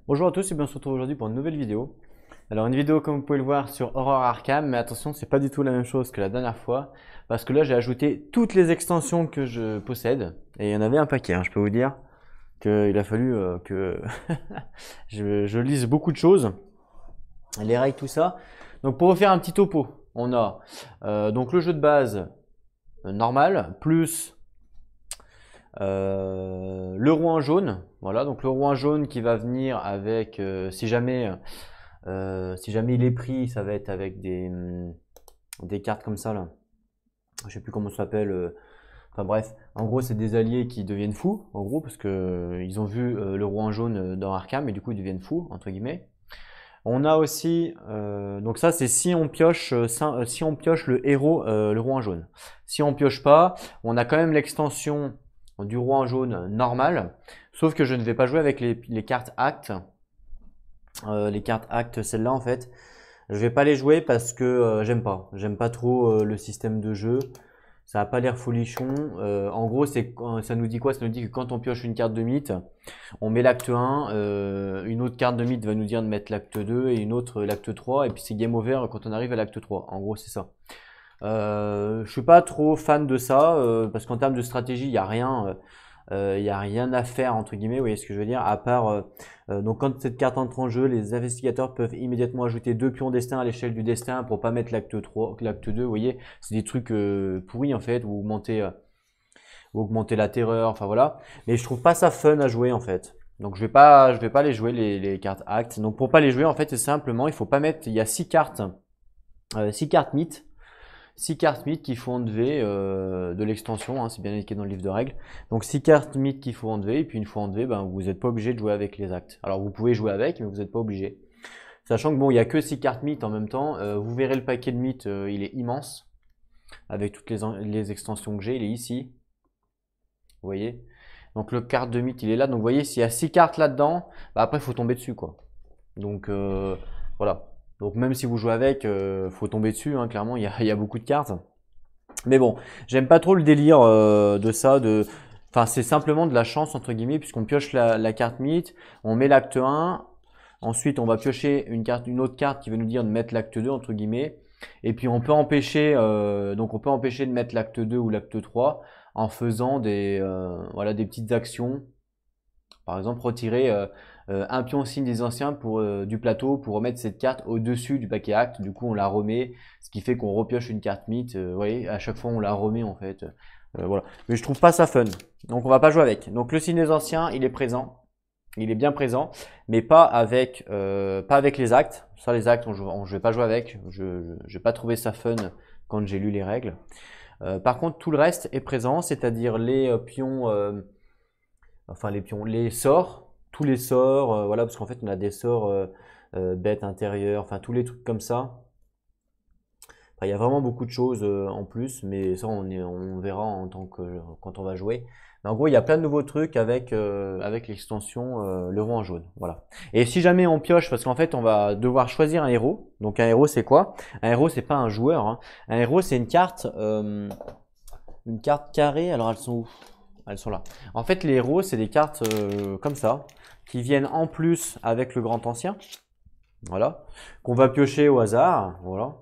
Bonjour à tous et bien on se retrouve aujourd'hui pour une nouvelle vidéo. Alors une vidéo comme vous pouvez le voir sur Horror Arkham, mais attention c'est pas du tout la même chose que la dernière fois parce que là j'ai ajouté toutes les extensions que je possède et il y en avait un paquet, hein. Je peux vous dire qu'il a fallu que je lise beaucoup de choses, les règles, tout ça. Donc pour vous faire un petit topo, on a donc le jeu de base normal plus le roi jaune. Voilà, donc le roi jaune qui va venir avec si jamais il est pris, ça va être avec des cartes comme ça là. Je sais plus comment ça s'appelle. Enfin bref, en gros c'est des alliés qui deviennent fous, en gros, parce que ils ont vu le roi en jaune dans Arkham et du coup ils deviennent fous, entre guillemets. On a aussi, donc ça c'est si on pioche, si on pioche le héros, le roi en jaune. Si on pioche pas, on a quand même l'extension du roi en jaune normal, sauf que je ne vais pas jouer avec les cartes actes. Les cartes actes, celles-là en fait, je vais pas les jouer parce que j'aime pas trop le système de jeu. Ça a pas l'air folichon. En gros, ça nous dit quoi? Ça nous dit que quand on pioche une carte de mythe, on met l'acte 1, une autre carte de mythe va nous dire de mettre l'acte 2 et une autre l'acte 3, et puis c'est game over quand on arrive à l'acte 3. En gros, c'est ça. Je suis pas trop fan de ça parce qu'en termes de stratégie, il y a rien à faire entre guillemets. Vous voyez ce que je veux dire? À part donc quand cette carte entre en jeu, les investigateurs peuvent immédiatement ajouter 2 pions destin à l'échelle du destin pour pas mettre l'acte 3, l'acte 2. Vous voyez, c'est des trucs pourris en fait, ou augmenter la terreur. Enfin voilà. Mais je trouve pas ça fun à jouer en fait. Donc je vais pas les jouer les cartes actes. Donc pour pas les jouer en fait, c'est simplement il faut pas mettre. Il y a 6 cartes mythes. 6 cartes mythes qu'il faut enlever de l'extension, hein, c'est bien indiqué dans le livre de règles. Donc 6 cartes mythes qu'il faut enlever, et puis une fois enlevé, ben, vous n'êtes pas obligé de jouer avec les actes. Alors vous pouvez jouer avec, mais vous n'êtes pas obligé. Sachant que bon, il n'y a que 6 cartes mythes en même temps, vous verrez le paquet de mythes, il est immense, avec toutes les extensions que j'ai, il est ici. Vous voyez. Donc le carte de mythe, il est là. Donc vous voyez, s'il y a 6 cartes là-dedans, bah, après il faut tomber dessus, quoi. Donc voilà. Donc même si vous jouez avec, faut tomber dessus, hein, clairement, il y a beaucoup de cartes. Mais bon, j'aime pas trop le délire de ça. Enfin, c'est simplement de la chance, entre guillemets, puisqu'on pioche la carte mythe, on met l'acte 1, ensuite on va piocher une autre carte qui va nous dire de mettre l'acte 2, entre guillemets, et puis on peut empêcher, donc on peut empêcher de mettre l'acte 2 ou l'acte 3 en faisant voilà, des petites actions. Par exemple, retirer un pion signe des anciens du plateau pour remettre cette carte au-dessus du paquet acte. Du coup, on la remet, ce qui fait qu'on repioche une carte mythe. Vous voyez, à chaque fois, on la remet en fait. Voilà. Mais je trouve pas ça fun. Donc, on va pas jouer avec. Donc, le signe des anciens, il est présent. Il est bien présent, mais pas avec les actes. Ça, les actes, je vais pas jouer avec. Je n'ai pas trouvé ça fun quand j'ai lu les règles. Par contre, tout le reste est présent, c'est-à-dire les pions. Enfin les pions, les sorts, tous les sorts, voilà, parce qu'en fait on a des sorts bêtes intérieures, enfin tous les trucs comme ça. Enfin, il y a vraiment beaucoup de choses en plus, mais ça on verra quand on va jouer. Mais en gros, il y a plein de nouveaux trucs avec l'extension le roi en jaune. Voilà. Et si jamais on pioche, parce qu'en fait on va devoir choisir un héros. Donc un héros c'est quoi? Un héros c'est pas un joueur, hein. Un héros c'est une carte carrée. Alors elles sont où? Elles sont là. En fait, les héros, c'est des cartes comme ça, qui viennent en plus avec le grand ancien. Voilà. Qu'on va piocher au hasard. Voilà.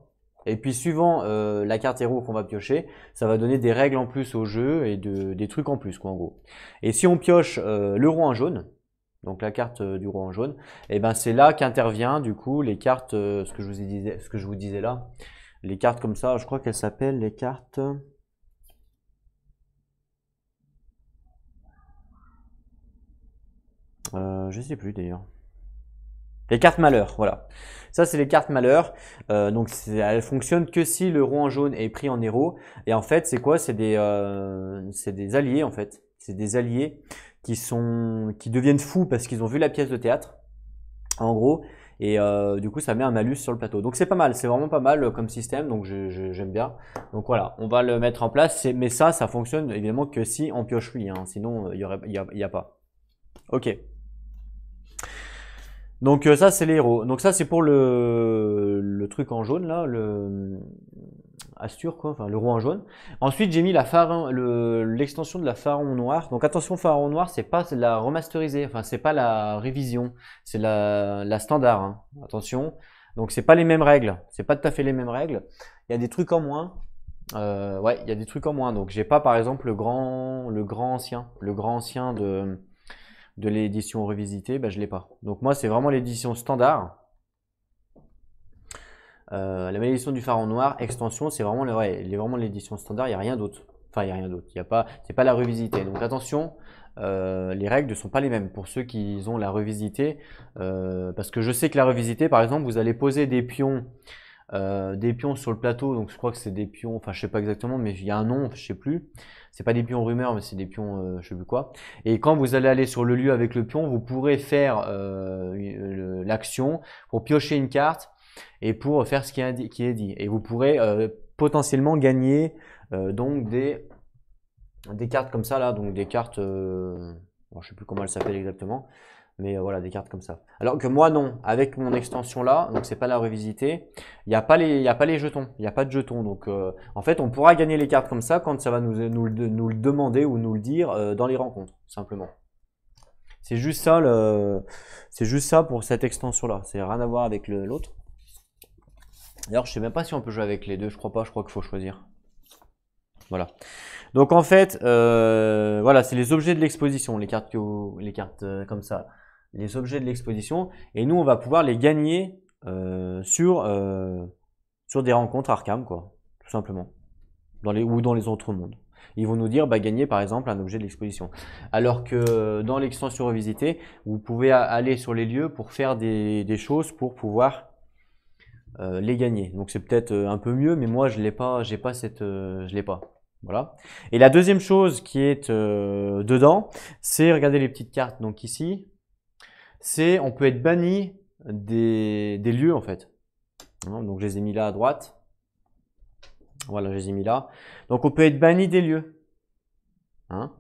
Et puis, suivant la carte héros qu'on va piocher, ça va donner des règles en plus au jeu et des trucs en plus, quoi, en gros. Et si on pioche le roi en jaune, donc la carte du roi en jaune, et ben c'est là qu'intervient du coup les cartes, ce que je vous disais là, les cartes comme ça. Je crois qu'elles s'appellent les cartes. Je sais plus d'ailleurs. Les cartes malheur, voilà. Ça, c'est les cartes malheur. Donc, elles fonctionnent que si le roi en jaune est pris en héros. Et en fait, c'est quoi? C'est des alliés, en fait. C'est des alliés qui deviennent fous parce qu'ils ont vu la pièce de théâtre, en gros. Et du coup, ça met un malus sur le plateau. Donc, c'est pas mal. C'est vraiment pas mal comme système. Donc, j'aime bien. Donc, voilà. On va le mettre en place. Mais ça fonctionne évidemment que si on pioche lui, hein. Sinon, il y a pas. Ok. Donc ça c'est les héros. Donc ça c'est pour le truc en jaune là, Astur, quoi, enfin le roi en jaune. Ensuite, j'ai mis l'extension de la pharaon noir. Donc attention, pharaon noir, c'est pas la remasterisée, enfin c'est pas la révision, c'est la standard, hein. Attention. Donc c'est pas les mêmes règles, c'est pas tout à fait les mêmes règles. Il y a des trucs en moins. Ouais, il y a des trucs en moins. Donc j'ai pas par exemple le grand ancien de l'édition revisitée, bah je l'ai pas. Donc moi c'est vraiment l'édition standard. La malédiction du pharaon noir, extension, c'est vraiment, vraiment l'édition standard, il n'y a rien d'autre. Enfin, il n'y a rien d'autre. C'est pas la revisitée. Donc attention, les règles ne sont pas les mêmes pour ceux qui ont la revisitée. Parce que je sais que la revisitée, par exemple, vous allez poser des pions sur le plateau. Donc je crois que c'est des pions, enfin je sais pas exactement, mais il y a un nom, je sais plus. C'est pas des pions rumeurs, mais c'est des pions, je sais plus quoi. Et quand vous allez aller sur le lieu avec le pion, vous pourrez faire l'action pour piocher une carte et pour faire ce qui est dit. Et vous pourrez potentiellement gagner donc des cartes comme ça là, donc des cartes, bon, je sais plus comment elles s'appellent exactement, mais voilà, des cartes comme ça. Alors que moi non, avec mon extension là, donc c'est pas la revisitée, il n'y a pas les jetons, il n'y a pas de jetons. Donc en fait, on pourra gagner les cartes comme ça quand ça va nous le demander ou nous le dire dans les rencontres, simplement. C'est juste ça pour cette extension là. C'est rien à voir avec l'autre. D'ailleurs, je sais même pas si on peut jouer avec les deux. Je crois pas. Je crois qu'il faut choisir. Voilà. Donc en fait, voilà, c'est les objets de l'exposition, les cartes comme ça, les objets de l'exposition. Et nous, on va pouvoir les gagner sur des rencontres Arkham, quoi, tout simplement, ou dans les autres mondes. Ils vont nous dire, bah, gagner par exemple un objet de l'exposition. Alors que dans l'extension revisitée, vous pouvez aller sur les lieux pour faire des choses pour pouvoir les gagner. Donc c'est peut-être un peu mieux, mais moi je l'ai pas, je l'ai pas. Voilà. Et la deuxième chose qui est dedans, c'est regardez les petites cartes. Donc ici, c'est on peut être banni des lieux en fait. Donc je les ai mis là à droite. Voilà, je les ai mis là. Donc on peut être banni des lieux. Hein,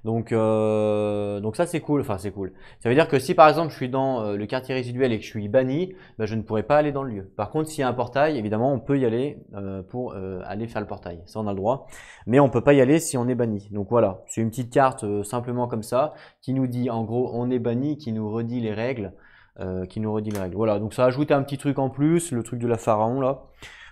donc ça c'est cool, enfin c'est cool. Ça veut dire que si par exemple je suis dans le quartier résiduel et que je suis banni, ben, je ne pourrai pas aller dans le lieu. Par contre, s'il y a un portail, évidemment, on peut y aller pour aller faire le portail. Ça, on a le droit, mais on peut pas y aller si on est banni. Donc voilà, c'est une petite carte simplement comme ça qui nous dit en gros on est banni, qui nous redit les règles, Voilà, donc ça ajoute un petit truc en plus, le truc de la pharaon là.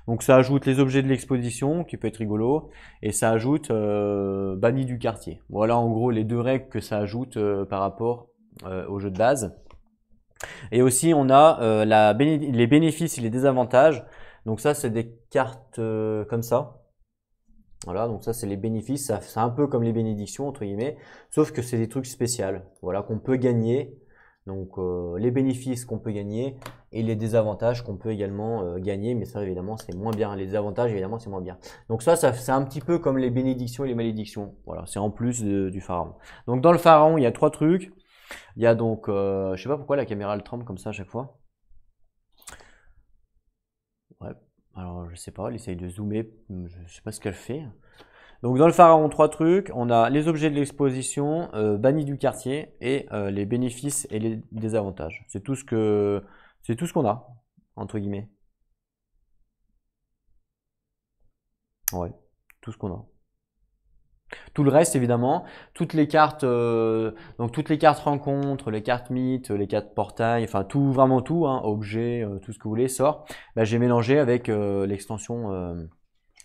Donc ça ajoute les objets de l'exposition, qui peut être rigolo, et ça ajoute banni du quartier. Voilà en gros les deux règles que ça ajoute par rapport au jeu de base. Et aussi on a les bénéfices et les désavantages. Donc ça c'est des cartes comme ça. Voilà, donc ça c'est les bénéfices, c'est un peu comme les bénédictions entre guillemets, sauf que c'est des trucs spéciaux, voilà, qu'on peut gagner. Donc les bénéfices qu'on peut gagner et les désavantages qu'on peut également gagner, mais ça évidemment c'est moins bien. Les désavantages évidemment c'est moins bien. Donc ça c'est un petit peu comme les bénédictions et les malédictions. Voilà, c'est en plus du pharaon. Donc dans le pharaon il y a trois trucs. Il y a donc, je sais pas pourquoi la caméra elle tremble comme ça à chaque fois. Ouais, alors je sais pas, elle essaye de zoomer, je sais pas ce qu'elle fait. Donc dans le pharaon, trois trucs, on a les objets de l'exposition, bannis du quartier et les bénéfices et les désavantages. C'est tout ce qu'on a, entre guillemets. Ouais, tout ce qu'on a. Tout le reste, évidemment, toutes les cartes, donc toutes les cartes rencontres, les cartes mythes, les cartes portail, enfin tout, vraiment tout, hein, objets, tout ce que vous voulez sort. Bah, j'ai mélangé avec l'extension.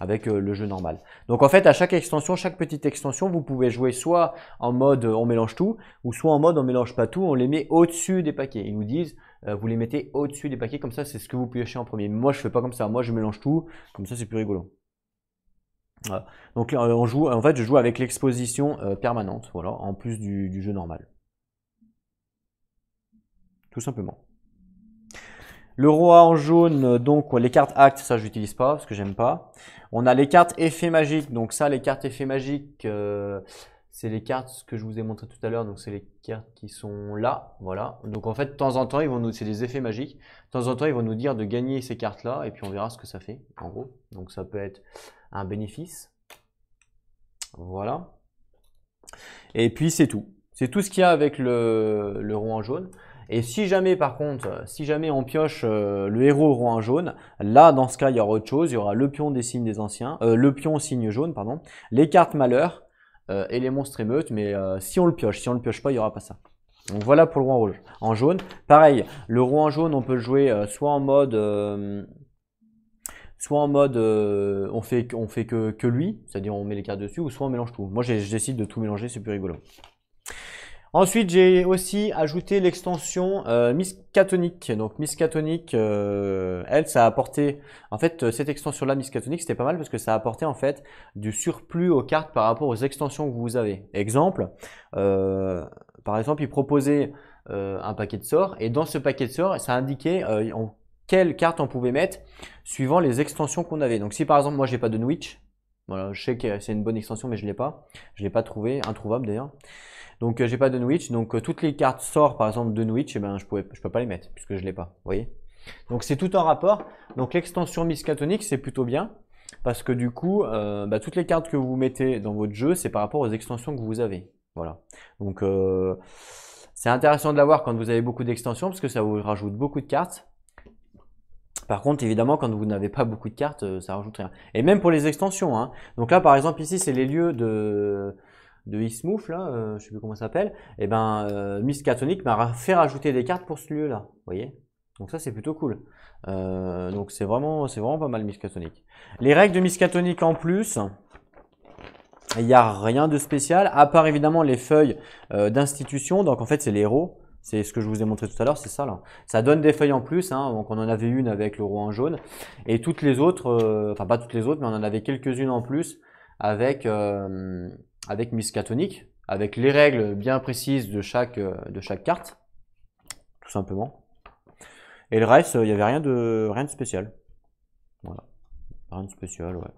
Avec le jeu normal. Donc en fait, à chaque extension, chaque petite extension, vous pouvez jouer soit en mode on mélange tout, ou soit en mode on mélange pas tout, on les met au-dessus des paquets. Ils nous disent, vous les mettez au-dessus des paquets, comme ça c'est ce que vous piochez en premier. Mais moi je fais pas comme ça, moi je mélange tout, comme ça c'est plus rigolo. Voilà. Donc en fait je joue avec l'exposition permanente, voilà, en plus du jeu normal. Tout simplement. Le roi en jaune, donc les cartes actes, ça j'utilise pas parce que j'aime pas. On a les cartes effets magiques, donc ça les cartes effets magiques, c'est les cartes que je vous ai montré tout à l'heure, donc c'est les cartes qui sont là, voilà. Donc en fait de temps en temps c'est des effets magiques, de temps en temps ils vont nous dire de gagner ces cartes là et puis on verra ce que ça fait en gros. Donc ça peut être un bénéfice, voilà. Et puis c'est tout ce qu'il y a avec le roi en jaune. Et si jamais par contre, si jamais on pioche le héros roi en jaune, là dans ce cas il y aura autre chose, il y aura le pion des signes des anciens, le pion signe jaune pardon, les cartes malheur et les monstres émeutes, mais si on le pioche pas il y aura pas ça. Donc voilà pour le roi rouge. En jaune, pareil, le roi en jaune on peut le jouer soit en mode on fait que lui, c'est-à-dire on met les cartes dessus, ou soit on mélange tout. Moi je décide de tout mélanger, c'est plus rigolo. Ensuite, j'ai aussi ajouté l'extension Miskatonic. Donc Miskatonic, elle, ça a apporté, en fait, cette extension-là, Miskatonic, c'était pas mal parce que ça a apporté en fait du surplus aux cartes par rapport aux extensions que vous avez. Exemple, par exemple, il proposait un paquet de sorts et dans ce paquet de sorts, ça indiquait quelles cartes on pouvait mettre suivant les extensions qu'on avait. Donc si par exemple, moi, j'ai pas de Nwitch, voilà, je sais que c'est une bonne extension, mais je l'ai pas trouvé, introuvable d'ailleurs. Donc j'ai pas de Nwitch, donc toutes les cartes sortent par exemple de Nwitch, eh ben, je peux pas les mettre puisque je l'ai pas, vous voyez. Donc c'est tout en rapport. Donc l'extension Miskatonic c'est plutôt bien parce que du coup toutes les cartes que vous mettez dans votre jeu c'est par rapport aux extensions que vous avez. Voilà. Donc c'est intéressant de l'avoir quand vous avez beaucoup d'extensions parce que ça vous rajoute beaucoup de cartes. Par contre, évidemment, quand vous n'avez pas beaucoup de cartes, ça rajoute rien. Et même pour les extensions, hein. Donc là, par exemple, ici, c'est les lieux de Ismouth, là, je sais plus comment ça s'appelle. Et ben, Miskatonic m'a fait rajouter des cartes pour ce lieu-là, vous voyez. Donc ça, c'est plutôt cool. Donc c'est vraiment pas mal Miskatonic. Les règles de Miskatonic en plus, il n'y a rien de spécial, à part évidemment les feuilles d'institution. Donc en fait, c'est les héros. C'est ce que je vous ai montré tout à l'heure, c'est ça là. Ça donne des feuilles en plus, hein, donc on en avait une avec le roi en jaune. Et toutes les autres, enfin pas toutes les autres, mais on en avait quelques-unes en plus avec Miskatonic, avec les règles bien précises de chaque carte, tout simplement. Et le reste, il n'y avait rien de spécial. Voilà. Rien de spécial, ouais.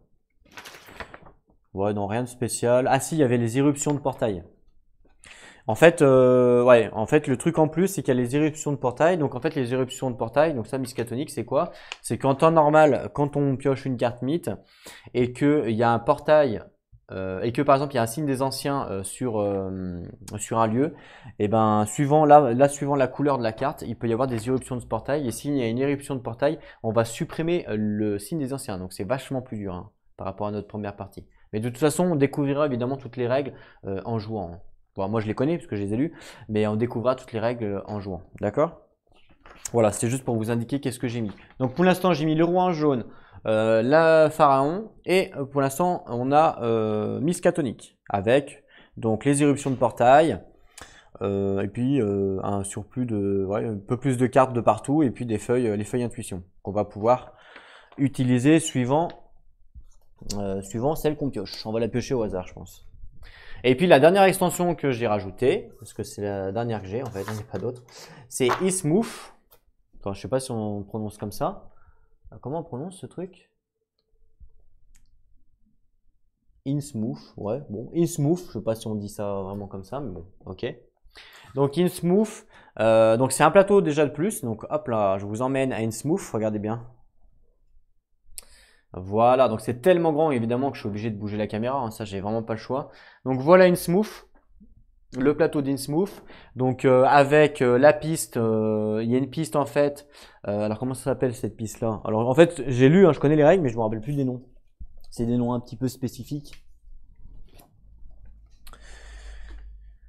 Ouais, non, rien de spécial. Ah si, il y avait les éruptions de portail. En fait, le truc en plus, c'est qu'il y a les éruptions de portail. Donc en fait, les éruptions de portail, donc ça, Miskatonic, c'est quoi? C'est qu'en temps normal, quand on pioche une carte mythe et qu'il y a un portail et que par exemple il y a un signe des anciens sur un lieu, et ben suivant la couleur de la carte, il peut y avoir des éruptions de portail. Et s'il y a une éruption de portail, on va supprimer le signe des anciens. Donc c'est vachement plus dur hein, par rapport à notre première partie. Mais de toute façon, on découvrira évidemment toutes les règles en jouant. Bon, moi je les connais parce que je les ai lues, mais on découvrira toutes les règles en jouant. D'accord? Voilà, c'était juste pour vous indiquer qu'est-ce que j'ai mis. Donc pour l'instant, j'ai mis le roi en jaune, la pharaon, et pour l'instant, on a Miskatonic avec donc les éruptions de portail, et puis un surplus de, un peu plus de cartes de partout, et puis des feuilles, les feuilles intuition qu'on va pouvoir utiliser suivant celle qu'on pioche. On va la piocher au hasard, je pense. Et puis la dernière extension que j'ai rajoutée, parce que c'est la dernière que j'ai, en fait, il n'y en a pas d'autre, c'est Ismouth. Attends, je sais pas si on prononce comme ça. Comment on prononce ce truc? Innsmouth, ouais, bon, Innsmouth, je sais pas si on dit ça vraiment comme ça, mais bon, ok. Donc Innsmouth, donc c'est un plateau déjà de plus, donc hop là, je vous emmène à Innsmouth, regardez bien. Voilà, donc c'est tellement grand évidemment que je suis obligé de bouger la caméra, hein, ça j'ai vraiment pas le choix. Donc voilà Innsmouth, le plateau d'Innsmouth, donc avec la piste, il y a une piste en fait, alors comment ça s'appelle cette piste là? Alors en fait j'ai lu, hein, je connais les règles mais je me rappelle plus des noms, c'est des noms un petit peu spécifiques.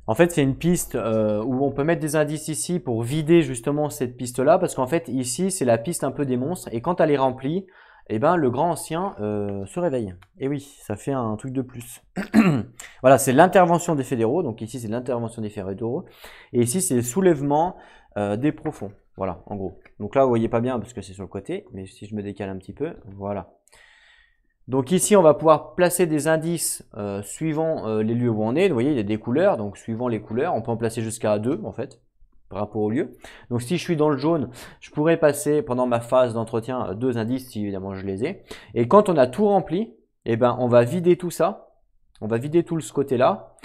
En fait c'est une piste où on peut mettre des indices ici pour vider justement cette piste là, parce qu'en fait ici c'est la piste un peu des monstres et quand elle est remplie, eh ben, le grand ancien se réveille. Et oui, ça fait un truc de plus. Voilà, c'est l'intervention des fédéraux. Donc ici, c'est l'intervention des fédéraux. Et ici, c'est le soulèvement des profonds. Voilà, en gros. Donc là, vous voyez pas bien parce que c'est sur le côté. Mais si je me décale un petit peu, voilà. Donc ici, on va pouvoir placer des indices suivant les lieux où on est. Vous voyez, il y a des couleurs. Donc suivant les couleurs, on peut en placer jusqu'à 2 en fait, par rapport au lieu. Donc si je suis dans le jaune, je pourrais passer pendant ma phase d'entretien 2 indices si évidemment je les ai. Et quand on a tout rempli, eh ben, on va vider tout ça. On va vider tout ce côté-là.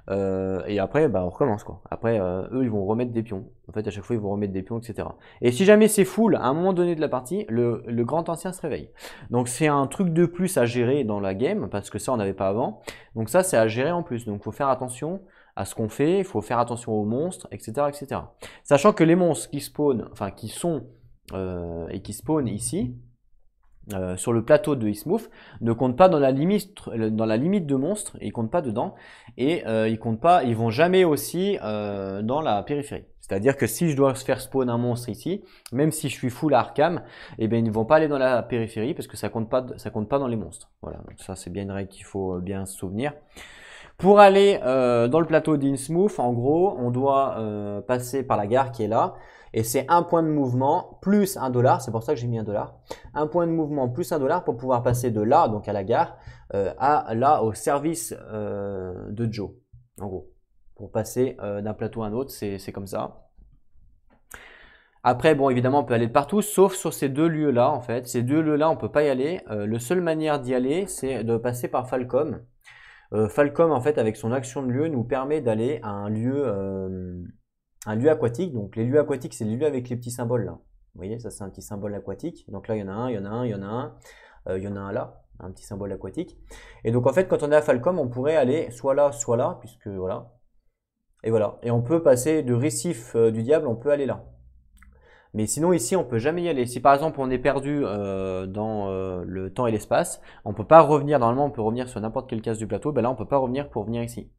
Et après, on recommence quoi. Après, eux, ils vont remettre des pions. En fait, à chaque fois, ils vont remettre des pions, etc. Et si jamais c'est full, à un moment donné de la partie, le grand ancien se réveille. Donc c'est un truc de plus à gérer dans la game, parce que ça, on n'avait pas avant. Donc ça, c'est à gérer en plus. Donc il faut faire attention à ce qu'on fait, il faut faire attention aux monstres, etc., etc. Sachant que les monstres qui spawnent, enfin qui sont et qui spawnent ici, sur le plateau de Ismouth, ne comptent pas dans la limite de monstres, ils comptent pas dedans, et ils vont jamais aussi dans la périphérie. C'est-à-dire que si je dois faire spawn un monstre ici, même si je suis full à Arkham, eh bien ils ne vont pas aller dans la périphérie parce que ça compte pas dans les monstres. Voilà, donc ça c'est bien une règle qu'il faut bien se souvenir. Pour aller dans le plateau d'Innsmouth, en gros, on doit passer par la gare qui est là. Et c'est un point de mouvement plus $1, c'est pour ça que j'ai mis $1. Un point de mouvement plus $1 pour pouvoir passer de là, donc à la gare, à là au service de Joe. En gros, pour passer d'un plateau à un autre, c'est comme ça. Après, bon, évidemment, on peut aller de partout, sauf sur ces deux lieux-là, en fait. Ces deux lieux-là, on peut pas y aller. La seule manière d'y aller, c'est de passer par Falcom. Falcom, en fait, avec son action de lieu, nous permet d'aller à un lieu aquatique. Donc, les lieux aquatiques, c'est les lieux avec les petits symboles là. Vous voyez, ça, c'est un petit symbole aquatique. Donc là, il y en a un, il y en a un, il y en a un. Il y en a un là, un petit symbole aquatique. Et donc, en fait, quand on est à Falcom, on pourrait aller soit là, puisque voilà. Et voilà. Et on peut passer de récif du diable, on peut aller là. Mais sinon ici on peut jamais y aller. Si par exemple on est perdu dans le temps et l'espace, on peut pas revenir. Normalement on peut revenir sur n'importe quelle case du plateau. Ben là on peut pas revenir pour venir ici.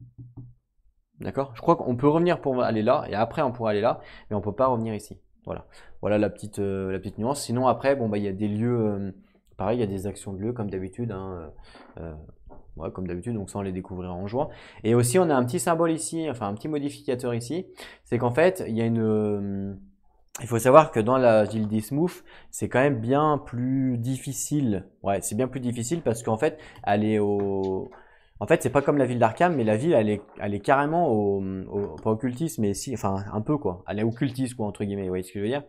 D'accord? Je crois qu'on peut revenir pour aller là et après on pourra aller là, mais on peut pas revenir ici. Voilà. Voilà la petite nuance. Sinon après bon bah il y a des lieux, pareil il y a des actions de lieu comme d'habitude. Hein, ouais, comme d'habitude, donc ça on les découvrira en jouant. Et aussi on a un petit symbole ici, enfin un petit modificateur ici. C'est qu'en fait il y a il faut savoir que dans la ville d'Ismouth, c'est quand même bien plus difficile. Ouais, c'est bien plus difficile parce qu'en fait, en fait, c'est pas comme la ville d'Arkham, mais la ville, elle est carrément pas occultiste, mais si, enfin, un peu quoi. Elle est occultiste, quoi, entre guillemets. Vous voyez ce que je veux dire?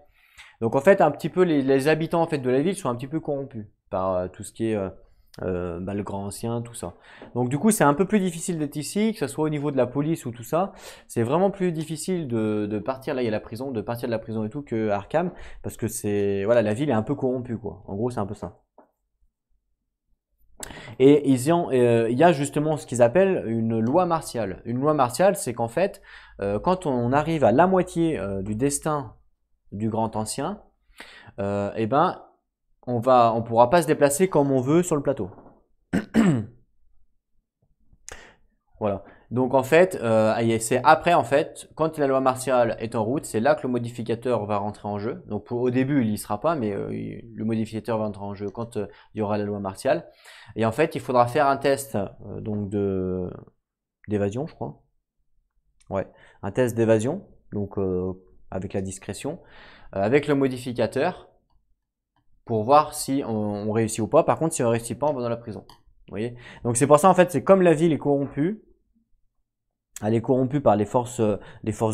Donc, en fait, un petit peu, les habitants, en fait, de la ville sont un petit peu corrompus par tout ce qui est, le grand ancien, tout ça. Donc du coup, c'est un peu plus difficile d'être ici, que ce soit au niveau de la police ou tout ça. C'est vraiment plus difficile de partir, là il y a la prison, de partir de la prison et tout que Arkham, parce que voilà, la ville est un peu corrompue quoi. En gros, c'est un peu ça. Et il y a justement ce qu'ils appellent une loi martiale. Une loi martiale, c'est qu'en fait, quand on arrive à la moitié du destin du grand ancien, eh ben on pourra pas se déplacer comme on veut sur le plateau. Voilà. Donc en fait, c'est après en fait, quand la loi martiale est en route, c'est là que le modificateur va rentrer en jeu. Donc au début, il y sera pas, mais le modificateur va entrer en jeu quand il y aura la loi martiale. Et en fait, il faudra faire un test donc d'évasion, je crois. Ouais, un test d'évasion, donc avec la discrétion, avec le modificateur pour voir si on réussit ou pas. Par contre, si on réussit pas, on va dans la prison. Vous voyez? Donc c'est pour ça en fait, c'est comme la ville est corrompue. Elle est corrompue par les forces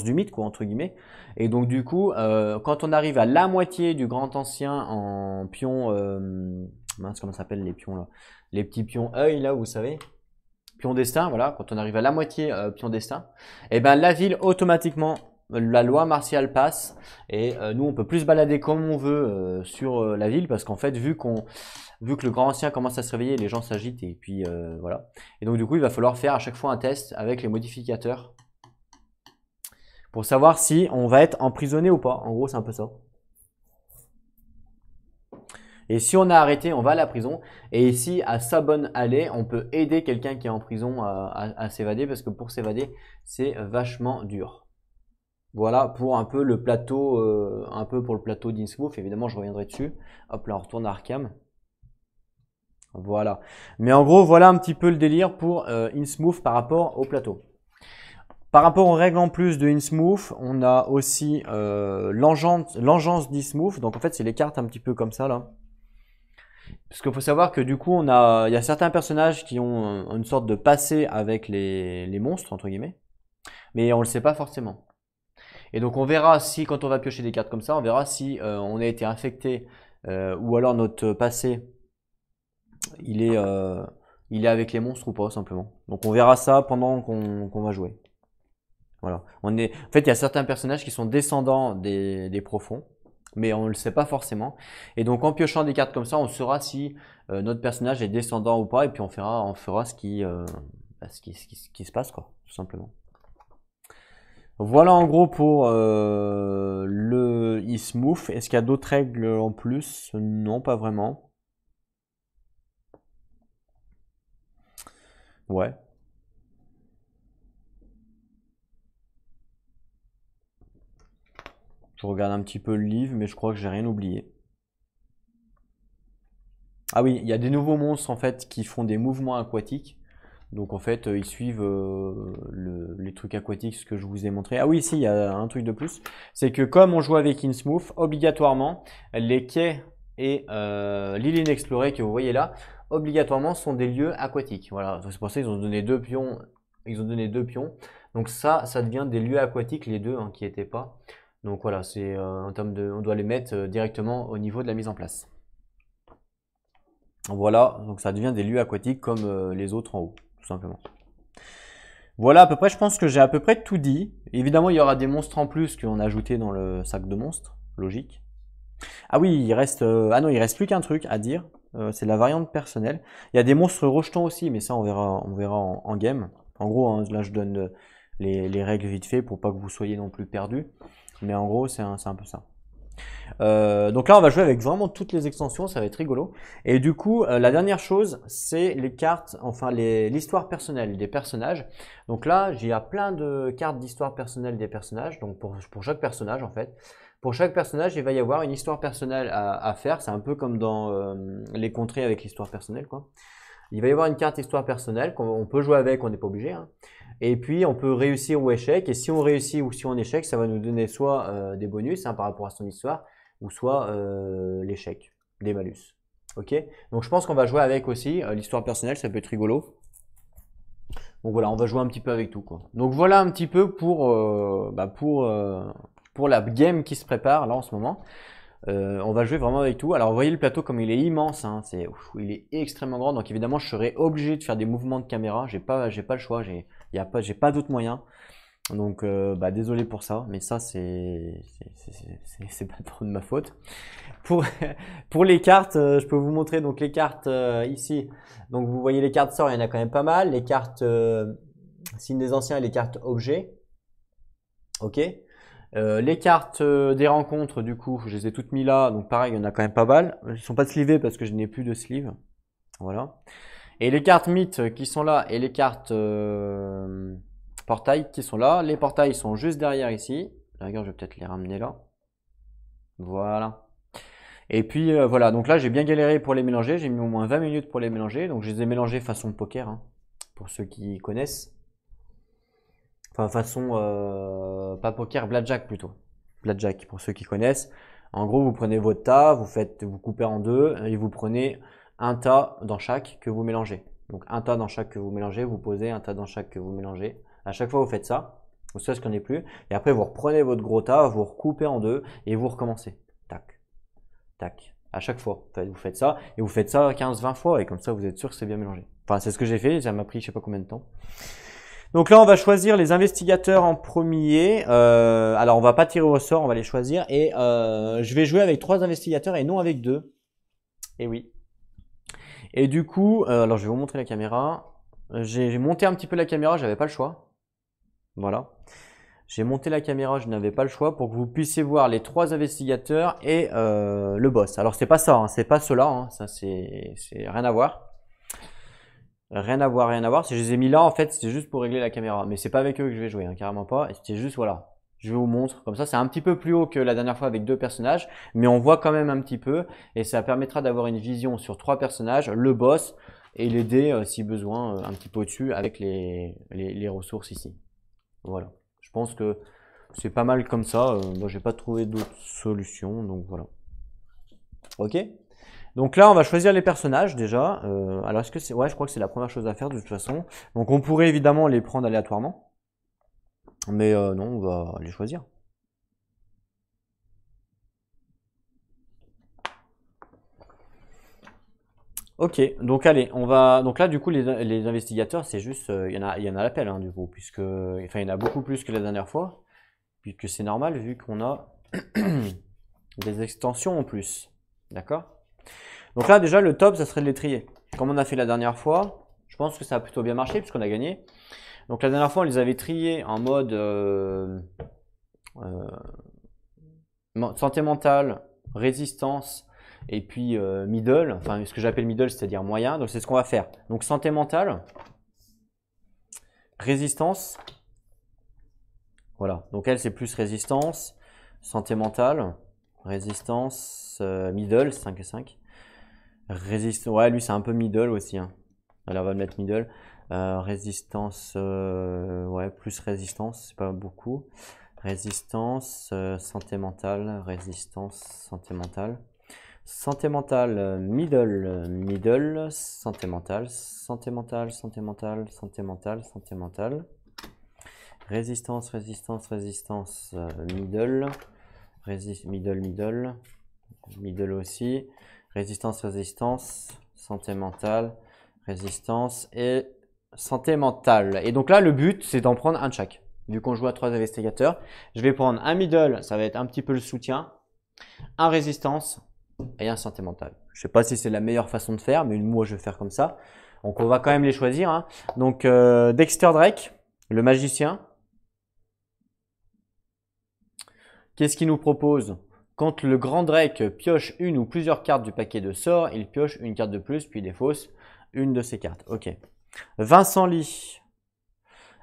du mythe, quoi, entre guillemets. Et donc du coup, quand on arrive à la moitié du grand ancien en pion, mince, comment ça s'appelle les pions là? Les petits pions œil là, vous savez? Pion destin, voilà. Quand on arrive à la moitié pion destin, et ben la ville automatiquement, la loi martiale passe et nous on peut plus se balader comme on veut sur la ville parce qu'en fait vu que le grand ancien commence à se réveiller, les gens s'agitent et puis voilà. Et donc du coup il va falloir faire à chaque fois un test avec les modificateurs pour savoir si on va être emprisonné ou pas. En gros c'est un peu ça. Et si on a arrêté, on va à la prison. Et ici, à Sabon Alley, on peut aider quelqu'un qui est en prison à s'évader parce que pour s'évader, c'est vachement dur. Voilà pour un peu le plateau, un peu pour le plateau d'Innsmouth. Évidemment, je reviendrai dessus. Hop là, on retourne à Arkham. Voilà. Mais en gros, voilà un petit peu le délire pour Innsmouth par rapport au plateau. Par rapport aux règles en plus de Innsmouth, on a aussi l'engeance d'Innsmouth. Donc en fait, c'est les cartes un petit peu comme ça là. Parce qu'il faut savoir que du coup, il y a certains personnages qui ont une sorte de passé avec les monstres, entre guillemets. Mais on ne le sait pas forcément. Et donc on verra si, quand on va piocher des cartes comme ça, on verra si on a été infecté ou alors notre passé, il est avec les monstres ou pas, simplement. Donc on verra ça pendant qu'on va jouer. Voilà. En fait, il y a certains personnages qui sont descendants des profonds, mais on ne le sait pas forcément. Et donc en piochant des cartes comme ça, on saura si notre personnage est descendant ou pas, et puis on fera ce qui se passe, quoi, tout simplement. Voilà en gros pour le e-smooth. Est-ce qu'il y a d'autres règles en plus? Non, pas vraiment. Ouais. Je regarde un petit peu le livre, mais je crois que j'ai rien oublié. Ah oui, il y a des nouveaux monstres en fait qui font des mouvements aquatiques. Donc en fait, ils suivent les trucs aquatiques, ce que je vous ai montré. Ah oui, si, il y a un truc de plus. C'est que comme on joue avec InSmooth, obligatoirement, les quais et l'île inexplorée que vous voyez là, obligatoirement sont des lieux aquatiques. Voilà, c'est pour ça qu'ils ont donné deux pions. Ils ont donné deux pions. Donc ça devient des lieux aquatiques, les deux hein, qui n'étaient pas. Donc voilà, c'est en termes de, on doit les mettre directement au niveau de la mise en place. Voilà, donc ça devient des lieux aquatiques comme les autres en haut, tout simplement. Voilà à peu près, je pense que j'ai à peu près tout dit. Évidemment, il y aura des monstres en plus qu'on a ajouté dans le sac de monstres, logique. Ah oui, il reste, ah non, il reste plus qu'un truc à dire. C'est la variante personnelle. Il y a des monstres rejetons aussi, mais ça on verra en game. En gros, hein, là je donne les règles vite fait pour pas que vous soyez non plus perdus. Mais en gros, c'est un peu ça. Donc là, on va jouer avec vraiment toutes les extensions, ça va être rigolo. Et du coup, la dernière chose, c'est les cartes, enfin l'histoire personnelle des personnages. Donc là, il y a plein de cartes d'histoire personnelle des personnages, donc pour chaque personnage en fait. Pour chaque personnage, il va y avoir une histoire personnelle à faire. C'est un peu comme dans les contrées avec l'histoire personnelle, quoi. Il va y avoir une carte histoire personnelle qu'on peut jouer avec, on n'est pas obligé, hein. Et puis on peut réussir ou échec. Et si on réussit ou si on échec, ça va nous donner soit des bonus hein, par rapport à son histoire, ou soit l'échec, des malus. Ok. Donc je pense qu'on va jouer avec aussi l'histoire personnelle, ça peut être rigolo. Donc voilà, on va jouer un petit peu avec tout quoi. Donc voilà un petit peu pour la game qui se prépare là en ce moment. On va jouer vraiment avec tout. Alors vous voyez le plateau comme il est immense, hein, il est extrêmement grand. Donc évidemment je serai obligé de faire des mouvements de caméra. J'ai pas le choix. J'ai pas d'autre moyen. Donc désolé pour ça, mais ça c'est pas trop de ma faute. Pour pour les cartes, je peux vous montrer donc les cartes ici. Donc vous voyez les cartes sorts, il y en a quand même pas mal. Les cartes signes des anciens et les cartes objets. Ok. Les cartes des rencontres, du coup, je les ai toutes mis là. Donc pareil, il y en a quand même pas mal. Ils sont pas slivés parce que je n'ai plus de sleeve. Voilà. Et les cartes mythes qui sont là et les cartes portails qui sont là. Les portails sont juste derrière ici. Regarde, je vais peut-être les ramener là. Voilà. Et puis voilà, donc là j'ai bien galéré pour les mélanger. J'ai mis au moins 20 minutes pour les mélanger. Donc je les ai mélangés façon poker, hein, pour ceux qui connaissent. Enfin, façon, pas poker, blackjack plutôt. Blackjack, pour ceux qui connaissent. En gros, vous prenez votre tas, vous coupez en deux et vous prenez un tas dans chaque que vous mélangez. Donc un tas dans chaque que vous mélangez, vous posez un tas dans chaque que vous mélangez. À chaque fois, vous faites ça. Vous savez ce qu'on n'est plus. Et après, vous reprenez votre gros tas, vous recoupez en deux et vous recommencez. Tac, tac. À chaque fois, vous faites ça et vous faites ça 15-20 fois et comme ça, vous êtes sûr que c'est bien mélangé. Enfin, c'est ce que j'ai fait. Ça m'a pris je sais pas combien de temps. Donc là, on va choisir les investigateurs en premier. Alors, on va pas tirer au sort, on va les choisir. Et je vais jouer avec 3 investigateurs et non avec 2. Et oui. Et du coup, alors je vais vous montrer la caméra. J'ai monté un petit peu la caméra, j'avais pas le choix. Voilà. J'ai monté la caméra, je n'avais pas le choix pour que vous puissiez voir les 3 investigateurs et le boss. Alors, c'est pas ça, hein, c'est pas cela. Hein, ça, c'est rien à voir. Rien à voir, rien à voir. Si je les ai mis là, en fait, c'était juste pour régler la caméra. Mais c'est pas avec eux que je vais jouer, hein, carrément pas. C'était juste, voilà. Je vous montre. Comme ça, c'est un petit peu plus haut que la dernière fois avec 2 personnages. Mais on voit quand même un petit peu. Et ça permettra d'avoir une vision sur 3 personnages. Le boss et les dés, si besoin, un petit peu au-dessus avec les ressources ici. Voilà. Je pense que c'est pas mal comme ça. Moi, j'ai pas trouvé d'autres solutions. Donc voilà. Ok? Donc là, on va choisir les personnages déjà. Alors, est-ce que c'est... Ouais, je crois que c'est la première chose à faire de toute façon. Donc, on pourrait évidemment les prendre aléatoirement. Mais non, on va les choisir. Ok, donc allez, on va... Donc là, du coup, les investigateurs, c'est juste... Il y en a l'appel, hein, du coup, puisque... Enfin, il y en a beaucoup plus que la dernière fois. Puisque c'est normal, vu qu'on a des extensions en plus. D'accord? Donc là, déjà, le top, ça serait de les trier. Comme on a fait la dernière fois, je pense que ça a plutôt bien marché puisqu'on a gagné. Donc la dernière fois, on les avait triés en mode santé mentale, résistance et puis middle. Enfin, ce que j'appelle middle, c'est-à-dire moyen. Donc c'est ce qu'on va faire. Donc santé mentale, résistance. Voilà. Donc elle, c'est plus résistance, santé mentale, résistance, middle, 5 et 5. Ouais, lui, c'est un peu middle aussi. Hein. Alors, on va le mettre middle. Résistance, ouais, plus résistance, c'est pas beaucoup. Résistance, santé mentale, résistance, santé mentale. Santé mentale, middle, santé mentale, santé mentale, santé mentale, santé mentale, santé mentale. Résistance, résistance, résistance, middle. Middle aussi. Résistance, résistance, santé mentale, résistance et santé mentale. Et donc là, le but, c'est d'en prendre un de chaque. Vu qu'on joue à 3 investigateurs, je vais prendre un middle, ça va être un petit peu le soutien, un résistance et un santé mentale. Je sais pas si c'est la meilleure façon de faire, mais moi, je vais faire comme ça. Donc, on va quand même les choisir. Hein. Donc, Dexter Drake, le magicien. Qu'est-ce qu'il nous propose? Quand le grand Drake pioche une ou plusieurs cartes du paquet de sorts, il pioche une carte de plus, puis il défausse une de ses cartes. Ok. Vincent Lee.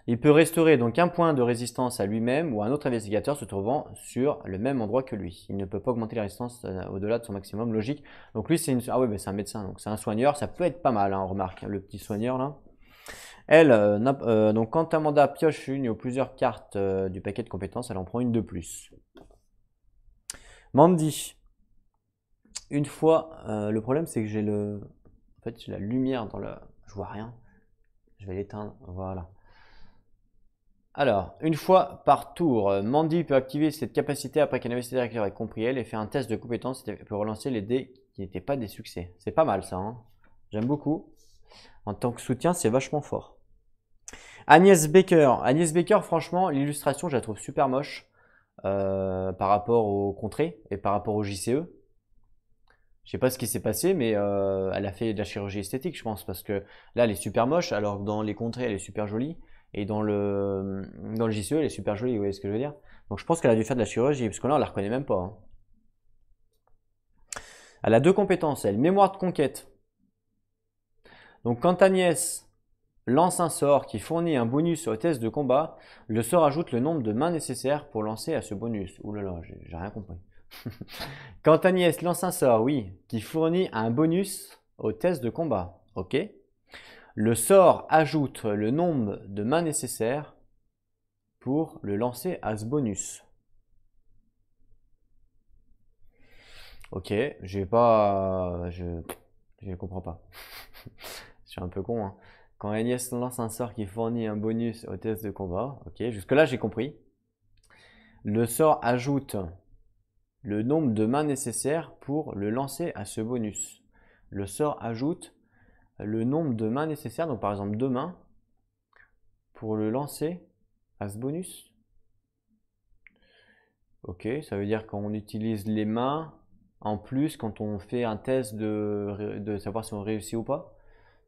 Il peut restaurer donc un point de résistance à lui-même ou à un autre investigateur se trouvant sur le même endroit que lui. Il ne peut pas augmenter la résistance au-delà de son maximum logique. Donc lui, c'est ah ouais, mais c'est un médecin, donc c'est un soigneur. Ça peut être pas mal, hein, remarque, le petit soigneur là. Elle, donc quand Amanda pioche une ou plusieurs cartes du paquet de compétences, elle en prend une de plus. Mandy. Une fois, le problème c'est que j'ai en fait, j'ai la lumière dans le, je vois rien. Je vais l'éteindre, voilà. Alors, une fois par tour, Mandy peut activer cette capacité après qu'un investigateur ait compris elle et fait un test de compétence et peut relancer les dés qui n'étaient pas des succès. C'est pas mal ça, hein. J'aime beaucoup. En tant que soutien, c'est vachement fort. Agnès Baker. Agnès Baker, franchement, l'illustration, je la trouve super moche par rapport au contrées et par rapport au JCE. Je sais pas ce qui s'est passé, mais elle a fait de la chirurgie esthétique, je pense, parce que là, elle est super moche, alors que dans les contrées, elle est super jolie. Et dans le JCE, elle est super jolie, vous voyez ce que je veux dire? Donc je pense qu'elle a dû faire de la chirurgie, parce que là, on la reconnaît même pas. Hein. Elle a deux compétences, elle. Mémoire de conquête. Donc quand Agnès lance un sort qui fournit un bonus au test de combat, le sort ajoute le nombre de mains nécessaires pour lancer à ce bonus. Ouh là là, j'ai rien compris. Quand Agnès lance un sort, oui, qui fournit un bonus au test de combat. Ok. Le sort ajoute le nombre de mains nécessaires pour le lancer à ce bonus. Ok, je comprends pas. Je suis un peu con. Hein. Quand Agnès lance un sort qui fournit un bonus au test de combat. Ok, jusque là j'ai compris. Le sort ajoute le nombre de mains nécessaires pour le lancer à ce bonus. Le sort ajoute le nombre de mains nécessaires, donc par exemple 2 mains, pour le lancer à ce bonus. Ok, ça veut dire qu'on utilise les mains en plus quand on fait un test de savoir si on réussit ou pas.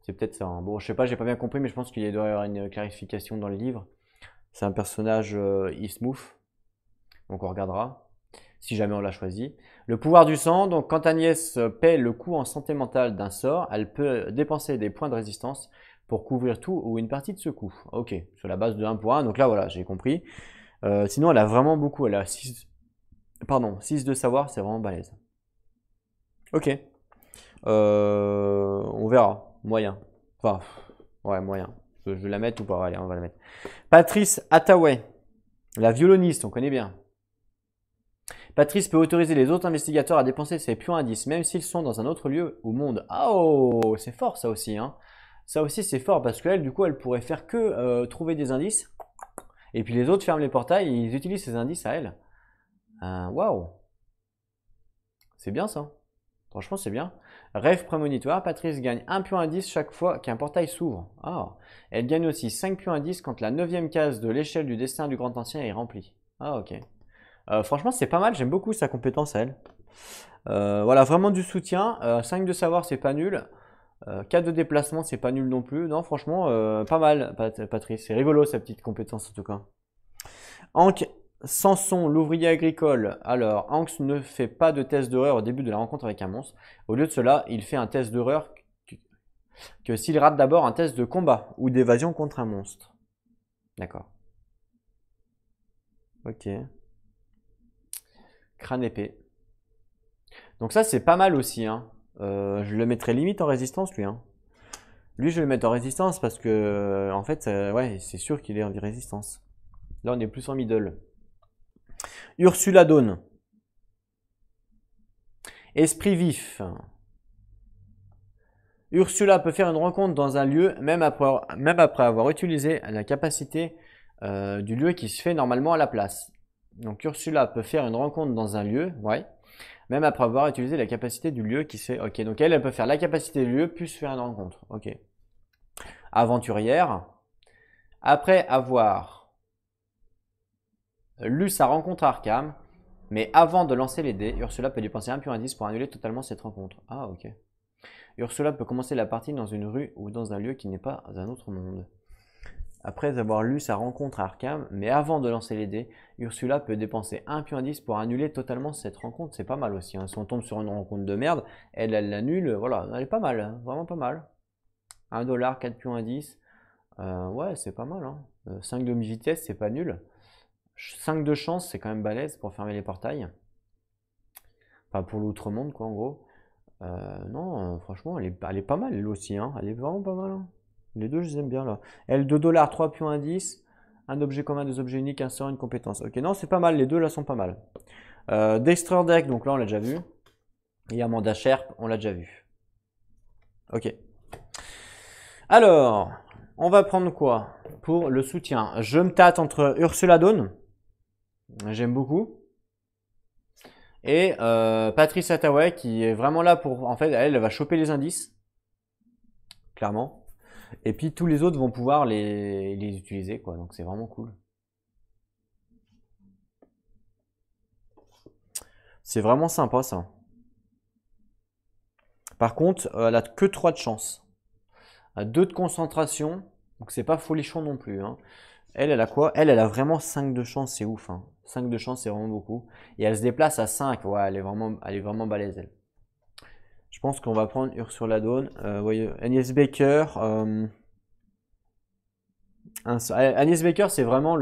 C'est peut-être ça. Hein. Bon, je sais pas, j'ai pas bien compris, mais je pense qu'il doit y avoir une clarification dans le livre. C'est un personnage Ismouth, donc on regardera si jamais on l'a choisi. Le pouvoir du sang, donc quand Agnès paie le coût en santé mentale d'un sort, elle peut dépenser des points de résistance pour couvrir tout ou une partie de ce coût. Ok, sur la base de 1 point, donc là voilà, j'ai compris. Sinon, elle a vraiment beaucoup, elle a 6 de savoir, c'est vraiment balèze. Ok, on verra, moyen. Enfin, ouais, moyen. Je vais la mettre ou pas? Allez, on va la mettre. Patrice Hathaway, la violoniste, on connaît bien. Patrice peut autoriser les autres investigateurs à dépenser ses pions indices, même s'ils sont dans un autre lieu ou monde. Oh, c'est fort ça aussi. Hein. Ça aussi c'est fort parce qu'elle, du coup, elle pourrait faire que trouver des indices. Et puis les autres ferment les portails et ils utilisent ces indices à elle. Waouh. C'est bien ça. Franchement, c'est bien. Rêve prémonitoire, Patrice gagne 1 pion indice chaque fois qu'un portail s'ouvre. Ah. Elle gagne aussi 5 pions indice quand la 9e case de l'échelle du destin du grand ancien est remplie. Ah, ok. Franchement, c'est pas mal, j'aime beaucoup sa compétence à elle. Voilà, vraiment du soutien. 5 de savoir, c'est pas nul. 4 de déplacement, c'est pas nul non plus. Non, franchement, pas mal, Patrice. C'est rigolo, sa petite compétence en tout cas. Hank Sanson, l'ouvrier agricole. Alors, Hank ne fait pas de test d'horreur au début de la rencontre avec un monstre. Au lieu de cela, il fait un test d'horreur que s'il rate d'abord un test de combat ou d'évasion contre un monstre. D'accord. Ok. Crâne épée. Donc ça, c'est pas mal aussi. Hein. Je le mettrais limite en résistance, lui. Hein. Lui, je vais le mettre en résistance parce que, en fait, ouais, c'est sûr qu'il est en résistance. Là, on est plus en middle. Ursula Dawn. Esprit vif. Ursula peut faire une rencontre dans un lieu même après avoir utilisé la capacité du lieu qui se fait normalement à la place. Donc Ursula peut faire une rencontre dans un lieu, ouais, même après avoir utilisé la capacité du lieu qui se fait. Ok, donc elle peut faire la capacité du lieu plus faire une rencontre. Ok. Aventurière. Après avoir lu sa rencontre à Arkham, mais avant de lancer les dés, Ursula peut dépenser un pion indice pour annuler totalement cette rencontre. Ah, ok. Ursula peut commencer la partie dans une rue ou dans un lieu qui n'est pas un autre monde. Après avoir lu sa rencontre à Arkham, mais avant de lancer les dés, Ursula peut dépenser un pion indice pour annuler totalement cette rencontre. C'est pas mal aussi. Hein. Si on tombe sur une rencontre de merde, elle l'annule. Voilà, elle est pas mal. Hein. Vraiment pas mal. 1$, 4 pions indice. Ouais, c'est pas mal. Hein. 5 demi-vitesse, c'est pas nul. 5 de chance, c'est quand même balèze pour fermer les portails. Enfin, pour l'outre-monde, quoi, en gros. Non, franchement, elle est pas mal, elle aussi. Hein. Elle est vraiment pas mal. Hein. Les deux, je les aime bien, là. Elle, 2$, 3 pions indice. Un objet commun, deux objets uniques, un sort, une compétence. Ok, non, c'est pas mal. Les deux, là, sont pas mal. Dexter Deck, donc là, on l'a déjà vu. Et Amanda Sherp, on l'a déjà vu. Ok. Alors, on va prendre quoi pour le soutien? Je me tâte entre Ursula Dawn. J'aime beaucoup. Et Patrice Attaway qui est vraiment là pour... En fait, elle va choper les indices. Clairement. Et puis tous les autres vont pouvoir les utiliser, quoi. Donc c'est vraiment cool. C'est vraiment sympa, ça. Par contre, elle a que 3 de chance. Elle a 2 de concentration. Donc c'est pas folichon non plus. Hein. Elle a quoi? Elle a vraiment 5 de chance, c'est ouf. Hein. 5 de chance, c'est vraiment beaucoup. Et elle se déplace à 5. Ouais, elle est vraiment balèze, elle. Je pense qu'on va prendre Ursula Dawn. Voyez, Agnès Baker. Agnès Baker, c'est vraiment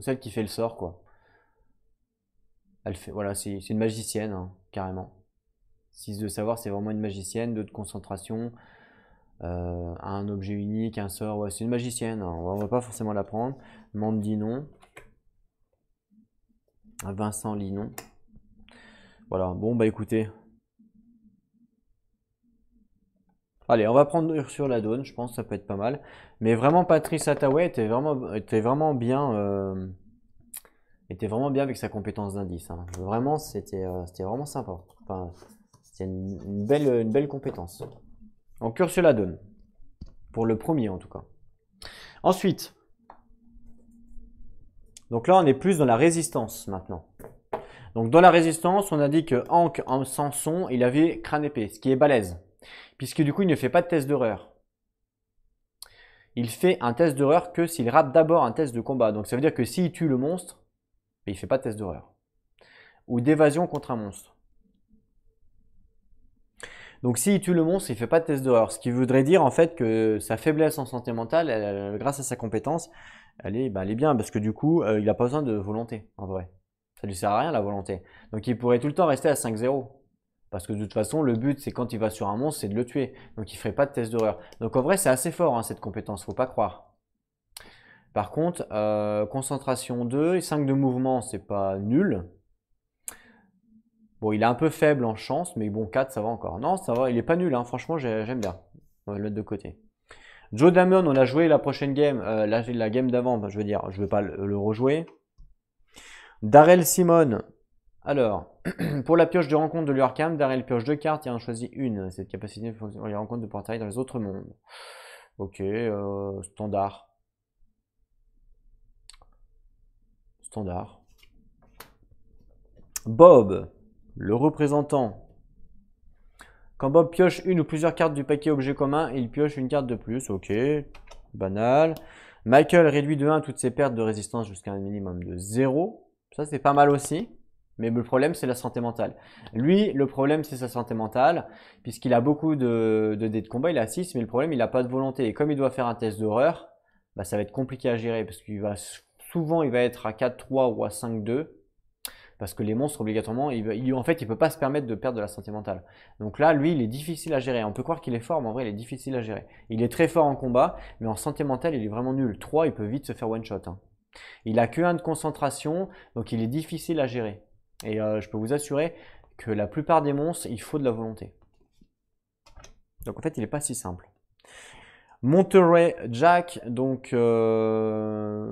celle qui fait le sort, quoi. Elle fait, voilà, c'est une magicienne, hein, carrément. 6 de savoir, c'est vraiment une magicienne. 2 de concentration. Un objet unique, un sort. Ouais, c'est une magicienne. Hein, on va pas forcément la prendre. Mandy, non. Vincent Lee, non. Voilà, bon, bah écoutez. Allez, on va prendre Ursula Dawn, je pense que ça peut être pas mal. Mais vraiment, Patrice Attaway était vraiment bien avec sa compétence d'indice. Hein. Vraiment, c'était vraiment sympa. Enfin, c'était une belle compétence. Donc Ursula Dawn, pour le premier en tout cas. Ensuite, donc là on est plus dans la résistance maintenant. Donc dans la résistance, on a dit que Hank en Sanson, il avait crâne épée, ce qui est balèze. Puisque du coup, il ne fait pas de test d'horreur. Il fait un test d'horreur que s'il rate d'abord un test de combat. Donc ça veut dire que s'il tue le monstre, il ne fait pas de test d'horreur. Ou d'évasion contre un monstre. Donc s'il tue le monstre, il ne fait pas de test d'horreur. Ce qui voudrait dire en fait que sa faiblesse en santé mentale, grâce à sa compétence, elle est bien. Parce que du coup, il n'a pas besoin de volonté, en vrai. Ça lui sert à rien la volonté. Donc il pourrait tout le temps rester à 5-0. Parce que de toute façon, le but, c'est quand il va sur un monstre, c'est de le tuer. Donc il ne ferait pas de test d'horreur. Donc en vrai, c'est assez fort, hein, cette compétence, faut pas croire. Par contre, concentration 2 et 5 de mouvement, c'est pas nul. Bon, il est un peu faible en chance, mais bon, 4, ça va encore. Non, ça va, il est pas nul, hein, franchement, j'aime bien. On va le mettre de côté. Joe Damon, on a joué la prochaine game, la game d'avant, je veux dire, je ne vais pas le rejouer. Darrell Simon, alors, pour la pioche de rencontre de l'Urkham, Darrell pioche 2 cartes et en choisit une. Cette capacité fonctionne pour les rencontres de portail dans les autres mondes. Ok, standard. Standard. Bob, le représentant. Quand Bob pioche une ou plusieurs cartes du paquet objet commun, il pioche une carte de plus. Ok, banal. Michael réduit de 1 toutes ses pertes de résistance jusqu'à un minimum de 0. Ça, c'est pas mal aussi. Mais le problème, c'est la santé mentale. Lui, le problème, c'est sa santé mentale, puisqu'il a beaucoup de dés de combat, il a 6, mais le problème, il n'a pas de volonté. Et comme il doit faire un test d'horreur, bah, ça va être compliqué à gérer, parce qu'il va souvent, il va être à 4-3 ou à 5-2. Parce que les monstres, obligatoirement, en fait, il peut pas se permettre de perdre de la santé mentale. Donc là, lui, il est difficile à gérer. On peut croire qu'il est fort, mais en vrai, il est difficile à gérer. Il est très fort en combat, mais en santé mentale, il est vraiment nul. 3, il peut vite se faire one-shot. Hein. Il a que 1 de concentration, donc il est difficile à gérer. Et je peux vous assurer que la plupart des monstres, il faut de la volonté. Donc en fait, il n'est pas si simple. Monterey Jack, donc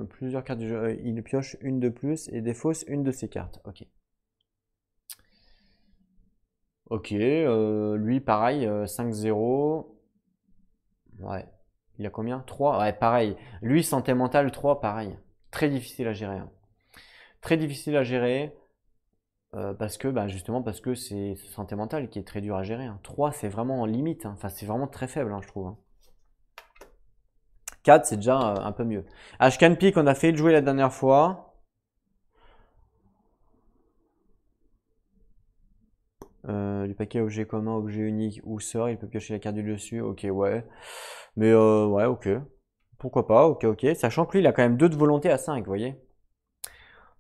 plusieurs cartes du jeu, il pioche une de plus et défausse une de ses cartes. Ok. Ok, lui pareil, 5-0. Ouais. Il a combien? 3? Ouais, pareil. Lui, santé mentale 3, pareil. Très difficile à gérer. Hein. Très difficile à gérer. Parce que, bah, justement, parce que c'est santé mentale qui est très dur à gérer. Hein. 3, c'est vraiment en limite. Hein. Enfin, c'est vraiment très faible, hein, je trouve. Hein. 4, c'est déjà un peu mieux. Ashcan Peak, on a fait le jouer la dernière fois. Du paquet objet commun, objet unique ou sort, il peut piocher la carte du dessus. Ok, ouais. Mais ouais, ok. Pourquoi pas, ok, ok. Sachant que lui, il a quand même 2 de volonté à 5, vous voyez.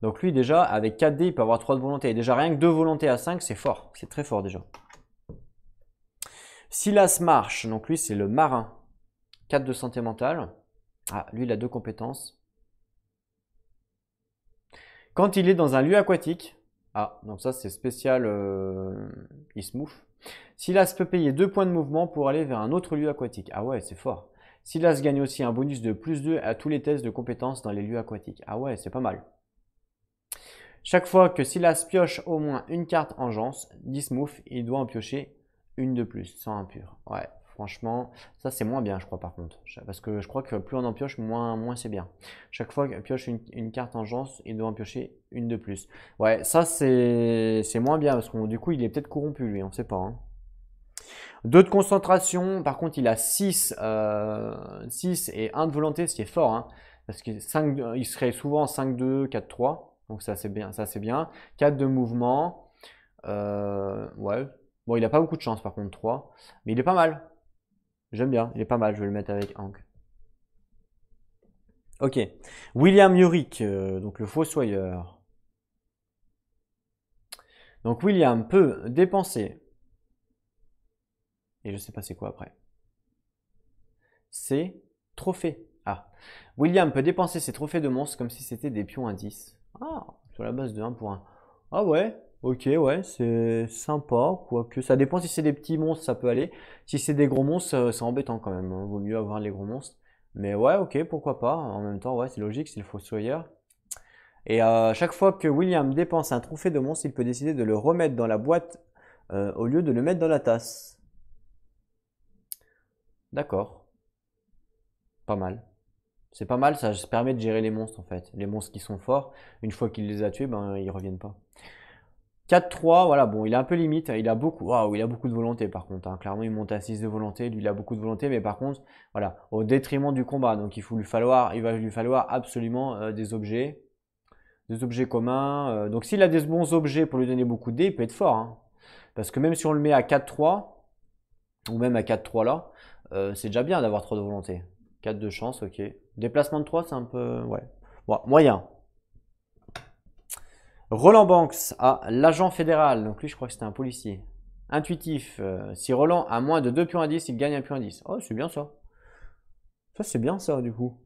Donc lui, déjà, avec 4 dés, il peut avoir 3 de volonté. Et déjà, rien que 2 volontés à 5, c'est fort. C'est très fort déjà. Silas marche, donc lui, c'est le marin. 4 de santé mentale. Ah, lui, il a 2 compétences. Quand il est dans un lieu aquatique, ah, donc ça c'est spécial Ismouf. Silas peut payer 2 points de mouvement pour aller vers un autre lieu aquatique. Ah ouais, c'est fort. Silas gagne aussi un bonus de plus 2 à tous les tests de compétences dans les lieux aquatiques. Ah ouais, c'est pas mal. Chaque fois que Silas pioche au moins une carte engeance, d'Ismouf, il doit en piocher une de plus, sans impur. Ouais, franchement, ça c'est moins bien, je crois, par contre. Parce que je crois que plus on en pioche, moins c'est bien. Chaque fois qu'il pioche une carte engeance, il doit en piocher une de plus. Ouais, ça c'est moins bien, parce que du coup, il est peut-être corrompu, lui, on sait pas. Hein. 2 de concentration, par contre, il a 6 et 1 de volonté, ce qui est fort. Hein, parce que 5, il serait souvent 5-2, 4-3. Donc ça c'est bien, ça c'est bien. 4 de mouvement. Ouais. Bon, il n'a pas beaucoup de chance par contre, 3. Mais il est pas mal. J'aime bien, il est pas mal, je vais le mettre avec Hank. Ok. William Yorick, donc le fossoyeur. Donc William peut dépenser. Et je sais pas c'est quoi après. C'est trophée. Ah. William peut dépenser ses trophées de monstres comme si c'était des pions indices. Ah, sur la base de 1 pour 1. Ah ouais, ok, ouais, c'est sympa. Quoique, ça dépend si c'est des petits monstres, ça peut aller. Si c'est des gros monstres, c'est embêtant quand même. Hein. Vaut mieux avoir les gros monstres. Mais ouais, ok, pourquoi pas. En même temps, ouais, c'est logique, c'est le fossoyeur. Et chaque fois que William dépense un trophée de monstre, il peut décider de le remettre dans la boîte au lieu de le mettre dans la tasse. D'accord, pas mal. C'est pas mal, ça permet de gérer les monstres en fait. Les monstres qui sont forts, une fois qu'il les a tués, ben ils reviennent pas. 4-3, voilà, bon, il est un peu limite, il a beaucoup, waouh, il a beaucoup de volonté par contre. Hein. Clairement, il monte à 6 de volonté, lui il a beaucoup de volonté, mais par contre, voilà, au détriment du combat. Donc il va lui falloir absolument des objets communs. Donc s'il a des bons objets pour lui donner beaucoup de dés, il peut être fort. Hein. Parce que même si on le met à 4-3, ou même à 4-3 là, c'est déjà bien d'avoir 3 de volonté. 4 de chance, ok. Déplacement de 3, c'est un peu, ouais, bon, moyen. Roland Banks a l'agent fédéral, donc lui je crois que c'était un policier. Intuitif, si Roland a moins de 2 pions à 10, il gagne un pion à 10. Oh, c'est bien ça. Ça c'est bien ça du coup.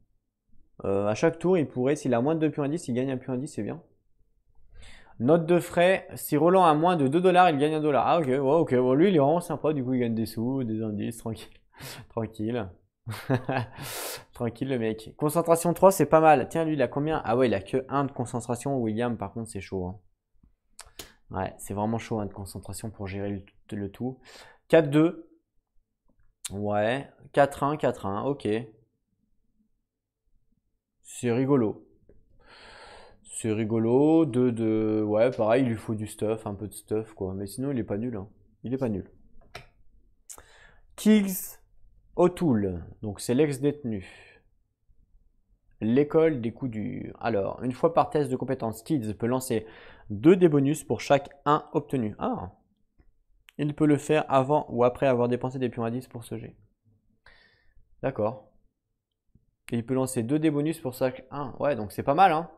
À chaque tour, il pourrait, s'il a moins de 2 pions à 10, il gagne un pion à 10, c'est bien. Note de frais, si Roland a moins de 2 dollars, il gagne un dollar. Ah ok, ouais, ok, bon, lui il est vraiment sympa, du coup il gagne des sous, des indices, tranquille. Tranquille. Tranquille le mec. Concentration 3, c'est pas mal. Tiens, lui, il a combien? Ah ouais, il a que 1 de concentration. William, par contre, c'est chaud. Hein. Ouais, c'est vraiment chaud, 1 de concentration pour gérer le tout. 4-2. Ouais. 4-1, 4-1. Ok. C'est rigolo. C'est rigolo. 2-2. Ouais, pareil, il lui faut du stuff, un peu de stuff, quoi. Mais sinon, il est pas nul. Hein. Il est pas nul. Kiggs O'Toole, donc c'est l'ex-détenu. L'école des coups durs. Alors, une fois par test de compétence, Kids peut lancer 2 dés bonus pour chaque 1 obtenu. Ah, il peut le faire avant ou après avoir dépensé des pions à 10 pour ce jet. D'accord. Il peut lancer 2 dés bonus pour chaque 1. Ouais, donc c'est pas mal, hein.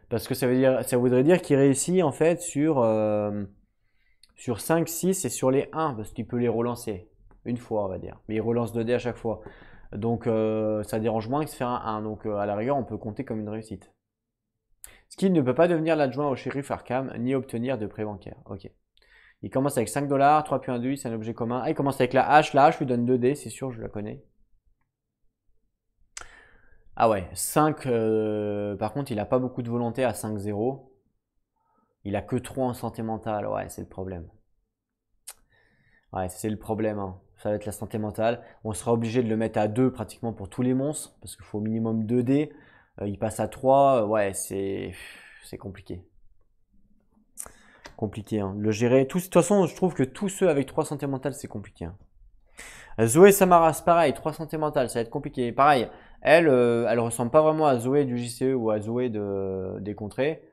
Parce que ça voudrait dire qu'il réussit en fait sur 5, 6 et sur les 1, parce qu'il peut les relancer une fois, on va dire. Mais il relance 2 dés à chaque fois. Donc ça dérange moins que se faire un 1. Donc à la rigueur, on peut compter comme une réussite. Skid ne peut pas devenir l'adjoint au shérif Arkham, ni obtenir de prêt bancaire. Ok. Il commence avec 5 $, 3 pions induits, c'est un objet commun. Ah, il commence avec la hache. La hache lui donne 2 dés, c'est sûr, je la connais. Ah ouais, 5. Par contre, il a pas beaucoup de volonté à 5-0. Il a que 3 en santé mentale. Ouais, c'est le problème. Ouais, c'est le problème, hein. Ça va être la santé mentale. On sera obligé de le mettre à 2 pratiquement pour tous les monstres, parce qu'il faut au minimum 2 dés. Il passe à 3. Ouais, c'est compliqué. Compliqué, hein. Le gérer. De toute façon, je trouve que tous ceux avec 3 santé mentale, c'est compliqué, hein. Zoé Samaras, pareil, 3 santé mentale, ça va être compliqué. Pareil, elle ressemble pas vraiment à Zoé du JCE ou à Zoé des contrées.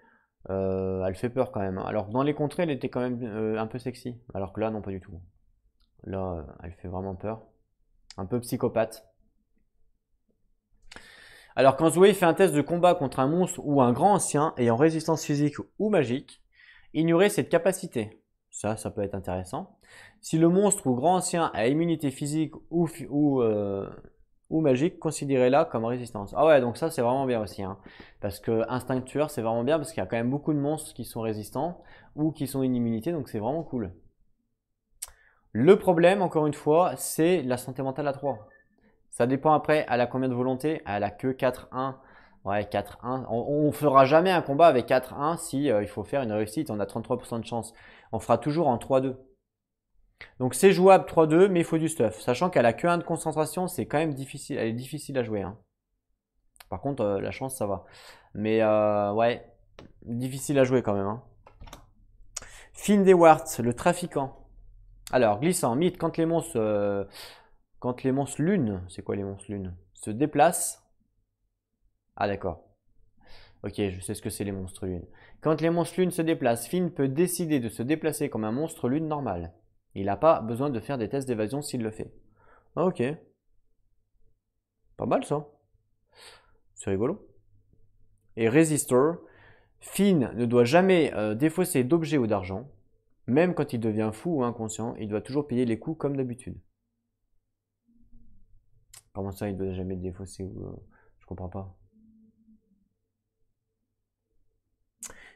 Elle fait peur quand même, hein. Alors que dans les contrées, elle était quand même un peu sexy. Alors que là, non, pas du tout. Là, elle fait vraiment peur. Un peu psychopathe. Alors quand Zoé fait un test de combat contre un monstre ou un grand ancien ayant résistance physique ou magique, ignorez cette capacité. Ça peut être intéressant. Si le monstre ou grand ancien a immunité physique ou magique, considérez-la comme résistance. Ah ouais, donc ça c'est vraiment bien aussi, hein. Parce que instinct tueur c'est vraiment bien parce qu'il y a quand même beaucoup de monstres qui sont résistants ou qui sont une immunité, donc c'est vraiment cool. Le problème, encore une fois, c'est la santé mentale à 3. Ça dépend après, elle a combien de volonté? Elle a que 4-1. Ouais, 4-1. On fera jamais un combat avec 4-1 si il faut faire une réussite. On a 33% de chance. On fera toujours en 3-2. Donc c'est jouable 3-2, mais il faut du stuff. Sachant qu'elle a que 1 de concentration, c'est quand même difficile. Elle est difficile à jouer, hein. Par contre, la chance, ça va. Mais ouais, difficile à jouer quand même, hein. Finn Dewart, le trafiquant. Alors, glissant, mythe, quand les monstres lunes, c'est quoi les monstres lunes, se déplacent. Ah d'accord. Ok, je sais ce que c'est les monstres lunes. Quand les monstres lunes se déplacent, Finn peut décider de se déplacer comme un monstre lune normal. Il n'a pas besoin de faire des tests d'évasion s'il le fait. Ah, ok. Pas mal ça. C'est rigolo. Et Resistor, Finn ne doit jamais défausser d'objets ou d'argent. Même quand il devient fou ou inconscient, il doit toujours payer les coûts comme d'habitude. Comment ça, il ne doit jamais défausser Je comprends pas.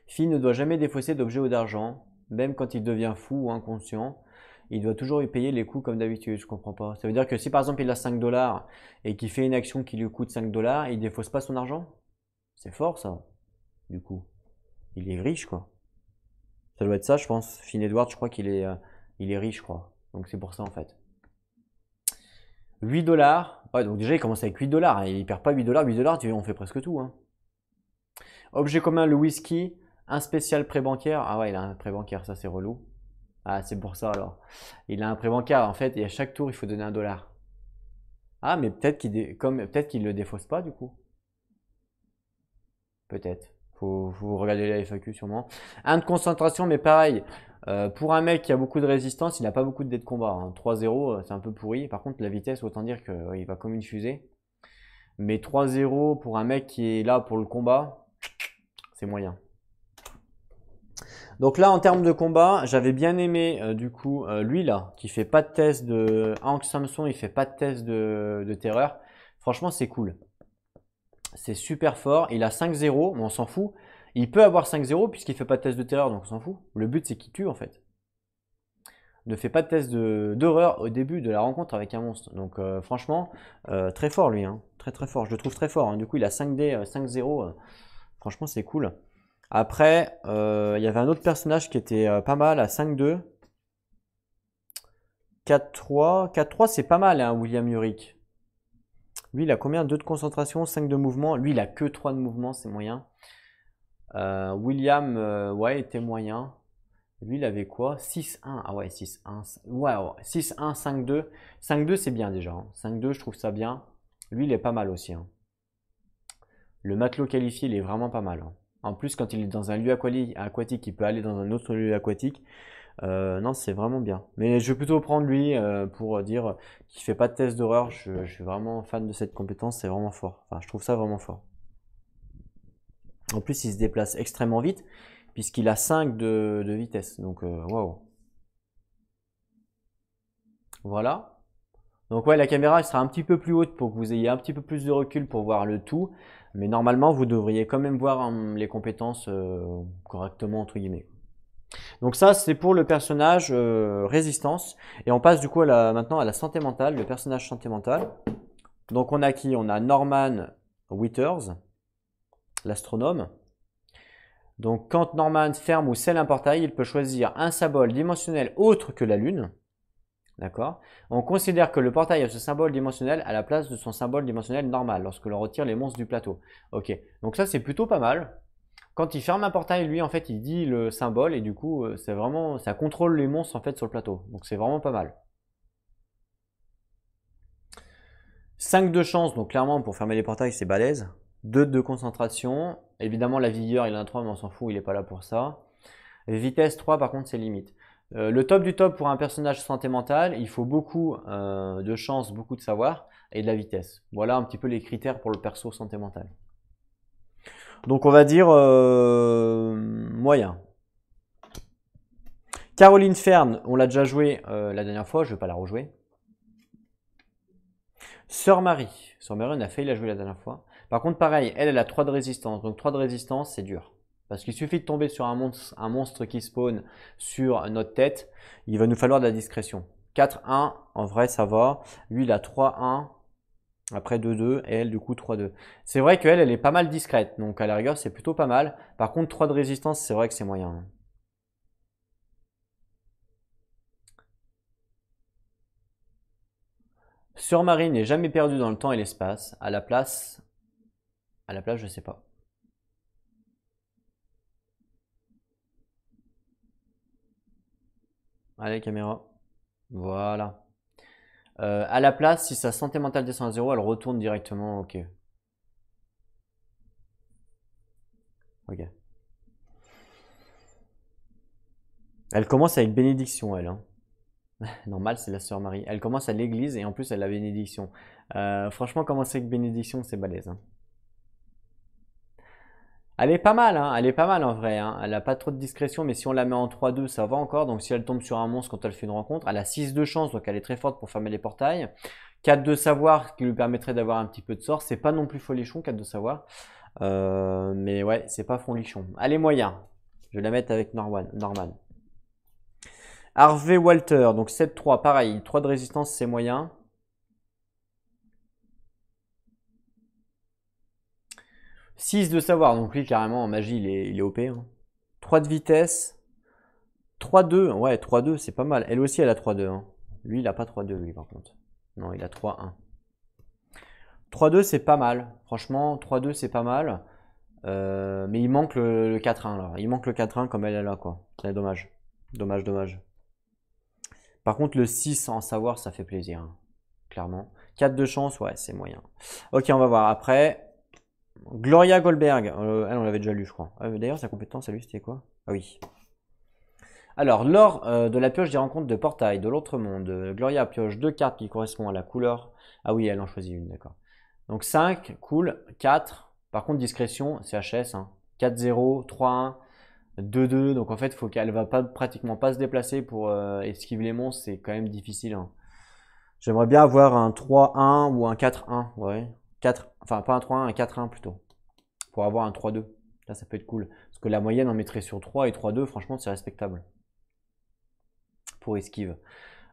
Finn ne doit jamais défausser d'objets ou d'argent, même quand il devient fou ou inconscient. Il doit toujours y payer les coûts comme d'habitude, je comprends pas. Ça veut dire que si par exemple il a 5 $ et qu'il fait une action qui lui coûte 5 $, il défausse pas son argent? C'est fort ça, du coup. Il est riche quoi. Ça doit être ça je pense. Finn Edward, je crois il est riche je crois. Donc c'est pour ça en fait. 8 $. Ouais, donc déjà il commence avec 8 $, hein. Il perd pas 8 $. 8 $, on fait presque tout, hein. Objet commun, le whisky. Un spécial prêt bancaire. Ah ouais, il a un prêt bancaire, ça c'est relou. Ah, c'est pour ça alors. Il a un prêt bancaire en fait et à chaque tour il faut donner 1 $. Ah, mais peut-être qu'il le défausse pas du coup. Peut-être. Faut regarder la FAQ sûrement. 1 de concentration, mais pareil. Pour un mec qui a beaucoup de résistance, il n'a pas beaucoup de dés de combat, hein. 3-0, c'est un peu pourri. Par contre, la vitesse, autant dire qu'il va comme une fusée. Mais 3-0 pour un mec qui est là pour le combat, c'est moyen. Donc là, en termes de combat, j'avais bien aimé du coup lui là, qui fait pas de test de Hank Samson, il fait pas de test de terreur. Franchement, c'est cool. C'est super fort. Il a 5-0, mais on s'en fout. Il peut avoir 5-0 puisqu'il fait pas de test de terreur, donc on s'en fout. Le but, c'est qu'il tue en fait. Ne fait pas de test d'horreur au début de la rencontre avec un monstre. Donc franchement, très fort lui, hein. Très très fort. Je le trouve très fort, hein. Du coup, il a 5D, 5-0. Franchement, c'est cool. Après, il y avait un autre personnage qui était pas mal à 5-2. 4-3. 4-3, c'est pas mal, hein, William Yorick. Lui, il a combien? 2 de concentration, 5 de mouvement. Lui, il a que 3 de mouvement, c'est moyen. William, ouais, était moyen. Lui, il avait quoi? 6-1. Ah ouais, 6-1. Ouais, ouais. 6-1, 5-2. 5-2, c'est bien déjà, hein. 5-2, je trouve ça bien. Lui, il est pas mal aussi, hein. Le matelot qualifié, il est vraiment pas mal, hein. En plus, quand il est dans un lieu aquatique, il peut aller dans un autre lieu aquatique. Non, c'est vraiment bien. Mais je vais plutôt prendre lui pour dire qu'il fait pas de test d'horreur. Je suis vraiment fan de cette compétence, c'est vraiment fort. Enfin, je trouve ça vraiment fort. En plus, il se déplace extrêmement vite puisqu'il a 5 de vitesse. Donc, waouh. Voilà. Donc ouais, la caméra elle sera un petit peu plus haute pour que vous ayez un petit peu plus de recul pour voir le tout. Mais normalement, vous devriez quand même voir les compétences correctement, entre guillemets. Donc ça, c'est pour le personnage résistance. Et on passe du coup maintenant à la santé mentale, le personnage santé mentale. Donc on a qui? On a Norman Withers, l'astronome. Donc quand Norman ferme ou scelle un portail, il peut choisir un symbole dimensionnel autre que la Lune. D'accord? On considère que le portail a ce symbole dimensionnel à la place de son symbole dimensionnel normal lorsque l'on retire les monstres du plateau. Ok, donc ça c'est plutôt pas mal. Quand il ferme un portail, lui en fait il dit le symbole et du coup c'est vraiment ça contrôle les monstres en fait sur le plateau. Donc c'est vraiment pas mal. 5 de chance, donc clairement pour fermer les portails c'est balèze. 2 de concentration. Évidemment la vigueur il en a 3 mais on s'en fout, il est pas là pour ça. Vitesse 3 par contre c'est limite. Le top du top pour un personnage santé mentale, il faut beaucoup de chance, beaucoup de savoir et de la vitesse. Voilà un petit peu les critères pour le perso santé mentale. Donc on va dire moyen. Caroline Fern, on l'a déjà joué la dernière fois, je ne vais pas la rejouer. Sœur Marie, on a failli la jouer la dernière fois. Par contre pareil, elle a 3 de résistance, donc 3 de résistance c'est dur. Parce qu'il suffit de tomber sur un monstre qui spawn sur notre tête, il va nous falloir de la discrétion. 4-1, en vrai ça va. Lui il a 3-1, après 2-2, et elle du coup 3-2. C'est vrai qu'elle, elle est pas mal discrète, donc à la rigueur c'est plutôt pas mal. Par contre 3 de résistance, c'est vrai que c'est moyen. Sœur Marie n'est jamais perdue dans le temps et l'espace. À la place je sais pas. Allez caméra. Voilà. À la place, si sa santé mentale descend à 0, elle retourne directement. Ok. Ok. Elle commence avec bénédiction, elle, hein. Normal, c'est la sœur Marie. Elle commence à l'église et en plus, elle a bénédiction. Franchement, commencer avec bénédiction, c'est balèze, hein. Elle est pas mal, hein. Elle est pas mal en vrai, hein. Elle a pas trop de discrétion, mais si on la met en 3-2, ça va encore. Donc si elle tombe sur un monstre quand elle fait une rencontre, elle a 6 de chance, donc elle est très forte pour fermer les portails. 4 de savoir, qui lui permettrait d'avoir un petit peu de sort. C'est pas non plus folichon, 4 de savoir. Mais ouais, c'est pas folichon. Elle est moyen. Je vais la mettre avec Norman. Harvey Walter, donc 7-3, pareil. 3 de résistance, c'est moyen. 6 de savoir, donc lui carrément en magie il est OP, hein. 3 de vitesse. 3-2, ouais 3-2 c'est pas mal. Elle aussi elle a 3-2, hein. Lui il a pas 3-2 lui par contre. Non il a 3-1. 3-2 c'est pas mal. Franchement 3-2 c'est pas mal. Mais il manque le 4-1 là. Il manque le 4-1 comme elle est là quoi. C'est dommage. Dommage. Par contre le 6 en savoir ça fait plaisir, hein. Clairement. 4 de chance, ouais c'est moyen. Ok on va voir après. Gloria Goldberg, elle on l'avait déjà lu je crois. D'ailleurs sa compétence à lui c'était quoi? Ah oui. Alors, lors de la pioche des rencontres de portail de l'autre monde, Gloria pioche 2 cartes qui correspondent à la couleur. Ah oui, elle en choisit une, d'accord. Donc 5, cool. 4, par contre discrétion, c'est HS, hein. 4-0, 3-1, 2-2. Donc en fait, faut qu'elle va pas pratiquement pas se déplacer pour esquiver les monstres, c'est quand même difficile, hein. J'aimerais bien avoir un 3-1 ou un 4-1, ouais. 4, enfin pas un 3-1, un 4-1 plutôt. Pour avoir un 3-2. Là, ça peut être cool. Parce que la moyenne, on mettrait sur 3 et 3-2, franchement, c'est respectable. Pour esquive.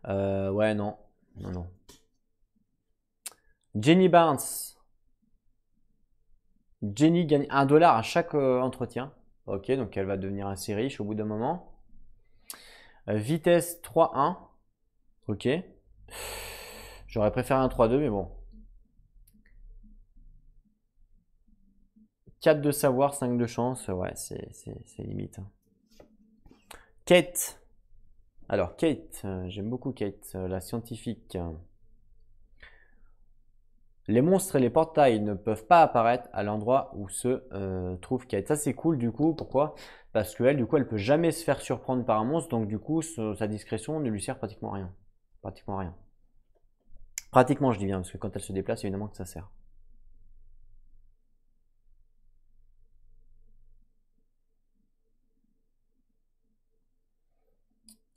Ouais, non. Non. Jenny Barnes. Jenny gagne 1 $ à chaque entretien. Ok, donc elle va devenir assez riche au bout d'un moment. Vitesse 3-1. Ok. J'aurais préféré un 3-2, mais bon. 4 de savoir, 5 de chance. Ouais, c'est limite. Kate. Alors, Kate, j'aime beaucoup Kate, la scientifique. Les monstres et les portails ne peuvent pas apparaître à l'endroit où se trouve Kate. Ça, c'est cool du coup. Pourquoi? Parce qu'elle, du coup, elle peut jamais se faire surprendre par un monstre. Donc, du coup, sa discrétion ne lui sert pratiquement à rien. Pratiquement rien. Pratiquement, je dis bien, parce que quand elle se déplace, évidemment que ça sert.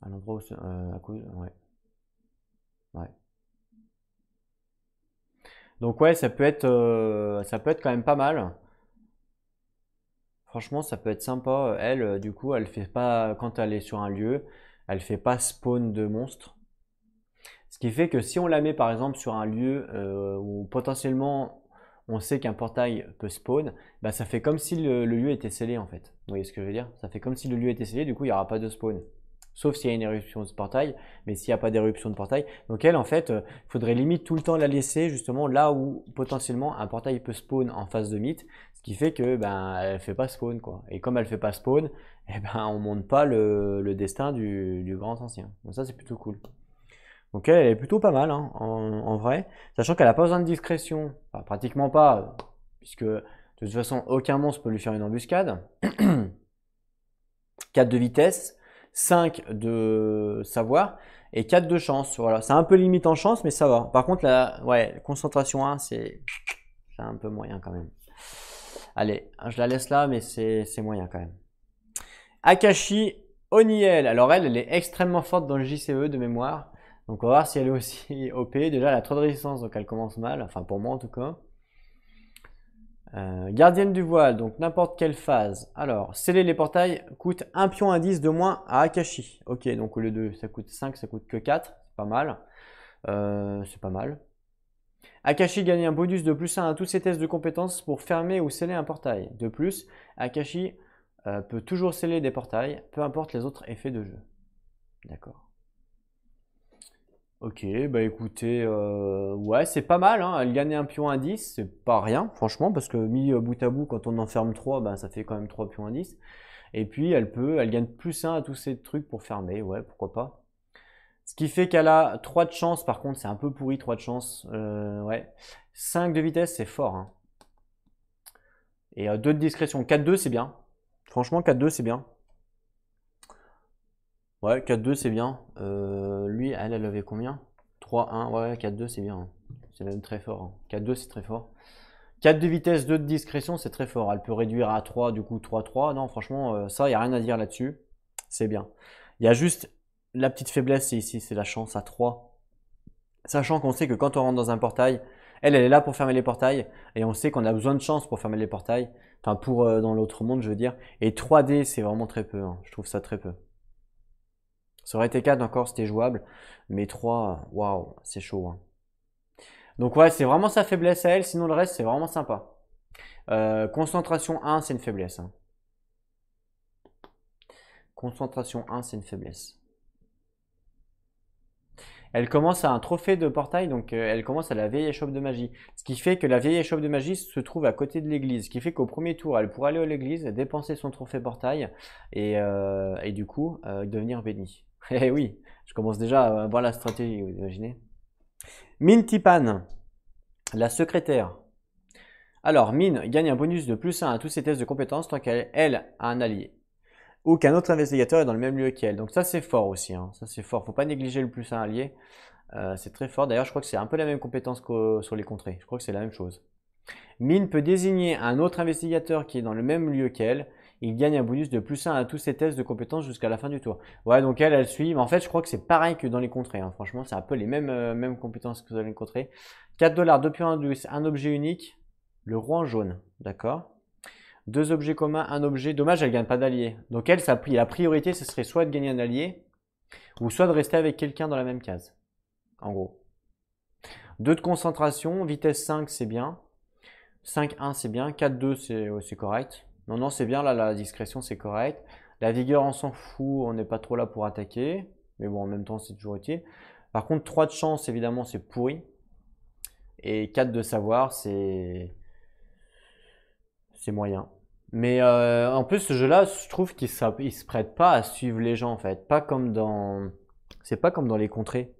À l'endroit où à cause, ouais. Ouais. Donc ouais, ça peut être quand même pas mal. Franchement, ça peut être sympa. Elle, du coup, elle fait pas, quand elle est sur un lieu, elle fait pas spawn de monstres. Ce qui fait que si on la met par exemple sur un lieu où potentiellement on sait qu'un portail peut spawn, bah ça fait comme si le lieu était scellé en fait. Vous voyez ce que je veux dire? Ça fait comme si le lieu était scellé, du coup il n'y aura pas de spawn. Sauf s'il y a une éruption de portail, mais s'il n'y a pas d'éruption de portail. Donc elle, en fait, il faudrait limite tout le temps la laisser justement là où potentiellement un portail peut spawn en face de mythe, ce qui fait que ben elle fait pas spawn quoi. Et comme elle fait pas spawn, eh ben on monte pas le destin du grand ancien. Donc ça c'est plutôt cool. Donc elle est plutôt pas mal hein, en vrai, sachant qu'elle n'a pas besoin de discrétion, enfin, pratiquement pas, puisque de toute façon aucun monstre peut lui faire une embuscade. 4 de vitesse, 5 de savoir et 4 de chance. Voilà, c'est un peu limite en chance, mais ça va. Par contre, la ouais, concentration 1, c'est un peu moyen quand même. Allez, je la laisse là, mais c'est moyen quand même. Akashi Oniel. Alors elle est extrêmement forte dans le JCE de mémoire. Donc on va voir si elle est aussi OP. Déjà, elle a trop de résistance, donc elle commence mal. Enfin, pour moi en tout cas. Gardienne du voile, donc n'importe quelle phase. Alors, sceller les portails coûte 1 pion indice de moins à Akashi. Ok, donc au lieu de ça coûte 5, ça coûte que 4. C'est pas mal. C'est pas mal. Akashi gagne un bonus de plus 1 à tous ses tests de compétences pour fermer ou sceller un portail. De plus, Akashi peut toujours sceller des portails, peu importe les autres effets de jeu. D'accord. Ok, bah écoutez, ouais, c'est pas mal, hein. Elle gagne un pion indice, c'est pas rien, franchement, parce que mis bout à bout, quand on en ferme 3, bah, ça fait quand même 3 pions indice. Et puis, elle gagne plus 1 à tous ces trucs pour fermer, ouais, pourquoi pas. Ce qui fait qu'elle a 3 de chance, par contre, c'est un peu pourri, 3 de chance, ouais. 5 de vitesse, c'est fort, hein. Et 2 de discrétion, 4-2, c'est bien. Franchement, 4-2, c'est bien. Ouais, 4-2, c'est bien. Lui, elle avait combien? 3-1, ouais, 4-2, c'est bien, hein. C'est même très fort, hein. 4-2, c'est très fort. 4 de vitesse, 2 de discrétion, c'est très fort. Elle peut réduire à 3, du coup 3-3. Non, franchement, ça, il n'y a rien à dire là-dessus. C'est bien. Il y a juste la petite faiblesse, c'est ici, c'est la chance à 3. Sachant qu'on sait que quand on rentre dans un portail, elle est là pour fermer les portails. Et on sait qu'on a besoin de chance pour fermer les portails. Enfin, pour dans l'autre monde, je veux dire. Et 3D, c'est vraiment très peu, hein. Je trouve ça très peu. Ça aurait été 4 encore, c'était jouable. Mais 3, waouh, c'est chaud, hein. Donc ouais, c'est vraiment sa faiblesse à elle. Sinon, le reste, c'est vraiment sympa. Concentration 1, c'est une faiblesse, hein. Concentration 1, c'est une faiblesse. Elle commence à un trophée de portail, donc elle commence à la vieille échoppe de magie. Ce qui fait que la vieille échoppe de magie se trouve à côté de l'église. Ce qui fait qu'au premier tour, elle pourra aller à l'église, dépenser son trophée portail et du coup devenir bénie. Eh oui, je commence déjà à voir la stratégie, vous imaginez. Mintipan, la secrétaire. Alors, Mine gagne un bonus de plus 1 à tous ses tests de compétences tant qu'elle a un allié. Ou qu'un autre investigateur est dans le même lieu qu'elle. Donc ça c'est fort aussi, hein. Ça c'est fort. Faut pas négliger le plus 1 allié. C'est très fort. D'ailleurs, je crois que c'est un peu la même compétence que sur les contrées. Je crois que c'est la même chose. Mine peut désigner un autre investigateur qui est dans le même lieu qu'elle. Il gagne un bonus de plus 1 à tous ses tests de compétences jusqu'à la fin du tour. Ouais, donc elle suit. Mais en fait, je crois que c'est pareil que dans les contrées, hein. Franchement, c'est un peu les mêmes compétences que dans les contrées. 4 $, 2 pions indice, un objet unique. Le roi jaune. D'accord. 2 objets communs, un objet. Dommage, elle gagne pas d'allié. Donc elle, la priorité, ce serait soit de gagner un allié, ou soit de rester avec quelqu'un dans la même case. En gros. 2 de concentration, vitesse 5, c'est bien. 5-1, c'est bien. 4-2, c'est correct. Non, non, c'est bien. Là, la discrétion, c'est correct. La vigueur, on s'en fout. On n'est pas trop là pour attaquer. Mais bon, en même temps, c'est toujours utile. Par contre, 3 de chance, évidemment, c'est pourri. Et 4 de savoir, c'est moyen. Mais en plus, ce jeu-là, je trouve il se prête pas à suivre les gens en fait. Pas comme dans. C'est pas comme dans les contrées.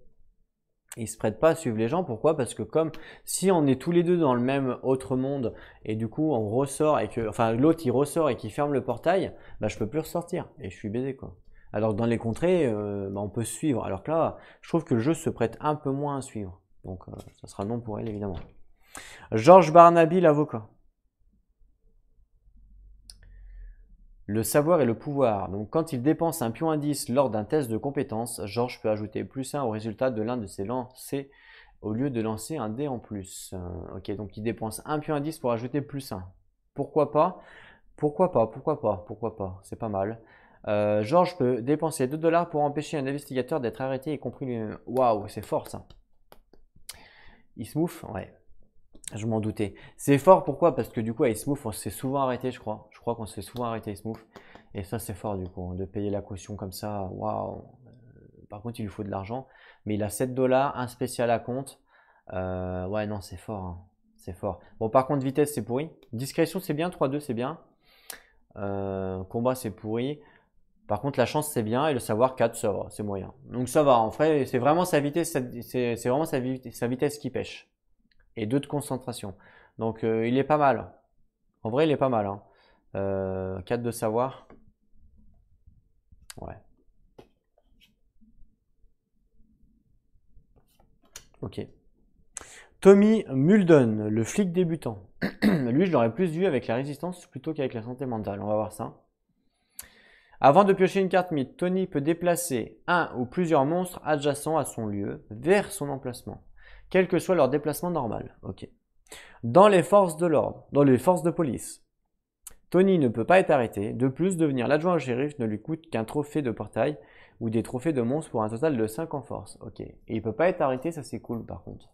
Il se prête pas à suivre les gens. Pourquoi? Parce que comme si on est tous les deux dans le même autre monde et du coup on ressort et que, enfin l'autre il ressort et qu'il ferme le portail, bah je peux plus ressortir et je suis baisé quoi. Alors que dans les contrées, bah, on peut suivre. Alors que là, je trouve que le jeu se prête un peu moins à suivre. Donc ça sera non pour elle évidemment. Georges Barnaby, l'avocat. Le savoir et le pouvoir. Donc, quand il dépense un pion indice lors d'un test de compétence, Georges peut ajouter +1 au résultat de l'un de ses lancers au lieu de lancer un dé en plus. Ok, donc il dépense un pion indice pour ajouter +1. Pourquoi pas? Pourquoi pas? Pourquoi pas? Pourquoi pas? C'est pas mal. Georges peut dépenser 2 dollars pour empêcher un investigateur d'être arrêté, y compris lui-même. Waouh, c'est fort ça. Ismouth, ouais. Je m'en doutais. C'est fort, pourquoi? Parce que du coup, à Ismouth, on s'est souvent arrêté, je crois. Je crois qu'on s'est souvent arrêté à Ismouth. Et ça, c'est fort, du coup, hein, de payer la caution comme ça. Waouh! Par contre, il lui faut de l'argent. Mais il a 7 dollars, un spécial à compte. Ouais, non, c'est fort, hein. C'est fort. Bon, par contre, vitesse, c'est pourri. Discrétion, c'est bien. 3-2, c'est bien. Combat, c'est pourri. Par contre, la chance, c'est bien. Et le savoir, 4, ça va. C'est moyen. Donc, ça va. En vrai, c'est vraiment sa vitesse, c'est vraiment sa vitesse qui pêche. Et 2 de concentration. Donc il est pas mal. En vrai, il est pas mal. Hein. 4 de savoir. Ouais. Ok. Tommy Mulden, le flic débutant. Lui, je l'aurais plus vu avec la résistance plutôt qu'avec la santé mentale. On va voir ça. Avant de piocher une carte mythe, Tony peut déplacer un ou plusieurs monstres adjacents à son lieu vers son emplacement, quel que soit leur déplacement normal. Ok. Dans les forces de l'ordre, dans les forces de police, Tony ne peut pas être arrêté. De plus, devenir l'adjoint au shérif ne lui coûte qu'un trophée de portail ou des trophées de monstres pour un total de 5 en force. Ok. Et il peut pas être arrêté, ça c'est cool par contre.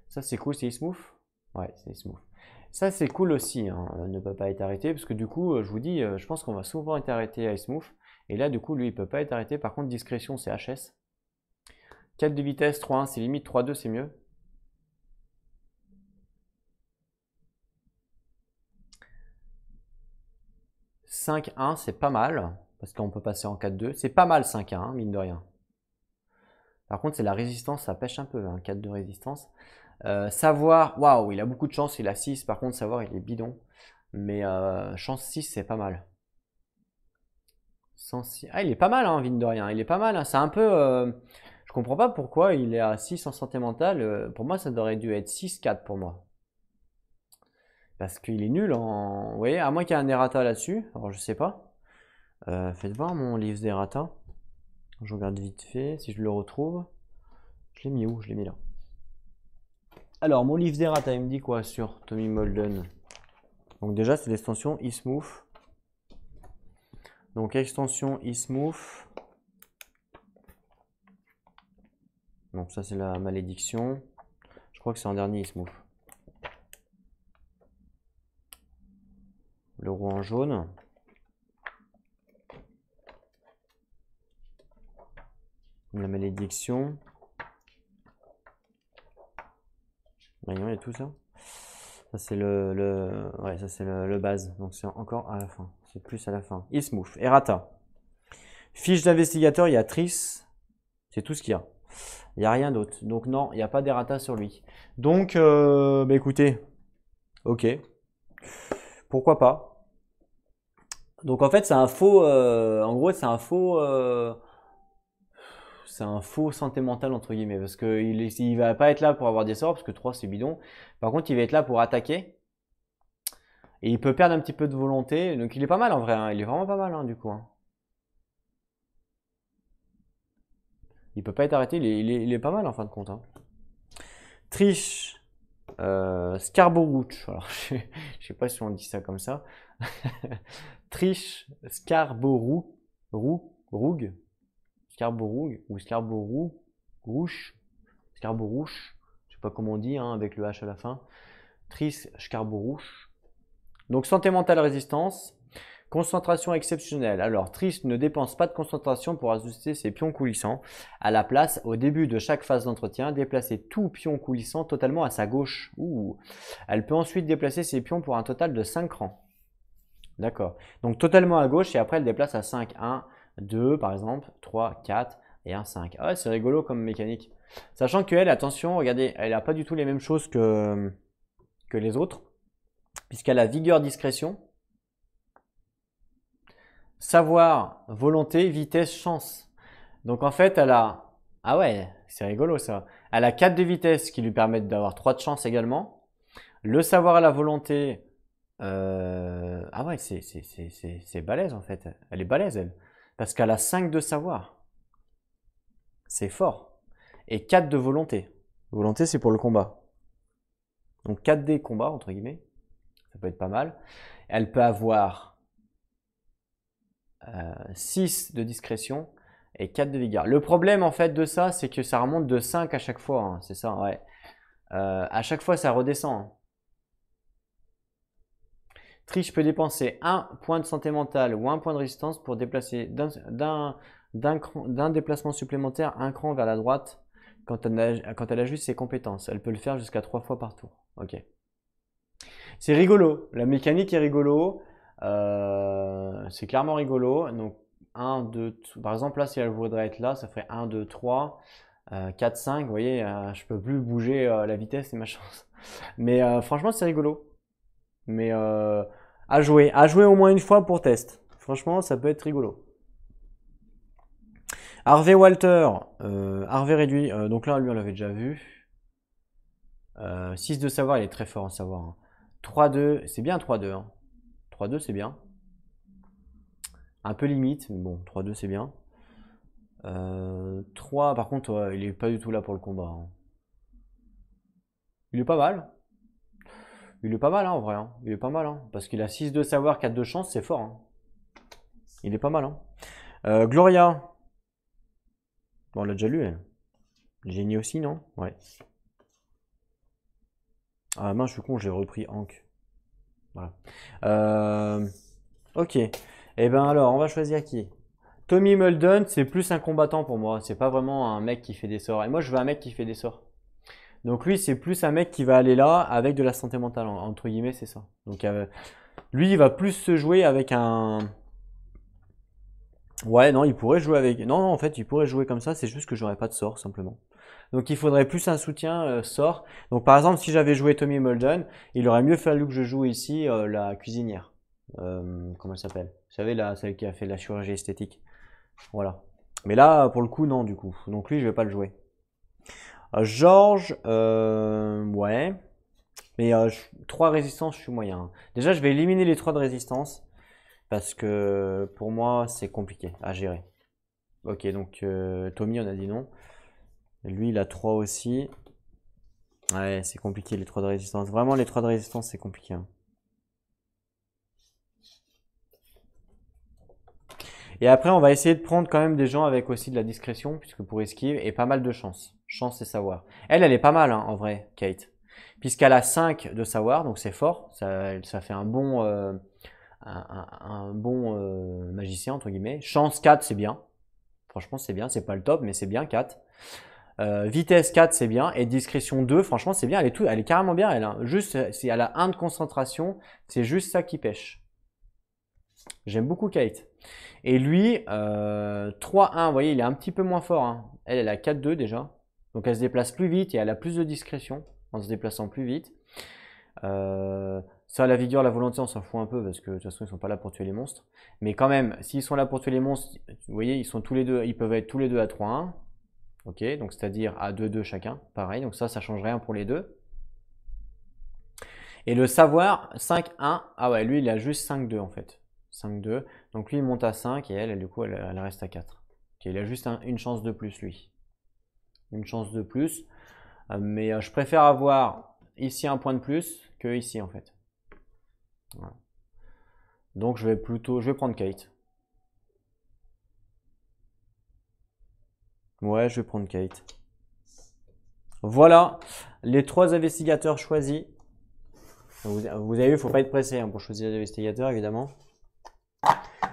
Ça c'est cool, c'est Ismouth. Ouais, c'est Ismouth. Ça c'est cool aussi, hein, ne peut pas être arrêté, parce que du coup, je vous dis, je pense qu'on va souvent être arrêté à Ismouth. Et là, du coup, lui, il peut pas être arrêté. Par contre, discrétion, c'est HS. 4 de vitesse, 3-1, c'est limite, 3-2, c'est mieux. 5-1, c'est pas mal, parce qu'on peut passer en 4-2. C'est pas mal 5-1, mine de rien. Par contre, c'est la résistance, ça pêche un peu, hein, 4 de résistance. Savoir, waouh, il a beaucoup de chance, il a 6. Par contre, savoir, il est bidon. Mais chance 6, c'est pas mal. 106. Ah, il est pas mal, hein, mine de rien. Il est pas mal. Hein. C'est un peu. Je comprends pas pourquoi il est à 6 en santé mentale. Pour moi, ça aurait dû être 6-4 pour moi. Parce qu'il est nul en. Vous voyez, à moins qu'il y ait un errata là-dessus. Alors, je sais pas. Faites voir mon livre d'errata. Je regarde vite fait si je le retrouve. Je l'ai mis où? Je l'ai mis là. Alors, mon livre d'errata, il me dit quoi sur Tommy Molden? Donc, déjà, c'est l'extension Ismouth. Donc, extension Ismouth. Donc, ça, c'est la malédiction. Je crois que c'est en dernier Ismouth. Le roi en jaune. La malédiction. Rayon et tout ça. Ça c'est ouais, ça c'est le base. Donc c'est encore à la fin. C'est plus à la fin. Ismouth. Errata. Fiche d'investigateur, il y a Triss. C'est tout ce qu'il y a. Il n'y a rien d'autre. Donc non, il n'y a pas d'errata sur lui. Donc, bah écoutez. Ok. Pourquoi pas. Donc en fait, c'est un faux. En gros, c'est un faux santé mentale entre guillemets parce que il va pas être là pour avoir des sorts parce que 3 c'est bidon. Par contre, il va être là pour attaquer et il peut perdre un petit peu de volonté. Donc il est pas mal en vrai, hein. Il est vraiment pas mal hein, du coup. Hein. Il peut pas être arrêté, il est pas mal en fin de compte. Hein. Triche, Scarborouge. Alors je sais pas si on dit ça comme ça. Triche, Rouge. Scarborough ou Scarborough, Scarborough, je sais pas comment on dit hein, avec le H à la fin. Tris Scarborough. Donc santé mentale résistance. Concentration exceptionnelle. Alors, Triche ne dépense pas de concentration pour ajuster ses pions coulissants. À la place, au début de chaque phase d'entretien, déplacer tout pion coulissant totalement à sa gauche. Ouh. Elle peut ensuite déplacer ses pions pour un total de 5 rangs. D'accord. Donc, totalement à gauche et après, elle déplace à 5. 1, 2, par exemple, 3, 4 et 1, 5. Ah ouais, c'est rigolo comme mécanique. Sachant qu'elle, attention, regardez, elle n'a pas du tout les mêmes choses que les autres. Puisqu'elle a vigueur, discrétion. Savoir, volonté, vitesse, chance. Donc en fait, elle a... Ah ouais, c'est rigolo ça. Elle a 4 de vitesse qui lui permettent d'avoir 3 de chance également. Le savoir et la volonté... Ah ouais, c'est balèze en fait. Elle est balèze elle. Parce qu'elle a 5 de savoir. C'est fort. Et 4 de volonté. Volonté, c'est pour le combat. Donc 4D combat, entre guillemets. Ça peut être pas mal. Elle peut avoir 6 de discrétion et 4 de vigueur. Le problème en fait de ça, c'est que ça remonte de 5 à chaque fois. Hein, c'est ça, ouais. À chaque fois, ça redescend. Triche peut dépenser 1 point de santé mentale ou 1 point de résistance pour déplacer d'un déplacement supplémentaire un cran vers la droite quand elle ajuste ses compétences. Elle peut le faire jusqu'à 3 fois par tour. Ok. C'est rigolo. La mécanique est rigolo. C'est clairement rigolo. Donc 1, 2, par exemple là si elle voudrait être là, ça ferait 1, 2, 3, 4, 5. Vous voyez, je peux plus bouger la vitesse et ma chance. Mais franchement c'est rigolo. Mais à jouer au moins une fois pour test. Franchement ça peut être rigolo. Harvey Walter, Harvey réduit. Donc là lui on l'avait déjà vu. 6 de savoir, il est très fort en savoir. Hein. 3-2, c'est bien 3-2. Hein. 3-2 c'est bien. Un peu limite, mais bon, 3-2 c'est bien. 3 par contre, il est pas du tout là pour le combat. Hein. Il est pas mal. Il est pas mal hein, en vrai. Hein. Il est pas mal. Hein. Parce qu'il a 6 de savoir, 4 de chance, c'est fort. Hein. Il est pas mal. Hein. Gloria. Bon, on l'a déjà lu elle. Génie aussi, non? Ouais. Ah mince, je suis con, j'ai repris Hank. Voilà. Ok. Et ben alors, on va choisir qui? Tommy Muldoon, c'est plus un combattant pour moi. C'est pas vraiment un mec qui fait des sorts. Et moi, je veux un mec qui fait des sorts. Donc lui, c'est plus un mec qui va aller là avec de la santé mentale. Entre guillemets, c'est ça. Donc lui, il va plus se jouer avec un... Ouais, non, il pourrait jouer avec... Non, en fait, il pourrait jouer comme ça. C'est juste que j'aurais pas de sort, simplement. Donc il faudrait plus un soutien sort. Donc par exemple, si j'avais joué Tommy Muldoon, il aurait mieux fallu que je joue ici la cuisinière. Comment elle s'appelle? Vous savez, celle qui a fait la chirurgie esthétique. Voilà. Mais là, pour le coup, non, du coup. Donc lui, je vais pas le jouer. Georges, ouais. Mais 3 résistances, je suis moyen. Hein. Déjà, je vais éliminer les 3 de résistance. Parce que pour moi, c'est compliqué à gérer. Ok, donc Tommy, on a dit non. Lui, il a 3 aussi. Ouais, c'est compliqué les 3 de résistance. Vraiment, les 3 de résistance, c'est compliqué. Hein. Et après, on va essayer de prendre quand même des gens avec aussi de la discrétion, puisque pour esquive, et pas mal de chance. Chance et savoir. Elle est pas mal, hein, en vrai, Kate. Puisqu'elle a 5 de savoir, donc c'est fort. Ça fait un bon, magicien, entre guillemets. Chance 4, c'est bien. Franchement, c'est bien. C'est pas le top, mais c'est bien, 4. Vitesse 4, c'est bien. Et discrétion 2, franchement, c'est bien. Elle est carrément bien, elle. Hein. Juste, si elle a 1 de concentration, c'est juste ça qui pêche. J'aime beaucoup Kate. Et lui, 3-1, vous voyez, il est un petit peu moins fort. Hein. Elle a 4-2 déjà. Donc elle se déplace plus vite et elle a plus de discrétion en se déplaçant plus vite. Ça, la vigueur, la volonté, on s'en fout un peu parce que de toute façon, ils sont pas là pour tuer les monstres. Mais quand même, s'ils sont là pour tuer les monstres, vous voyez, ils peuvent être tous les deux à 3-1. Ok, donc c'est-à-dire à 2-2 chacun. Pareil, donc ça change rien pour les deux. Et le savoir, 5-1. Ah ouais, lui, il a juste 5-2 en fait. 5-2. Donc lui, il monte à 5 et elle du coup, elle reste à 4. Okay, il a juste une chance de plus, lui. Une chance de plus. Mais je préfère avoir ici un point de plus que ici, en fait. Voilà. Donc je vais prendre Kate. Ouais, je vais prendre Kate. Voilà, les 3 investigateurs choisis. Vous avez vu, il ne faut pas être pressé hein, pour choisir les investigateurs, évidemment.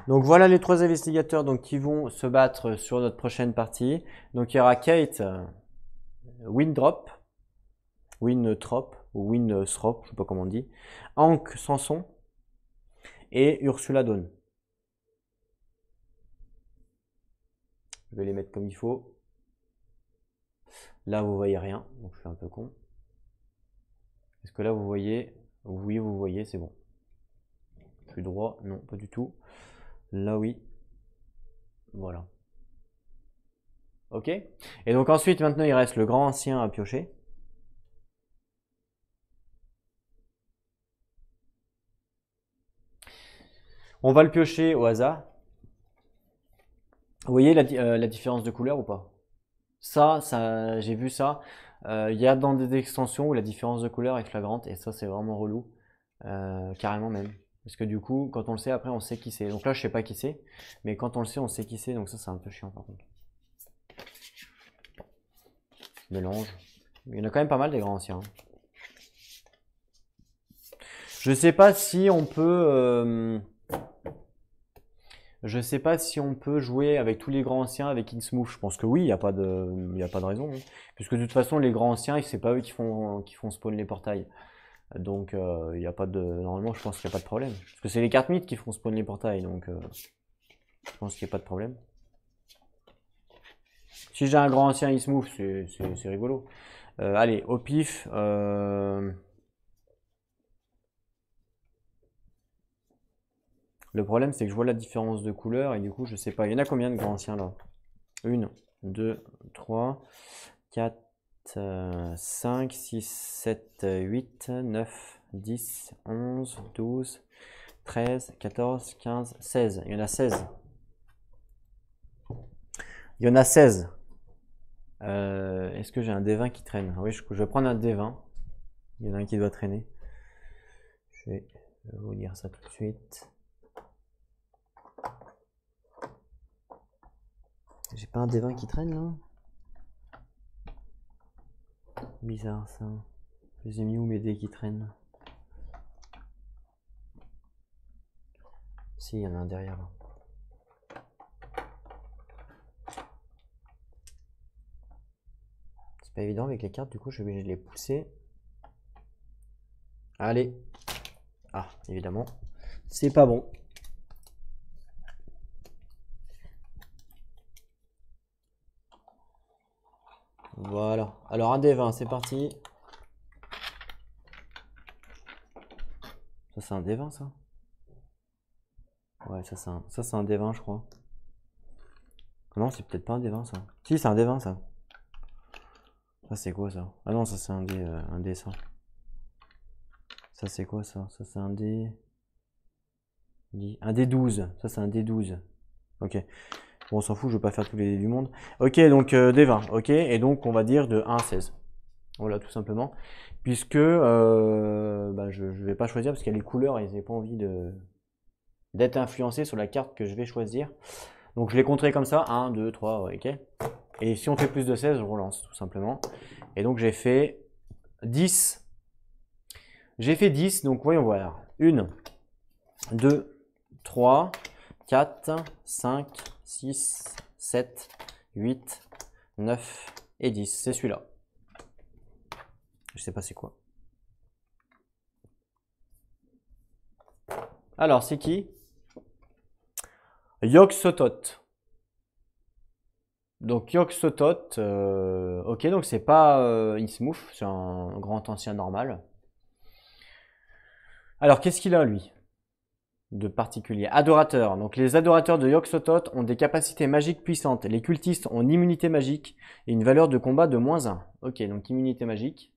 Donc voilà les 3 investigateurs donc, qui vont se battre sur notre prochaine partie. Donc il y aura Kate Winthrop, Winthrop ou Winthrop, je sais pas comment on dit, Hank Sanson et Ursula Dawn. Je vais les mettre comme il faut. Là vous voyez rien, donc je suis un peu con. Est-ce que là vous voyez? Oui, vous voyez, c'est bon. Je suis droit? Non, pas du tout. Là oui. Voilà. Ok. Et donc ensuite, maintenant, il reste le grand ancien à piocher. On va le piocher au hasard. Vous voyez la différence de couleur ou pas? Ça, j'ai vu ça. Il y a dans des extensions où la différence de couleur est flagrante et ça, c'est vraiment relou. Carrément même. Parce que du coup, quand on le sait, après, on sait qui c'est. Donc là, je sais pas qui c'est. Mais quand on le sait, on sait qui c'est. Donc ça, c'est un peu chiant par contre. Mélange. Il y en a quand même pas mal des grands anciens. Je sais pas si on peut... je sais pas si on peut jouer avec tous les grands anciens avec Innsmouth. Je pense que oui, il n'y a pas de raison. Hein. Puisque de toute façon, les grands anciens, c'est pas eux qui font spawn les portails. Donc, il n'y a pas de... Normalement, je pense qu'il n'y a pas de problème. Parce que c'est les cartes mythes qui font spawn les portails. Donc, je pense qu'il n'y a pas de problème. Si j'ai un grand ancien Innsmouth, c'est rigolo. Allez, au pif... Le problème, c'est que je vois la différence de couleur et du coup, je sais pas. Il y en a combien de grands anciens là? 1, 2, 3, 4, 5, 6, 7, 8, 9, 10, 11, 12, 13, 14, 15, 16. Il y en a 16. Il y en a 16. Est-ce que j'ai un D20 qui traîne? Oui, je vais prendre un D20. Il y en a un qui doit traîner. Je vais vous dire ça tout de suite. J'ai pas un D20 qui traîne là? Bizarre ça. Je les ai mis où mes dés qui traînent? Si, il y en a un derrière là. C'est pas évident avec les cartes, du coup je suis obligé de les pousser. Allez. Ah, évidemment. C'est pas bon. Voilà. Alors un D20, c'est parti. Ça c'est un D20 ça? Ouais, ça c'est un D20 je crois. Non, c'est peut-être pas un D20 ça. Si, c'est un D20 ça. Ça c'est quoi ça? Ah non, ça c'est un D ça. Ça c'est quoi ça? Ça c'est un D... Un D12. Ça c'est un D12. Ok. Bon, on s'en fout, je vais pas faire tous les dés du monde. Ok, donc D20. Ok, et donc on va dire de 1 à 16. Voilà, tout simplement. Puisque je vais pas choisir parce qu'il y a les couleurs et j'ai pas envie d'être influencé sur la carte que je vais choisir. Donc je les compterai comme ça. 1, 2, 3, ok. Et si on fait plus de 16, je relance tout simplement. Et donc j'ai fait 10. J'ai fait 10, donc voyons voir. 1, 2, 3, 4, 5, 6, 7, 8, 9 et 10. C'est celui-là. Je sais pas c'est quoi. Alors, c'est qui? Yog-Sothoth. Donc Yog-Sothoth, ok, donc c'est pas Innsmouth, c'est un grand ancien normal. Alors, qu'est-ce qu'il a lui de particulier? Adorateur. Donc les adorateurs de Yog-Sothoth ont des capacités magiques puissantes. Les cultistes ont une immunité magique et une valeur de combat de -1. Ok, donc immunité magique.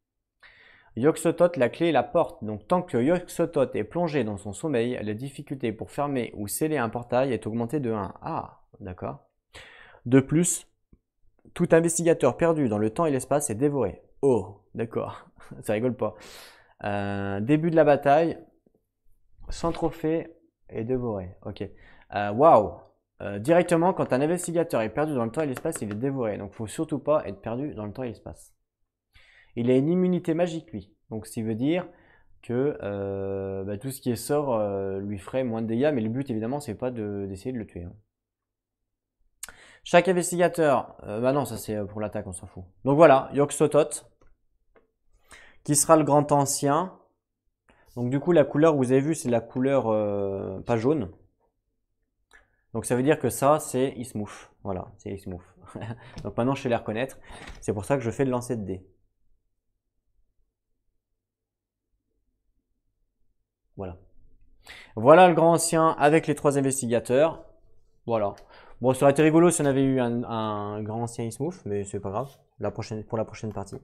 Yog-Sothoth, la clé est la porte. Donc tant que Yog-Sothoth est plongé dans son sommeil, la difficulté pour fermer ou sceller un portail est augmentée de 1. Ah, d'accord. De plus, tout investigateur perdu dans le temps et l'espace est dévoré. Oh, d'accord. Ça rigole pas. Début de la bataille, sans trophée et dévoré. Ok. Waouh. Directement, quand un investigateur est perdu dans le temps et l'espace, il est dévoré. Donc, il faut surtout pas être perdu dans le temps et l'espace. Il a une immunité magique, lui. Donc, ce qui veut dire, que bah, tout ce qui est sort lui ferait moins de dégâts, mais le but évidemment c'est pas d'essayer de le tuer, hein. Chaque investigateur, bah non ça c'est pour l'attaque, on s'en fout. Donc voilà, Yog-Sothoth, qui sera le grand ancien. Donc du coup la couleur, vous avez vu, c'est la couleur pas jaune. Donc ça veut dire que ça c'est Ismouf, voilà, c'est Ismouf. Donc maintenant je sais les reconnaître, c'est pour ça que je fais le lancer de dés. Voilà. Voilà le grand ancien avec les 3 investigateurs. Voilà. Bon, ça aurait été rigolo si on avait eu un grand ancien Ismouf, mais c'est pas grave. Pour la prochaine partie.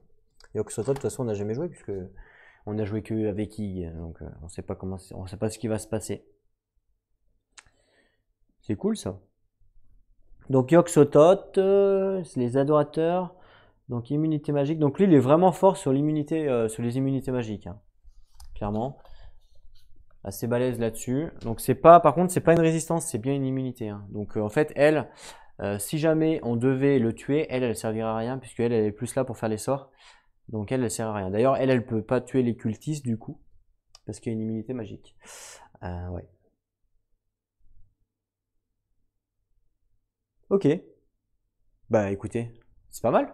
Yog-Sothoth, de toute façon, on n'a jamais joué, puisque on a joué que avec Ig, donc on sait pas on sait pas ce qui va se passer. C'est cool ça. Donc Yog-Sothoth, c'est les adorateurs. Donc immunité magique. Donc lui, il est vraiment fort sur l'immunité, sur les immunités magiques, hein. Clairement. Assez balèze là-dessus. Donc c'est pas, par contre, c'est pas une résistance, c'est bien une immunité, hein. Donc en fait, elle, si jamais on devait le tuer, elle servirait à rien, puisque elle est plus là pour faire les sorts. Donc elle sert à rien. D'ailleurs, elle peut pas tuer les cultistes du coup, parce qu'il y a une immunité magique. Ouais. Ok. Bah écoutez, c'est pas mal.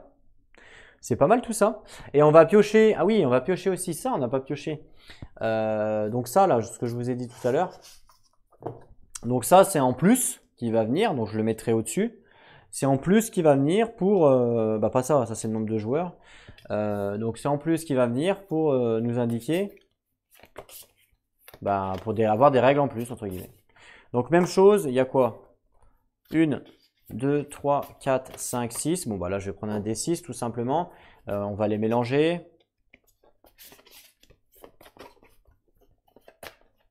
C'est pas mal tout ça. Et on va piocher. Ah oui, on va piocher aussi ça. On n'a pas pioché. Donc ça là, ce que je vous ai dit tout à l'heure. Donc ça, c'est en plus qui va venir. Donc je le mettrai au-dessus. C'est en plus qui va venir pour. Bah pas ça. Ça c'est le nombre de joueurs. Donc c'est en plus qui va venir pour nous indiquer. Bah pour avoir des règles en plus entre guillemets. Donc même chose. Il y a quoi? 1, 2, 3, 4, 5, 6. Bon, bah là, je vais prendre un D6 tout simplement. On va les mélanger.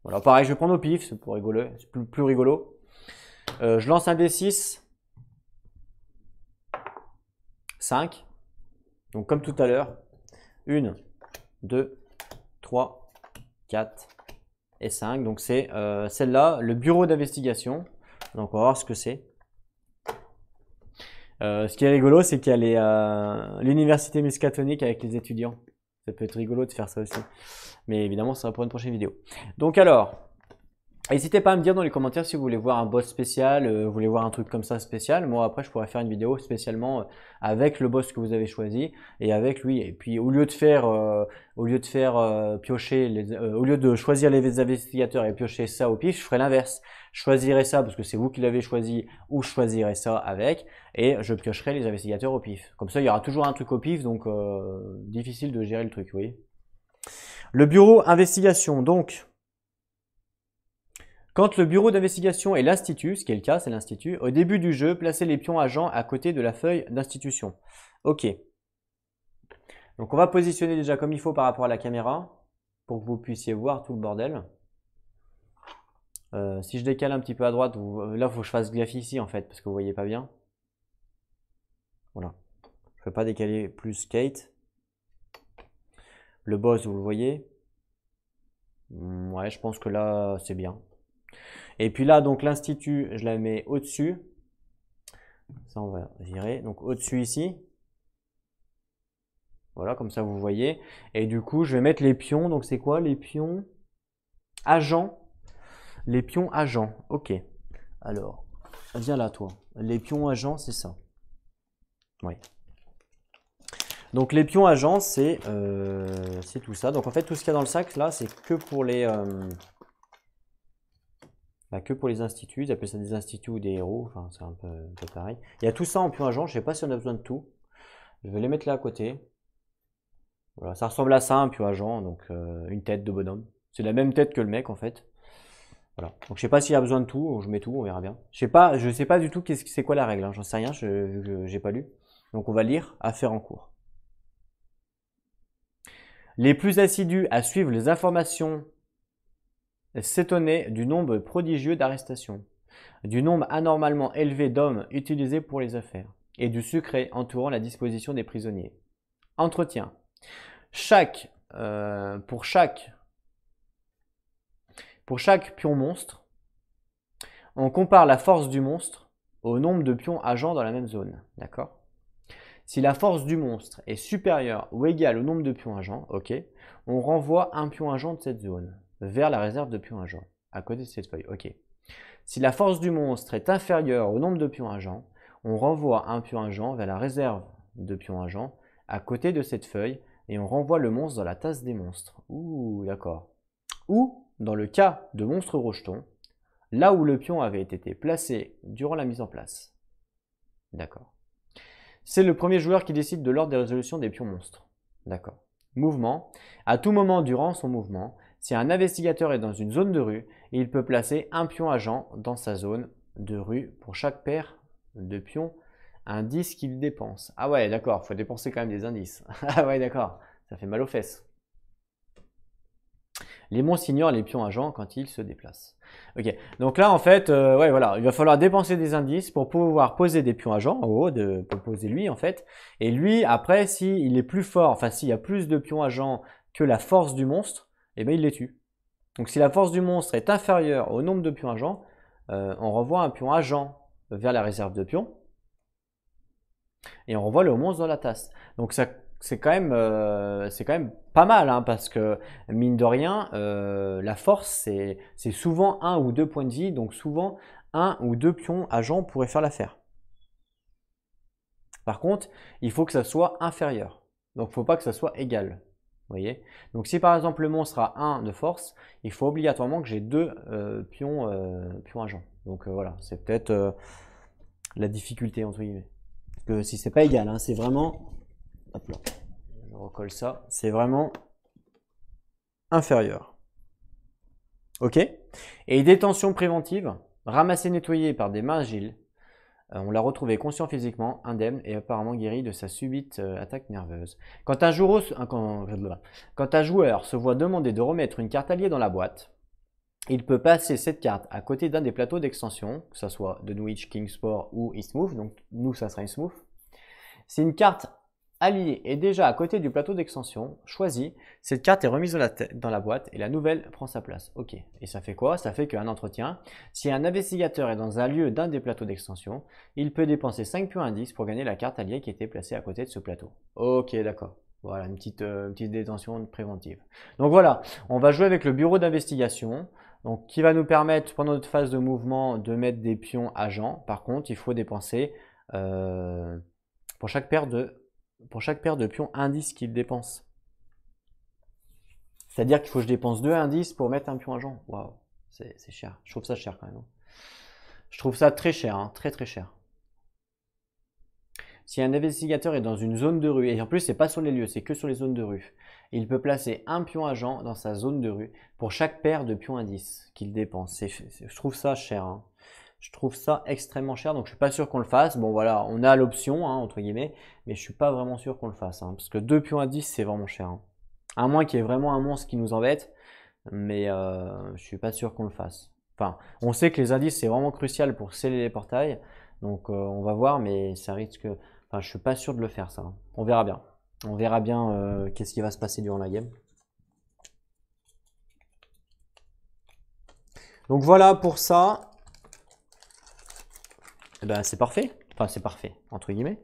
Voilà, pareil, je vais prendre au pif, c'est pour rigoler, c'est plus rigolo. Je lance un D6. 5. Donc, comme tout à l'heure. 1, 2, 3, 4 et 5. Donc, c'est celle-là, le bureau d'investigation. Donc, on va voir ce que c'est. Ce qui est rigolo, c'est qu'il y a l'université Miskatonic avec les étudiants. Ça peut être rigolo de faire ça aussi. Mais évidemment, ça sera pour une prochaine vidéo. Donc alors, n'hésitez pas à me dire dans les commentaires si vous voulez voir un boss spécial, vous voulez voir un truc comme ça spécial. Moi, après, je pourrais faire une vidéo spécialement avec le boss que vous avez choisi et avec lui. Et puis, au lieu de faire piocher, au lieu de choisir les investigateurs et piocher ça au pif, je ferai l'inverse. Je choisirai ça parce que c'est vous qui l'avez choisi, ou je choisirai ça avec, et je piocherai les investigateurs au pif. Comme ça, il y aura toujours un truc au pif, donc difficile de gérer le truc, vous voyez. Le bureau investigation, donc, quand le bureau d'investigation est l'institut, ce qui est le cas, c'est l'institut, au début du jeu, placez les pions agents à côté de la feuille d'institution. Ok. Donc on va positionner déjà comme il faut par rapport à la caméra, pour que vous puissiez voir tout le bordel. Si je décale un petit peu à droite, là il faut que je fasse gaffe ici en fait, parce que vous voyez pas bien. Voilà. Je ne peux pas décaler plus Kate. Le boss, vous le voyez. Ouais, je pense que là, c'est bien. Et puis là, donc l'institut, je la mets au-dessus. Ça, on va virer. Donc au-dessus ici. Voilà, comme ça, vous voyez. Et du coup, je vais mettre les pions. Donc c'est quoi les pions? Agents. Les pions agents. Ok. Alors, viens là, toi. Les pions agents, c'est ça. Oui. Donc les pions agents, c'est tout ça. Donc en fait, tout ce qu'il y a dans le sac, là, c'est que pour les instituts. Ils appellent ça des instituts ou des héros. Enfin, c'est un peu pareil. Il y a tout ça en pions agents. Je ne sais pas si on a besoin de tout. Je vais les mettre là à côté. Voilà, ça ressemble à ça, un pion agent. Donc une tête de bonhomme. C'est la même tête que le mec, en fait. Voilà. Donc je sais pas s'il y a besoin de tout. Je mets tout, on verra bien. Je sais pas du tout c'est quoi la règle, hein. J'en sais rien. Je n'ai pas lu. Donc on va lire affaire en cours. Les plus assidus à suivre les informations s'étonnaient du nombre prodigieux d'arrestations, du nombre anormalement élevé d'hommes utilisés pour les affaires, et du secret entourant la disposition des prisonniers. Entretien. Pour chaque pion monstre, on compare la force du monstre au nombre de pions agents dans la même zone. D'accord ? Si la force du monstre est supérieure ou égale au nombre de pions agents, ok, on renvoie un pion agent de cette zone vers la réserve de pions agents, à côté de cette feuille, ok. Si la force du monstre est inférieure au nombre de pions agents, on renvoie un pion agent vers la réserve de pions agents, à côté de cette feuille, et on renvoie le monstre dans la tasse des monstres. Ouh, d'accord. Ou, dans le cas de monstres rejetons, là où le pion avait été placé durant la mise en place. D'accord. C'est le premier joueur qui décide de l'ordre des résolutions des pions monstres. D'accord. Mouvement. À tout moment durant son mouvement, si un investigateur est dans une zone de rue, il peut placer un pion agent dans sa zone de rue pour chaque paire de pions indices qu'il dépense. Ah ouais, d'accord, il faut dépenser quand même des indices. Ah ouais, d'accord, ça fait mal aux fesses. Les monstres ignorent les pions agents quand ils se déplacent. Ok, donc là en fait, ouais voilà, il va falloir dépenser des indices pour pouvoir poser des pions agents en haut, pour poser lui en fait. Et lui, après, s'il est plus fort, enfin s'il y a plus de pions agents que la force du monstre, eh bien il les tue. Donc si la force du monstre est inférieure au nombre de pions agents, on renvoie un pion agent vers la réserve de pions. Et on renvoie le monstre dans la tasse. Donc ça, c'est quand même pas mal, hein, parce que mine de rien, la force, c'est souvent 1 ou 2 points de vie, donc souvent 1 ou 2 pions agents pourraient faire l'affaire. Par contre, il faut que ça soit inférieur. Donc il ne faut pas que ça soit égal. Vous voyez? Donc si par exemple le monstre a 1 de force, il faut obligatoirement que j'ai 2 pions agents. Donc voilà, c'est peut-être la difficulté entre guillemets. Parce que si c'est pas égal, hein, c'est vraiment, hop là, je recolle ça, c'est vraiment inférieur. Ok? Et détention préventive, ramassé nettoyé par des mains agiles. On l'a retrouvé conscient physiquement, indemne et apparemment guéri de sa subite attaque nerveuse. Quand un joueur se voit demander de remettre une carte alliée dans la boîte, il peut passer cette carte à côté d'un des plateaux d'extension, que ce soit de Dunwich, Kingsport ou Eastmouth, donc nous ça sera Eastmouth. Si une carte alliée est déjà à côté du plateau d'extension choisi, cette carte est remise dans la boîte et la nouvelle prend sa place. Ok, et ça fait quoi? Ça fait qu'un entretien, si un investigateur est dans un lieu d'un des plateaux d'extension, il peut dépenser 5 pions indices pour gagner la carte alliée qui était placée à côté de ce plateau. Ok, d'accord. Voilà, une petite détention préventive. Donc voilà, on va jouer avec le bureau d'investigation. Donc, qui va nous permettre pendant notre phase de mouvement de mettre des pions agents. Par contre, il faut dépenser pour chaque paire de pions indices qu'il dépense. C'est-à-dire qu'il faut que je dépense 2 indices pour mettre un pion agent. Waouh, c'est cher. Je trouve ça cher quand même. Je trouve ça très cher, hein, très très cher. Si un investigateur est dans une zone de rue, et en plus c'est pas sur les lieux, c'est que sur les zones de rue, il peut placer un pion agent dans sa zone de rue pour chaque paire de pions indices qu'il dépense. Je trouve ça cher. Hein. Je trouve ça extrêmement cher, donc je suis pas sûr qu'on le fasse. Bon voilà, on a l'option, hein, entre guillemets, mais je suis pas vraiment sûr qu'on le fasse. Hein, parce que 2 pions indices, c'est vraiment cher. Hein. À moins qu'il y ait vraiment un monstre qui nous embête, mais je suis pas sûr qu'on le fasse. Enfin, on sait que les indices, c'est vraiment crucial pour sceller les portails. Donc on va voir, mais ça risque... Enfin, je suis pas sûr de le faire ça. Hein. On verra bien. On verra bien qu'est-ce qui va se passer durant la game. Donc voilà pour ça. Eh ben, c'est parfait. Enfin, c'est parfait, entre guillemets.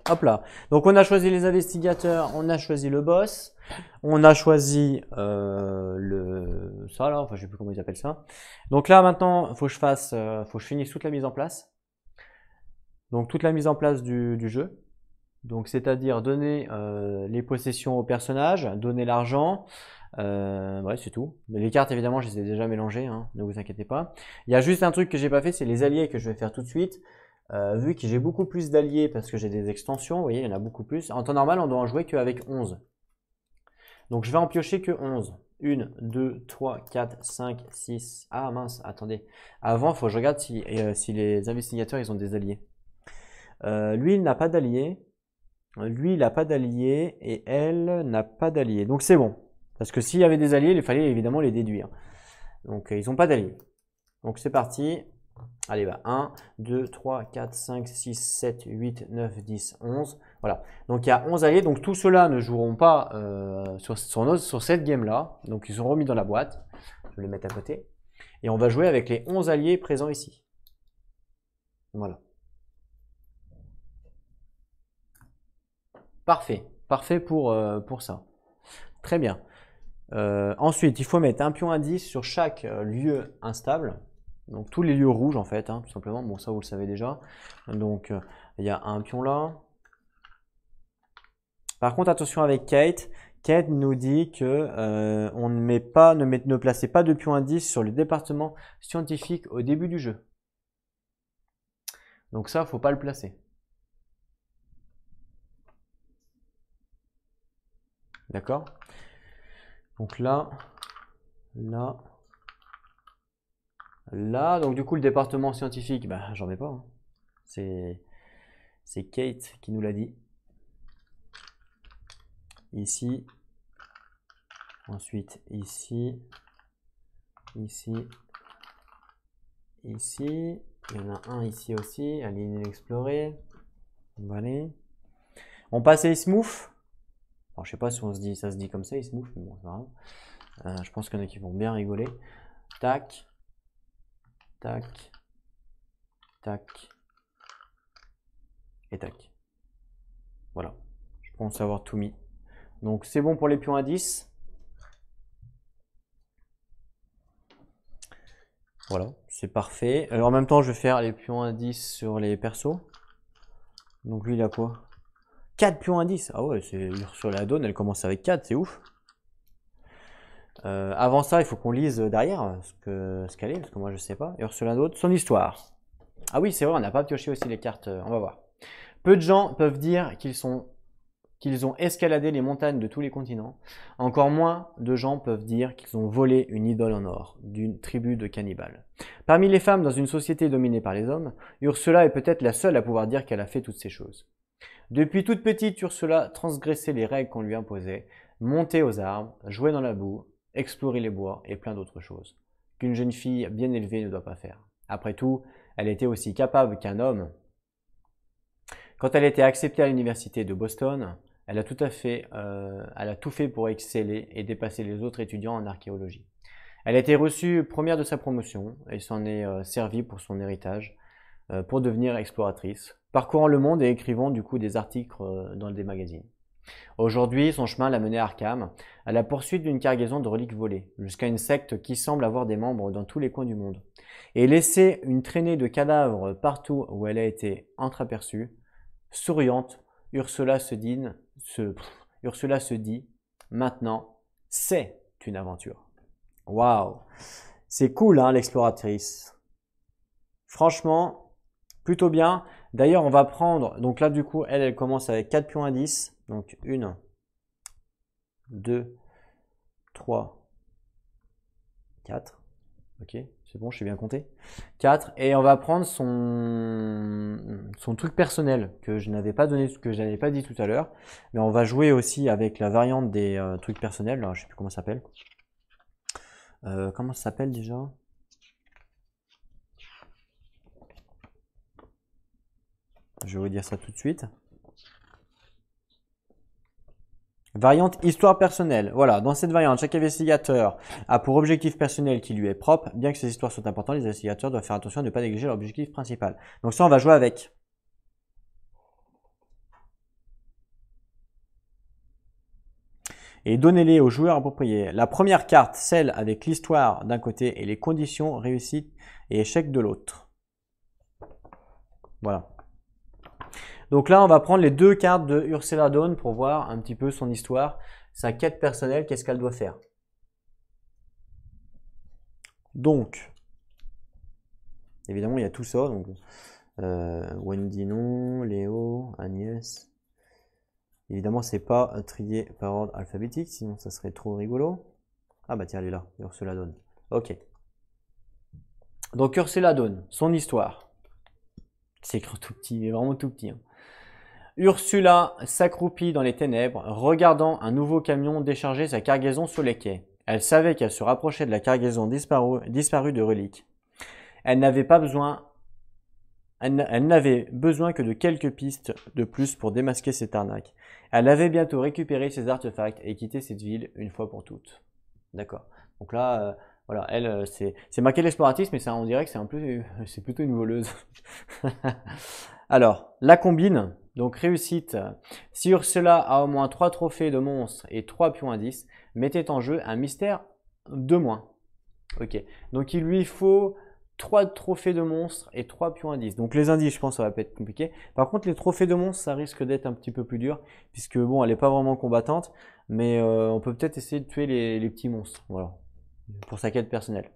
Hop là. Donc on a choisi les investigateurs, on a choisi le boss, on a choisi ça là, enfin je sais plus comment ils appellent ça. Donc là maintenant, il faut que je finisse toute la mise en place. Donc toute la mise en place du jeu. Donc c'est-à-dire donner les possessions au personnage, donner l'argent. Ouais, c'est tout. Mais les cartes évidemment, je les ai déjà mélangées, hein, ne vous inquiétez pas. Il y a juste un truc que j'ai pas fait, c'est les alliés que je vais faire tout de suite. Vu que j'ai beaucoup plus d'alliés parce que j'ai des extensions, vous voyez, il y en a beaucoup plus. En temps normal, on doit en jouer qu'avec 11. Donc je vais en piocher que 11. 1, 2, 3, 4, 5, 6. Ah mince, attendez. Avant, il faut que je regarde si les investigateurs ils ont des alliés. Lui, il n'a pas d'alliés. Lui, il n'a pas d'alliés. Et elle n'a pas d'alliés. Donc c'est bon. Parce que s'il y avait des alliés, il fallait évidemment les déduire. Donc ils n'ont pas d'alliés. Donc c'est parti. Allez, bah 1, 2, 3, 4, 5, 6, 7, 8, 9, 10, 11. Voilà. Donc il y a 11 alliés. Donc tous ceux-là ne joueront pas sur cette game-là. Donc ils sont remis dans la boîte. Je vais les mettre à côté. Et on va jouer avec les 11 alliés présents ici. Voilà. Parfait. Parfait pour ça. Très bien. Ensuite, il faut mettre un pion indice sur chaque lieu instable. Donc tous les lieux rouges en fait, hein, tout simplement. Bon, ça vous le savez déjà. Donc il y a un pion là. Par contre, attention avec Kate. Kate nous dit que on ne placez pas de pion indice sur le département scientifique au début du jeu. Donc ça, faut pas le placer. D'accord? Donc là, là, donc du coup le département scientifique, bah j'en ai pas, hein. C'est Kate qui nous l'a dit. Ici, ensuite ici, ici, ici, il y en a un ici aussi, à l'inexploré. Voilà. On passe à Ismouth. Alors je sais pas si ça se dit comme ça, Ismouth, mais bon, c'est pas grave. Je pense qu'il y en a qui vont bien rigoler. Tac, tac, tac, et tac. Voilà, je pense avoir tout mis. Donc c'est bon pour les pions à 10. Voilà, c'est parfait. Alors en même temps, je vais faire les pions à 10 sur les persos. Donc lui, il a quoi? 4 pions à 10. Ah ouais, Ursula Dawn, elle commence avec 4, c'est ouf. Avant ça, il faut qu'on lise derrière ce qu'elle est, parce que moi je sais pas. Ursula Dawn, son histoire. Ah oui, c'est vrai, on n'a pas pioché aussi les cartes, on va voir. Peu de gens peuvent dire qu'ils ont escaladé les montagnes de tous les continents. Encore moins de gens peuvent dire qu'ils ont volé une idole en or d'une tribu de cannibales. Parmi les femmes dans une société dominée par les hommes, Ursula est peut-être la seule à pouvoir dire qu'elle a fait toutes ces choses. Depuis toute petite, Ursula transgressait les règles qu'on lui imposait, montait aux arbres, jouait dans la boue, explorait les bois et plein d'autres choses qu'une jeune fille bien élevée ne doit pas faire. Après tout, elle était aussi capable qu'un homme. Quand elle était acceptée à l'université de Boston, elle a tout fait pour exceller et dépasser les autres étudiants en archéologie. Elle a été reçue première de sa promotion et s'en est servie pour son héritage, pour devenir exploratrice, parcourant le monde et écrivant du coup des articles dans des magazines. Aujourd'hui, son chemin l'a menée à Arkham, à la poursuite d'une cargaison de reliques volées, jusqu'à une secte qui semble avoir des membres dans tous les coins du monde. Et laisser une traînée de cadavres partout où elle a été entreaperçue, souriante, Ursula se dit, maintenant, c'est une aventure. Waouh, c'est cool hein, l'exploratrice. Franchement, plutôt bien. D'ailleurs, on va prendre, donc là du coup, elle commence avec 4 pions à 10. Donc 1, 2, 3, 4. Ok, c'est bon, je sais bien compter. 4. Et on va prendre son truc personnel que je n'avais pas donné, que je n'avais pas dit tout à l'heure. Mais on va jouer aussi avec la variante des trucs personnels. Alors, je sais plus comment ça s'appelle. Comment ça s'appelle déjà? Je vais vous dire ça tout de suite. Variante histoire personnelle. Voilà, dans cette variante, chaque investigateur a pour objectif personnel qui lui est propre. Bien que ces histoires soient importantes, les investigateurs doivent faire attention à ne pas négliger leur objectif principal. Donc ça, on va jouer avec. Et donnez-les aux joueurs appropriés. La première carte, celle avec l'histoire d'un côté et les conditions, réussite et échec de l'autre. Voilà. Donc là, on va prendre les 2 cartes de Ursula Dawn pour voir un petit peu son histoire, sa quête personnelle, qu'est-ce qu'elle doit faire. Donc, évidemment, il y a tout ça. Donc, Wendy non, Léo, Agnès. Évidemment, c'est pas trié par ordre alphabétique, sinon ça serait trop rigolo. Ah bah tiens, elle est là, Ursula Dawn. Ok. Donc Ursula Dawn, son histoire. C'est écrit tout petit, il est vraiment tout petit. Hein. Ursula s'accroupit dans les ténèbres, regardant un nouveau camion décharger sa cargaison sur les quais. Elle savait qu'elle se rapprochait de la cargaison disparue de reliques. Elle n'avait besoin que de quelques pistes de plus pour démasquer cette arnaque. Elle avait bientôt récupéré ses artefacts et quitté cette ville une fois pour toutes. D'accord. Donc là, voilà, elle, c'est marqué l'exploratrice, mais ça, on dirait que c'est plutôt une voleuse. Alors, la combine. Donc réussite. Si Ursula a au moins 3 trophées de monstres et 3 pions indices, mettez en jeu un mystère de moins. Ok. Donc il lui faut 3 trophées de monstres et 3 pions indices. Donc les indices, je pense, ça va pas être compliqué. Par contre, les trophées de monstres, ça risque d'être un petit peu plus dur. Puisque bon, elle n'est pas vraiment combattante. Mais on peut peut-être essayer de tuer les petits monstres. Voilà. Pour sa quête personnelle.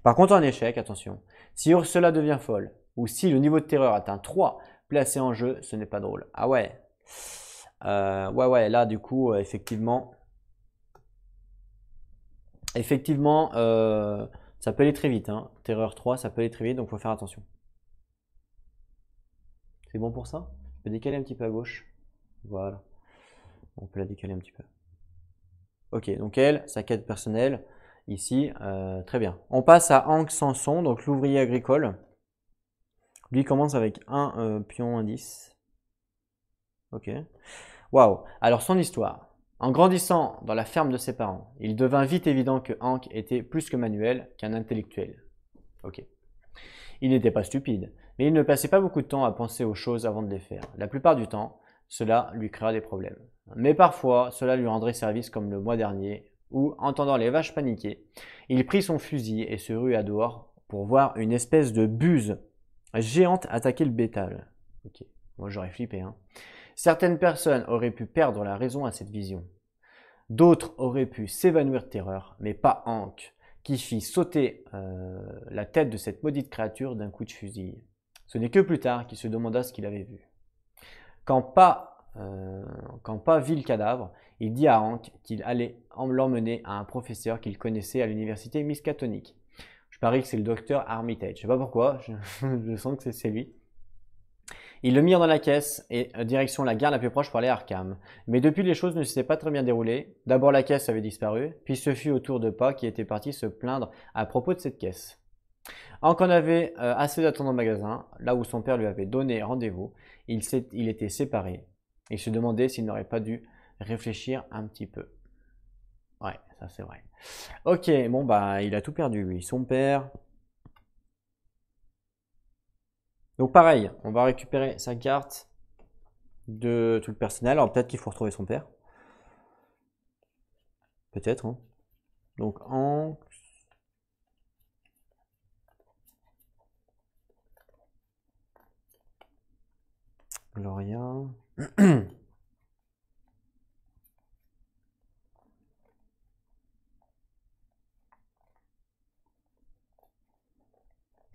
Par contre, en échec, attention. Si Ursula devient folle, ou si le niveau de terreur atteint 3 placés en jeu, ce n'est pas drôle. Ah ouais. Ouais, là, du coup, effectivement, ça peut aller très vite. Hein. Terreur 3, ça peut aller très vite, donc il faut faire attention. C'est bon pour ça? Je peux décaler un petit peu à gauche. Voilà. On peut la décaler un petit peu. Ok, donc elle, sa quête personnelle, ici, très bien. On passe à Hank Sanson, donc l'ouvrier agricole. Lui commence avec un pion indice. Ok. Waouh. Alors son histoire. En grandissant dans la ferme de ses parents, il devint vite évident que Hank était plus que manuel qu'un intellectuel. Ok. Il n'était pas stupide, mais il ne passait pas beaucoup de temps à penser aux choses avant de les faire. La plupart du temps, cela lui créa des problèmes. Mais parfois, cela lui rendrait service comme le mois dernier, où, entendant les vaches paniquer, il prit son fusil et se rua dehors pour voir une espèce de buse géante attaquer le bétail. Ok, moi j'aurais flippé, hein. Certaines personnes auraient pu perdre la raison à cette vision. D'autres auraient pu s'évanouir de terreur, mais pas Hank, qui fit sauter la tête de cette maudite créature d'un coup de fusil. Ce n'est que plus tard qu'il se demanda ce qu'il avait vu. Quand pas vit le cadavre, il dit à Hank qu'il allait l'emmener à un professeur qu'il connaissait à l'université Miskatonic. Je parie que c'est le docteur Armitage. Je sais pas pourquoi, je sens que c'est lui. Ils le mirent dans la caisse et direction la gare la plus proche pour aller à Arkham. Mais depuis, les choses ne s'étaient pas très bien déroulées. D'abord, la caisse avait disparu, puis ce fut au tour de pas qui était parti se plaindre à propos de cette caisse. Hank en avait assez d'attendre au magasin, là où son père lui avait donné rendez-vous. Il était séparé. Il se demandait s'il n'aurait pas dû réfléchir un petit peu. Ouais, ça c'est vrai. Ok, bon bah il a tout perdu lui. Son père. Donc pareil, on va récupérer sa carte de tout le personnel. Alors peut-être qu'il faut retrouver son père. Peut-être. Hein. Donc en... Gloria.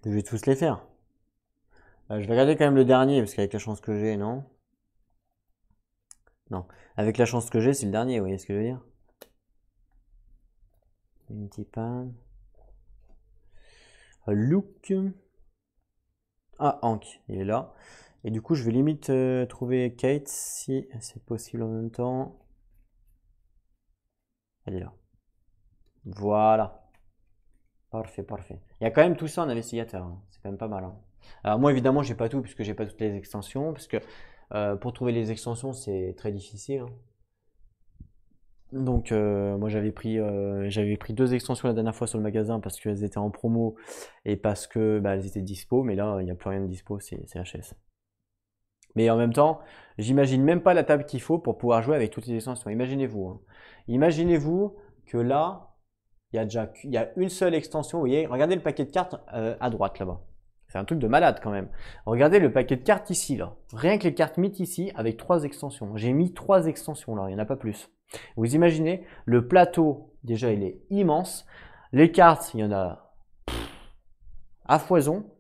Je vais tous les faire. Je vais regarder quand même le dernier, parce qu'avec la chance que j'ai, non? Non. Avec la chance que j'ai, c'est le dernier, vous voyez ce que je veux dire? Unity Pan. Luke. Ah, Hank, il est là. Et du coup, je vais limite trouver Kate, si c'est possible en même temps. Elle est là. Voilà. Parfait, parfait. Il y a quand même tout ça en investigateur. Hein. C'est quand même pas mal. Hein. Alors moi, évidemment, j'ai pas tout, puisque j'ai pas toutes les extensions. Parce que pour trouver les extensions, c'est très difficile. Hein. Donc moi j'avais pris 2 extensions la dernière fois sur le magasin parce qu'elles étaient en promo et parce que bah, elles étaient dispo, mais là il n'y a plus rien de dispo, c'est HS. Mais en même temps, j'imagine même pas la table qu'il faut pour pouvoir jouer avec toutes les extensions. Imaginez-vous. Hein. Imaginez-vous que là, il y a une seule extension, vous voyez, regardez le paquet de cartes à droite là-bas. C'est un truc de malade quand même. Regardez le paquet de cartes ici là. Rien que les cartes mythes ici avec 3 extensions. J'ai mis 3 extensions là, il n'y en a pas plus. Vous imaginez, le plateau, déjà il est immense. Les cartes, il y en a à foison,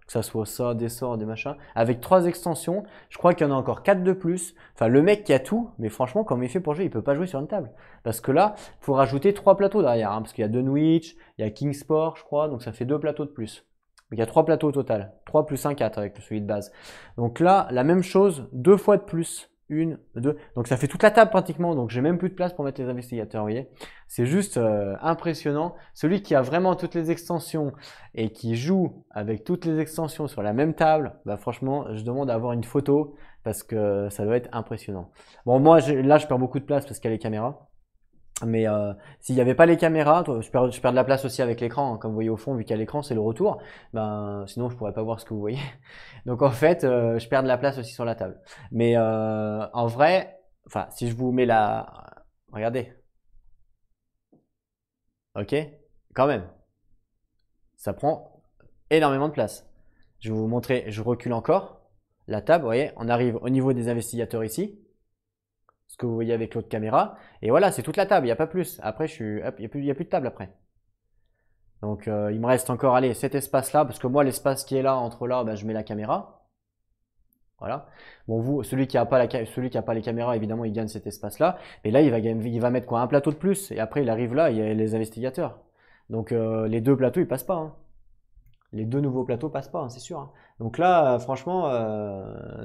que ça soit ça, des sorts, des machins. Avec 3 extensions, je crois qu'il y en a encore 4 de plus. Enfin, le mec qui a tout, mais franchement, comme il fait pour jouer, il peut pas jouer sur une table. Parce que là, il faut rajouter 3 plateaux derrière. Hein, parce qu'il y a Dunwich, il y a Kingsport, je crois, donc ça fait 2 plateaux de plus. Donc, il y a 3 plateaux au total. 3 plus 1, 4 avec celui de base. Donc là, la même chose, 2 fois de plus. 1, 2. Donc ça fait toute la table pratiquement. Donc j'ai même plus de place pour mettre les investigateurs, vous voyez. C'est juste impressionnant. Celui qui a vraiment toutes les extensions et qui joue avec toutes les extensions sur la même table, bah franchement, je demande à avoir une photo parce que ça doit être impressionnant. Bon, moi là, je perds beaucoup de place parce qu'il y a les caméras. Mais s'il n'y avait pas les caméras, je perds de la place aussi avec l'écran, hein. Comme vous voyez au fond, vu qu'il y a l'écran, c'est le retour. Ben, sinon, je pourrais pas voir ce que vous voyez. Donc en fait, je perds de la place aussi sur la table. Mais en vrai, enfin, si je vous mets la... Regardez, ok? Quand même, ça prend énormément de place. Je vais vous montrer, je recule encore. La table, vous voyez, on arrive au niveau des investigateurs ici. Ce que vous voyez avec l'autre caméra. Et voilà, c'est toute la table, il n'y a pas plus. Après, hop, il n'y a plus de table après. Donc il me reste encore, allez, cet espace-là, parce que moi, l'espace qui est là, entre là, ben, je mets la caméra. Voilà. Bon, vous, celui qui a pas les caméras, évidemment, il gagne cet espace-là. Mais là, il va mettre quoi? Un plateau de plus. Et après, il arrive là, il y a les investigateurs. Donc les deux plateaux, ils passent pas, hein. Les deux nouveaux plateaux passent pas, hein, c'est sûr, hein. Donc là, franchement,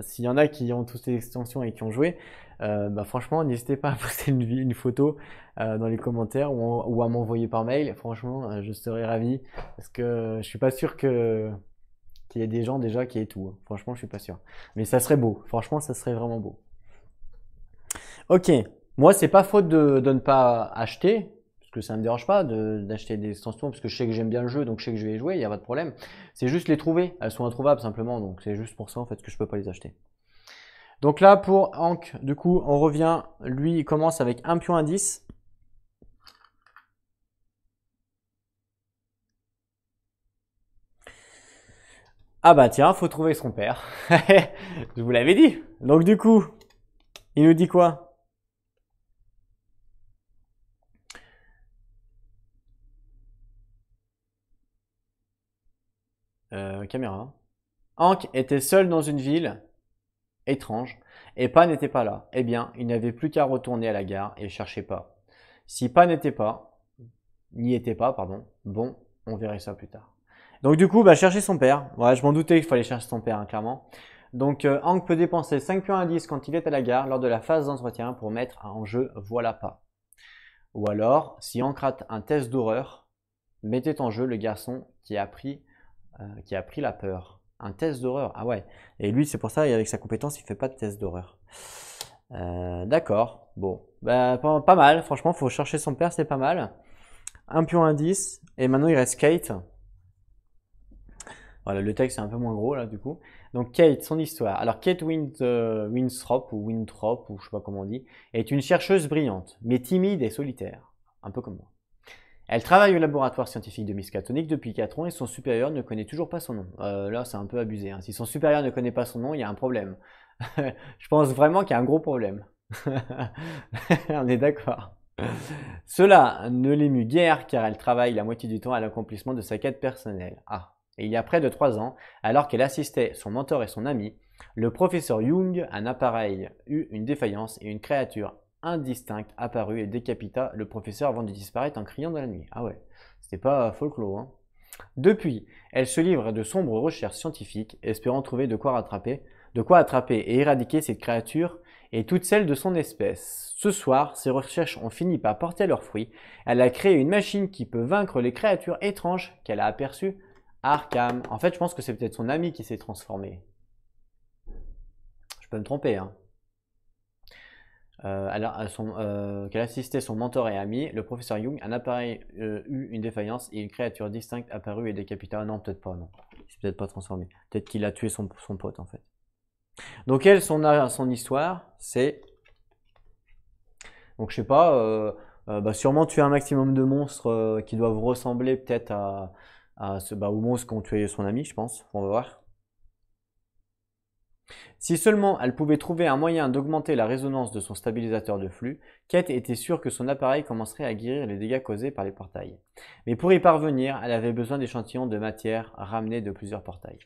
s'il y en a qui ont toutes ces extensions et qui ont joué, bah franchement, n'hésitez pas à poster une photo dans les commentaires ou à m'envoyer par mail. Franchement, je serais ravi parce que je suis pas sûr qu'il y ait des gens déjà qui aient tout, hein. Franchement, je suis pas sûr. Mais ça serait beau. Franchement, ça serait vraiment beau. Ok. Moi, c'est pas faute de ne pas acheter, parce que ça me dérange pas d'acheter des extensions, parce que je sais que j'aime bien le jeu, donc je sais que je vais y jouer, il n'y a pas de problème. C'est juste les trouver. Elles sont introuvables simplement, donc c'est juste pour ça en fait que je peux pas les acheter. Donc là, pour Hank, du coup, on revient. Lui, il commence avec un pion indice. Ah bah tiens, faut trouver son père. Je vous l'avais dit. Donc du coup, il nous dit quoi? Caméra. Hank était seul dans une ville étrange, et Pa n'était pas là. Eh bien, il n'avait plus qu'à retourner à la gare et chercher Pa. Si Pa n'y était pas, pardon, bon, on verrait ça plus tard. Donc du coup, bah, chercher son père. Ouais, je m'en doutais qu'il fallait chercher son père, hein, clairement. Donc Hank peut dépenser 5 pions à 10 quand il est à la gare lors de la phase d'entretien pour mettre en jeu Voilà Pa. Ou alors, si Hank rate un test d'horreur, mettez en jeu le garçon qui a pris la peur. Un test d'horreur, ah ouais. Et lui, c'est pour ça, avec sa compétence, il fait pas de test d'horreur. D'accord, bon. Bah, pas mal, franchement, faut chercher son père, c'est pas mal. Un pion indice, et maintenant il reste Kate. Voilà, le texte est un peu moins gros là du coup. Donc Kate, son histoire. Alors Kate Winthrop, ou je sais pas comment on dit, est une chercheuse brillante, mais timide et solitaire, un peu comme moi. Elle travaille au laboratoire scientifique de Miskatonic depuis 4 ans et son supérieur ne connaît toujours pas son nom. Là, c'est un peu abusé, hein. Si son supérieur ne connaît pas son nom, il y a un problème. Je pense vraiment qu'il y a un gros problème. On est d'accord. Cela ne l'émut guère car elle travaille la moitié du temps à l'accomplissement de sa quête personnelle. Ah. Et il y a près de 3 ans, alors qu'elle assistait son mentor et son ami, le professeur Young, un appareil, eut une défaillance et une créature indistincte apparut et décapita le professeur avant de disparaître en criant dans la nuit. Ah ouais, c'était pas folklore, hein. Depuis, elle se livre à de sombres recherches scientifiques, espérant trouver de quoi attraper et éradiquer cette créature et toutes celles de son espèce. Ce soir, ses recherches ont fini par porter leurs fruits. Elle a créé une machine qui peut vaincre les créatures étranges qu'elle a aperçues à Arkham. En fait, je pense que c'est peut-être son ami qui s'est transformé. Je peux me tromper, hein. Qu'elle assistait son mentor et ami, le professeur Young, un appareil eut une défaillance et une créature distincte apparut et décapita. Ah non, peut-être pas, non. Il s'est peut-être pas transformé. Peut-être qu'il a tué son pote, en fait. Donc elle, son histoire, c'est... Donc je sais pas, bah, sûrement tuer un maximum de monstres qui doivent ressembler peut-être aux monstres qu'ont tué son ami, je pense. On va voir. Si seulement elle pouvait trouver un moyen d'augmenter la résonance de son stabilisateur de flux, Kate était sûre que son appareil commencerait à guérir les dégâts causés par les portails. Mais pour y parvenir, elle avait besoin d'échantillons de matière ramenés de plusieurs portails.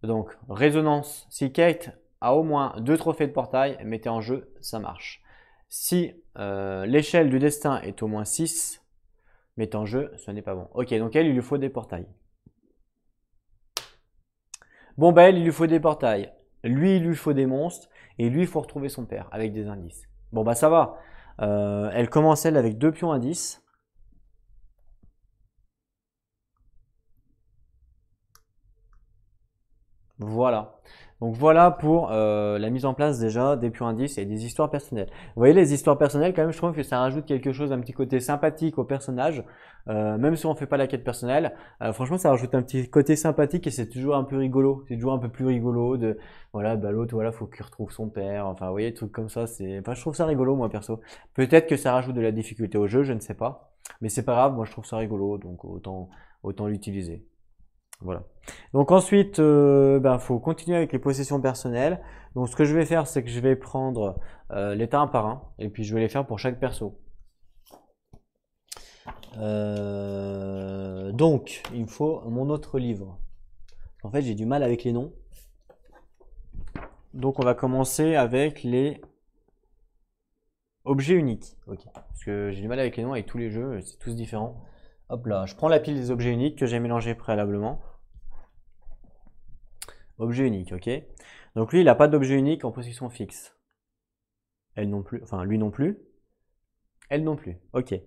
Donc, résonance. Si Kate a au moins 2 trophées de portail, mettez en jeu, ça marche. Si l'échelle du destin est au moins 6, mettez en jeu, ce n'est pas bon. Ok, donc elle, il lui faut des portails. Bon, bah elle, il lui faut des portails. Lui, il lui faut des monstres. Et lui, il faut retrouver son père avec des indices. Bon, bah ça va. Elle commence, elle, avec 2 pions indices. Voilà. Donc voilà pour la mise en place déjà des pions indices et des histoires personnelles. Vous voyez, les histoires personnelles, quand même, je trouve que ça rajoute quelque chose, un petit côté sympathique au personnage. Même si on ne fait pas la quête personnelle, franchement, ça rajoute un petit côté sympathique et c'est toujours un peu rigolo. C'est toujours un peu plus rigolo de, voilà, bah, l'autre, voilà, faut qu'il retrouve son père. Enfin, vous voyez, des trucs comme ça, enfin, je trouve ça rigolo, moi, perso. Peut-être que ça rajoute de la difficulté au jeu, je ne sais pas. Mais c'est pas grave, moi, je trouve ça rigolo, donc autant l'utiliser. Voilà. Donc ensuite, faut continuer avec les possessions personnelles. Donc ce que je vais faire, c'est que je vais prendre l'état un par un, et puis je vais les faire pour chaque perso. Donc, il me faut mon autre livre. En fait, j'ai du mal avec les noms. Donc on va commencer avec les objets uniques. Ok. Parce que j'ai du mal avec les noms, avec tous les jeux, c'est tous différents. Hop là, je prends la pile des objets uniques que j'ai mélangé préalablement. Objet unique, ok. Donc lui, il n'a pas d'objet unique en position fixe. Elle non plus, enfin lui non plus. Elle non plus, ok.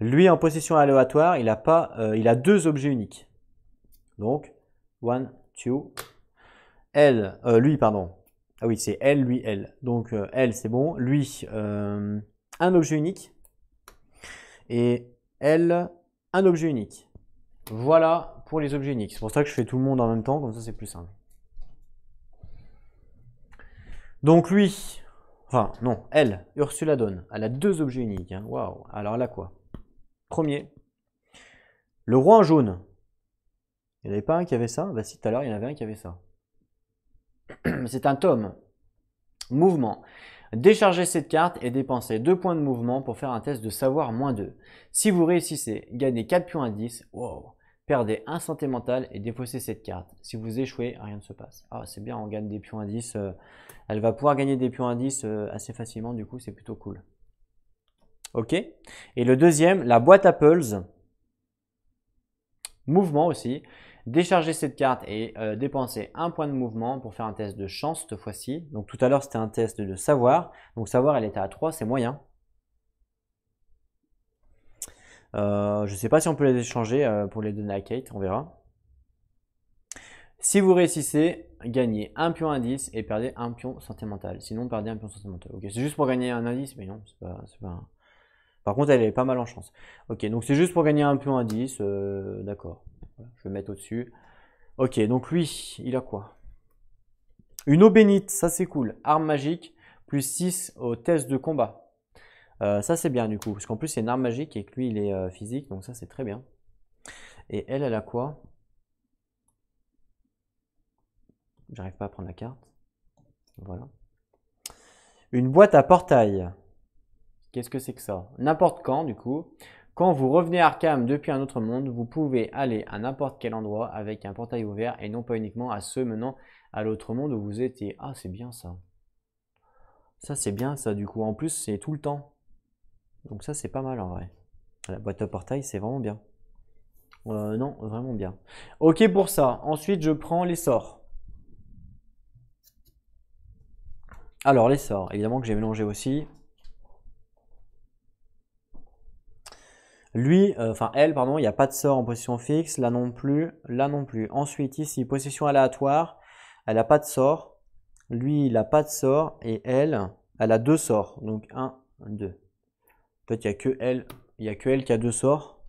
Lui en position aléatoire, il a deux objets uniques. Donc, one, two. Elle, lui, pardon. Ah oui, c'est elle, lui, elle. Donc elle, c'est bon. Lui, un objet unique. Et elle, un objet unique. Voilà pour les objets uniques. C'est pour ça que je fais tout le monde en même temps, comme ça c'est plus simple. Donc lui, enfin non, elle, Ursula Dawn, elle a deux objets uniques. Hein. Waouh. Alors elle a quoi? Premier, le roi en jaune. Il n'y en avait pas un qui avait ça? Bah si, tout à l'heure, il y en avait un qui avait ça. C'est un tome. Mouvement. Déchargez cette carte et dépensez 2 points de mouvement pour faire un test de savoir -2. Si vous réussissez, gagnez 4 pions indices. Wow. Perdez 1 santé mentale et défaussez cette carte. Si vous échouez, rien ne se passe. Ah, c'est bien, on gagne des pions indices. Elle va pouvoir gagner des pions indices assez facilement, du coup, c'est plutôt cool. Ok. Et le deuxième, la boîte Apples. Mouvement aussi. Décharger cette carte et dépenser 1 point de mouvement pour faire un test de chance cette fois-ci. Donc tout à l'heure, c'était un test de savoir. Donc savoir, elle était à 3, c'est moyen. Je ne sais pas si on peut les échanger pour les donner à Kate, on verra. Si vous réussissez, gagnez un pion indice et perdez un pion santé mentale. Sinon, perdez un pion santé mentale. Ok, c'est juste pour gagner un indice, mais non, c'est pas. Par contre, elle est pas mal en chance. Ok, donc c'est juste pour gagner un pion indice. D'accord. Voilà, je vais mettre au-dessus. Ok, donc lui, il a quoi? Une eau bénite, ça c'est cool. Arme magique, plus 6 au test de combat. Ça c'est bien du coup, parce qu'en plus c'est une arme magique et que lui il est physique, donc ça c'est très bien. Et elle, elle a quoi? J'arrive pas à prendre la carte. Voilà. Une boîte à portail. Qu'est-ce que c'est que ça? N'importe quand du coup. Quand vous revenez à Arkham depuis un autre monde, vous pouvez aller à n'importe quel endroit avec un portail ouvert et non pas uniquement à ceux menant à l'autre monde où vous étiez. Ah, c'est bien ça. Ça, c'est bien ça du coup. En plus, c'est tout le temps. Donc ça, c'est pas mal en vrai. La boîte à portail, c'est vraiment bien. Non, vraiment bien. Ok pour ça. Ensuite, je prends les sorts. Alors, les sorts, évidemment que j'ai mélangé aussi. Lui, enfin elle, pardon, il n'y a pas de sort en position fixe, là non plus, là non plus. Ensuite, ici, position aléatoire, elle n'a pas de sort. Lui, il n'a pas de sort. Et elle a deux sorts. Donc 1, 2. En fait, il n'y a que elle. Il y a que elle qui a deux sorts.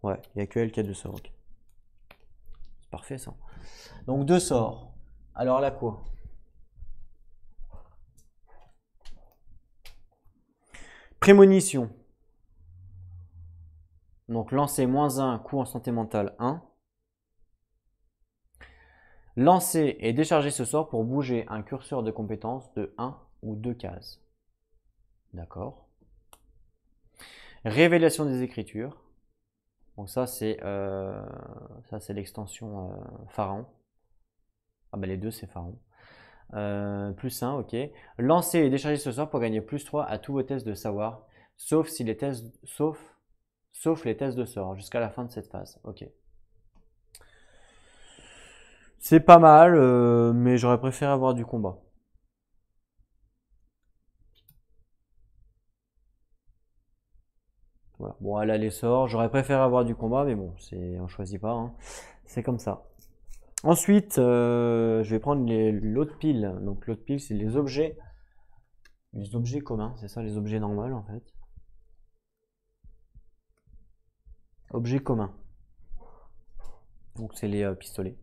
Ouais, il n'y a que elle qui a deux sorts. Okay. C'est parfait ça. Donc deux sorts. Alors là quoi? Prémonition. Donc lancer -1, coup en santé mentale 1. Lancer et décharger ce sort pour bouger un curseur de compétence de 1 ou 2 cases. D'accord. Révélation des écritures. Donc ça c'est l'extension Pharaon. Ah bah les deux c'est Pharaon. Plus 1, ok. Lancer et décharger ce sort pour gagner plus 3 à tous vos tests de savoir, sauf si les tests, sauf les tests de sort jusqu'à la fin de cette phase. Ok. C'est pas mal, mais j'aurais préféré avoir du combat. Voilà. Bon, elle a les sorts. J'aurais préféré avoir du combat, mais bon, on choisit pas. Hein. C'est comme ça. Ensuite, je vais prendre l'autre pile. Donc l'autre pile, c'est les objets communs. C'est ça, les objets normaux en fait. Objets communs. Donc c'est les pistolets.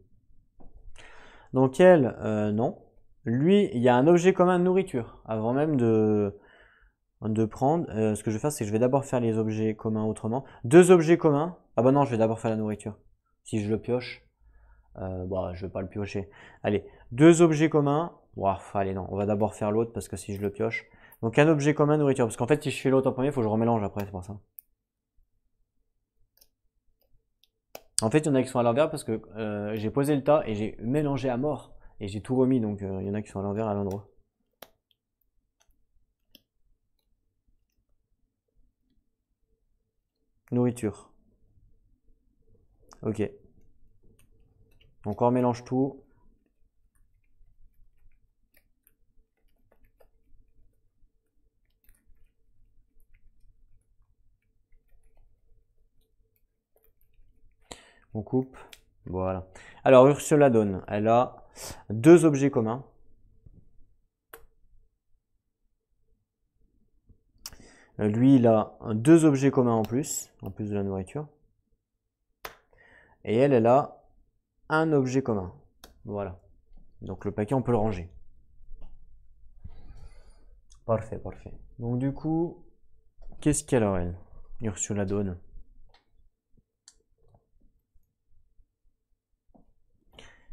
Donc elle, non. Lui, il y a un objet commun de nourriture. Avant même de prendre, ce que je vais faire, c'est que je vais d'abord faire les objets communs autrement. Deux objets communs. Ah bah non, je vais d'abord faire la nourriture. Si je le pioche, bah je vais pas le piocher. Allez, deux objets communs. Ouah, allez non, on va d'abord faire l'autre parce que si je le pioche. Donc un objet commun nourriture. Parce qu'en fait, si je fais l'autre en premier, il faut que je remélange après, c'est pour ça. En fait, il y en a qui sont à l'envers parce que j'ai posé le tas et j'ai mélangé à mort. Et j'ai tout remis, donc il y en a qui sont à l'envers à l'endroit. Nourriture. Ok. Donc on mélange tout. On coupe. Voilà. Alors Ursula Dawn, elle a deux objets communs. Lui, il a deux objets communs en plus de la nourriture. Et elle a un objet commun. Voilà. Donc le paquet, on peut le ranger. Parfait, parfait. Donc du coup, qu'est-ce qu'elle a, elle, Ursula Dawn?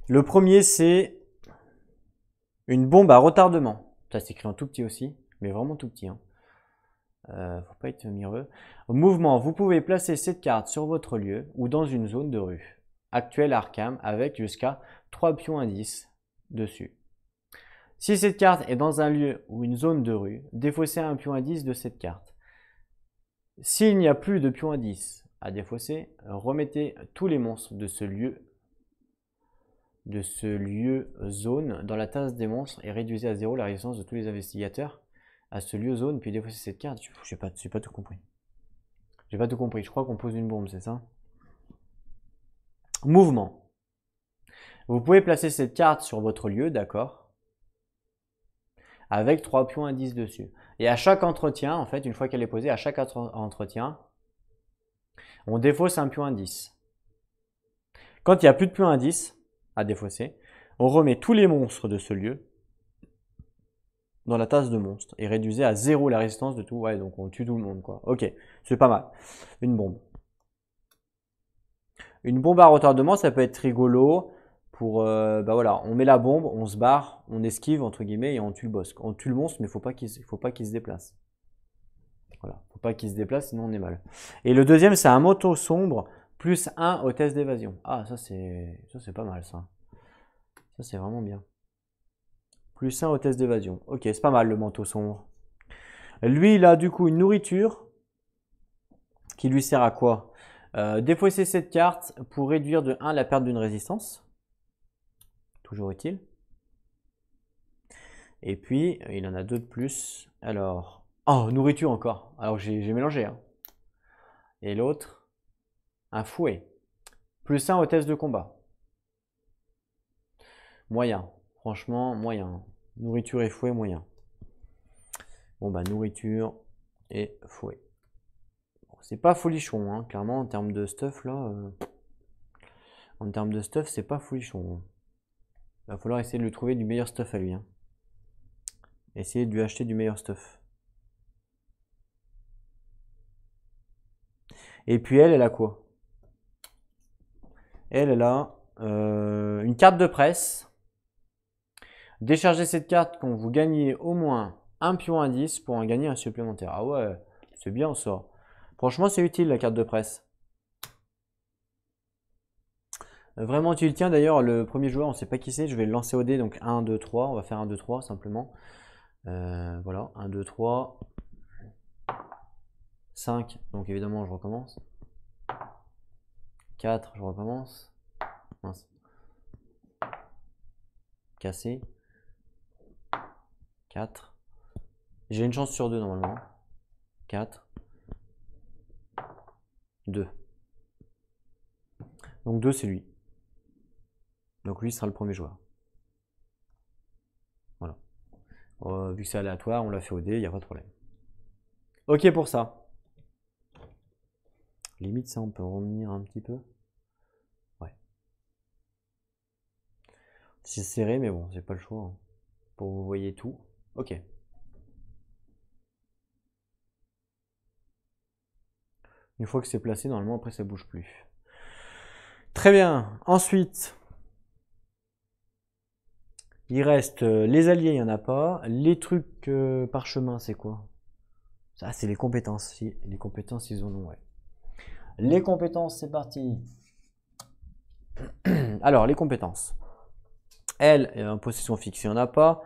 Le premier, c'est une bombe à retardement. Ça s'écrit en tout petit aussi, mais vraiment tout petit. Hein. Faut pas être mireux. Au mouvement, vous pouvez placer cette carte sur votre lieu ou dans une zone de rue. Actuelle Arkham avec jusqu'à 3 pions indices dessus. Si cette carte est dans un lieu ou une zone de rue, défaussez un pion indice de cette carte. S'il n'y a plus de pions indices à défausser, remettez tous les monstres de ce lieu zone dans la tasse des monstres et réduisez à 0 la résistance de tous les investigateurs à ce lieu zone, puis défaussez cette carte. J'ai pas tout compris. J'ai pas tout compris. Je crois qu'on pose une bombe, c'est ça? Mouvement. Vous pouvez placer cette carte sur votre lieu, d'accord? Avec 3 pions indices dessus. Et à chaque entretien, en fait, une fois qu'elle est posée, à chaque entretien, on défausse un pion indice. Quand il n'y a plus de pions indice à défausser, on remet tous les monstres de ce lieu dans la tasse de monstres et réduisez à 0 la résistance de tout. Ouais, donc on tue tout le monde, quoi. Ok, c'est pas mal. Une bombe. Une bombe à retardement, ça peut être rigolo. Pour, bah voilà, on met la bombe, on se barre, on esquive entre guillemets et on tue le boss. On tue le monstre, mais faut pas qu'il se déplace. Voilà, faut pas qu'il se déplace, sinon on est mal. Et le deuxième, c'est un manteau sombre plus 1 au test d'évasion. Ah, ça c'est pas mal ça. Ça c'est vraiment bien. Plus 1 au test d'évasion. Ok, c'est pas mal le manteau sombre. Lui, il a du coup une nourriture qui lui sert à quoi? Défausser cette carte pour réduire de 1 la perte d'une résistance. Toujours utile. Et puis, il en a deux de plus. Alors, oh, nourriture encore. Alors j'ai mélangé. Hein. Et l'autre, un fouet. Plus 1 au test de combat. Moyen. Franchement, moyen. Nourriture et fouet, moyen. Bon, bah, nourriture et fouet. Bon, c'est pas folichon, hein. Clairement, en termes de stuff, là. En termes de stuff, c'est pas folichon. Il va falloir essayer de lui trouver du meilleur stuff à lui. Hein. Essayer de lui acheter du meilleur stuff. Et puis elle a quoi? Elle a une carte de presse. Déchargez cette carte quand vous gagnez au moins un pion indice pour en gagner un supplémentaire. Ah ouais, c'est bien ça. Franchement, c'est utile la carte de presse. Vraiment utile. Tiens, d'ailleurs, le premier joueur, on ne sait pas qui c'est. Je vais le lancer au dé. Donc 1, 2, 3. On va faire 1, 2, 3 simplement. Voilà, 1, 2, 3. 5. Donc évidemment, je recommence. 4, je recommence. Mince. Cassé. 4. J'ai une chance sur 2 normalement. 4. 2. Donc 2, c'est lui. Donc lui sera le premier joueur. Voilà. Vu que c'est aléatoire, on l'a fait au dé, il n'y a pas de problème. Ok pour ça. Limite ça, on peut revenir un petit peu. Ouais. C'est serré, mais bon, c'est pas le choix. Hein. Pour que vous voyez tout. Ok. Une fois que c'est placé, normalement après ça bouge plus. Très bien. Ensuite, il reste les alliés, il n'y en a pas. Les trucs parchemin, c'est quoi? Ah, c'est les compétences. Si, les compétences, ils en ont, ouais. Les compétences, c'est parti. Alors, les compétences. Elle, en possession fixe, il n'y en a pas.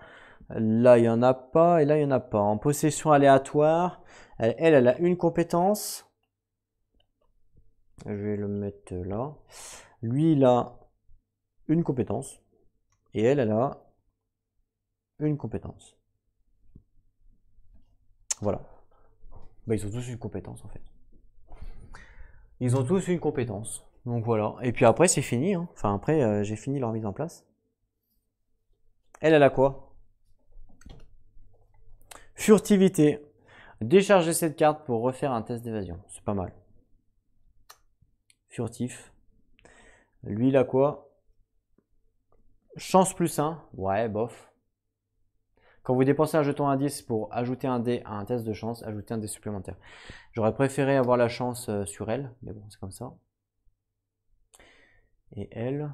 Là, il n'y en a pas. Et là, il n'y en a pas. En possession aléatoire, elle a une compétence. Je vais le mettre là. Lui, il a une compétence. Et elle a une compétence. Voilà. Bah, ils ont tous une compétence, en fait. Ils ont tous une compétence. Donc voilà. Et puis après, c'est fini. Hein. Enfin, après, j'ai fini leur mise en place. Elle a quoi? Furtivité. Décharger cette carte pour refaire un test d'évasion. C'est pas mal. Furtif. Lui, il a quoi? Chance plus 1. Ouais, bof. Quand vous dépensez un jeton indice pour ajouter un dé à un test de chance, ajoutez un dé supplémentaire. J'aurais préféré avoir la chance sur elle, mais bon, c'est comme ça. Et elle.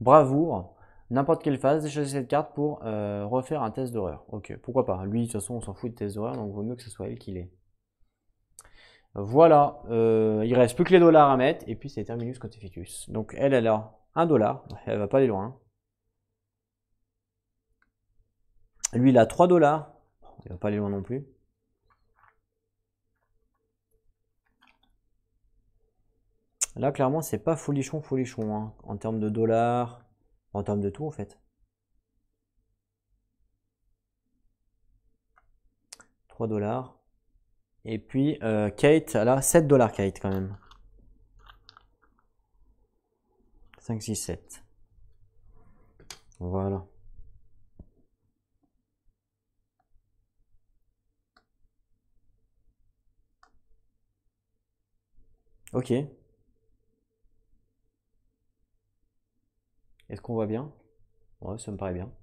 Bravoure. N'importe quelle phase, décharger cette carte pour refaire un test d'horreur. Ok, pourquoi pas. Lui, de toute façon, on s'en fout de test d'horreur, donc il vaut mieux que ce soit elle qui l'ait. Voilà, il reste plus que les dollars à mettre, et puis c'est Terminus Contificus. Donc elle a $1, elle va pas aller loin. Lui, il a $3, il va pas aller loin non plus. Là, clairement, c'est pas folichon, hein, en termes de dollars, en termes de tout, en fait. $3. Et puis, Kate, elle a $7, Kate, quand même. 5, 6, 7. Voilà. Ok. Est-ce qu'on voit bien? Ouais, ça me paraît bien.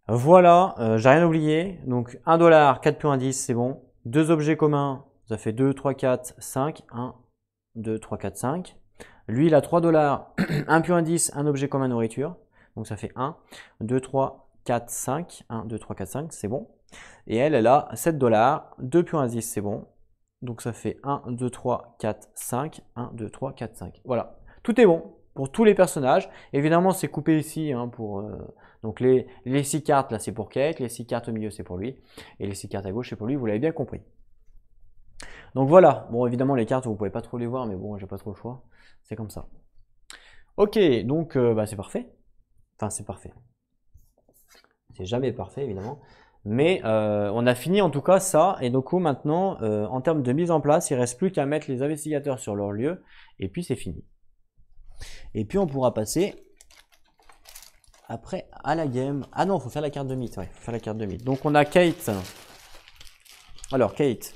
Voilà, j'ai rien oublié. Donc $1, 4 pions indices, c'est bon. Deux objets communs, ça fait 2, 3, 4, 5. 1, 2, 3, 4, 5. Lui, il a $3, 1 pion indice, un objet commun nourriture. Donc ça fait 1, 2, 3, 4, 5. 1, 2, 3, 4, 5, c'est bon. Et elle a $7, 2 pions indice, c'est bon. Donc ça fait 1, 2, 3, 4, 5. 1, 2, 3, 4, 5. Voilà, tout est bon pour tous les personnages. Évidemment, c'est coupé ici hein, pour... donc les 6 cartes là c'est pour Kate, les 6 cartes au milieu c'est pour lui, et les 6 cartes à gauche c'est pour lui, vous l'avez bien compris. Donc voilà, bon évidemment les cartes vous pouvez pas trop les voir, mais bon j'ai pas trop le choix, c'est comme ça. Ok, donc bah, c'est parfait, enfin c'est parfait, c'est jamais parfait évidemment, mais on a fini en tout cas ça, et donc maintenant en termes de mise en place, il reste plus qu'à mettre les investigateurs sur leur lieu, et puis c'est fini. Et puis on pourra passer après à la game. Ah non, faut faire la carte de mythe. Ouais, faut faire la carte de mythe. Donc on a Kate. Alors Kate.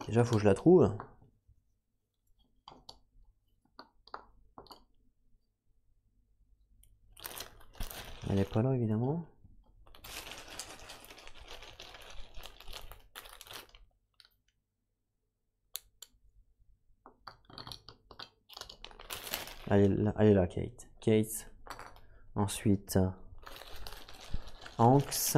Déjà, faut que je la trouve. Elle n'est pas là évidemment. Elle est là, Kate. Kate. Ensuite, Anx.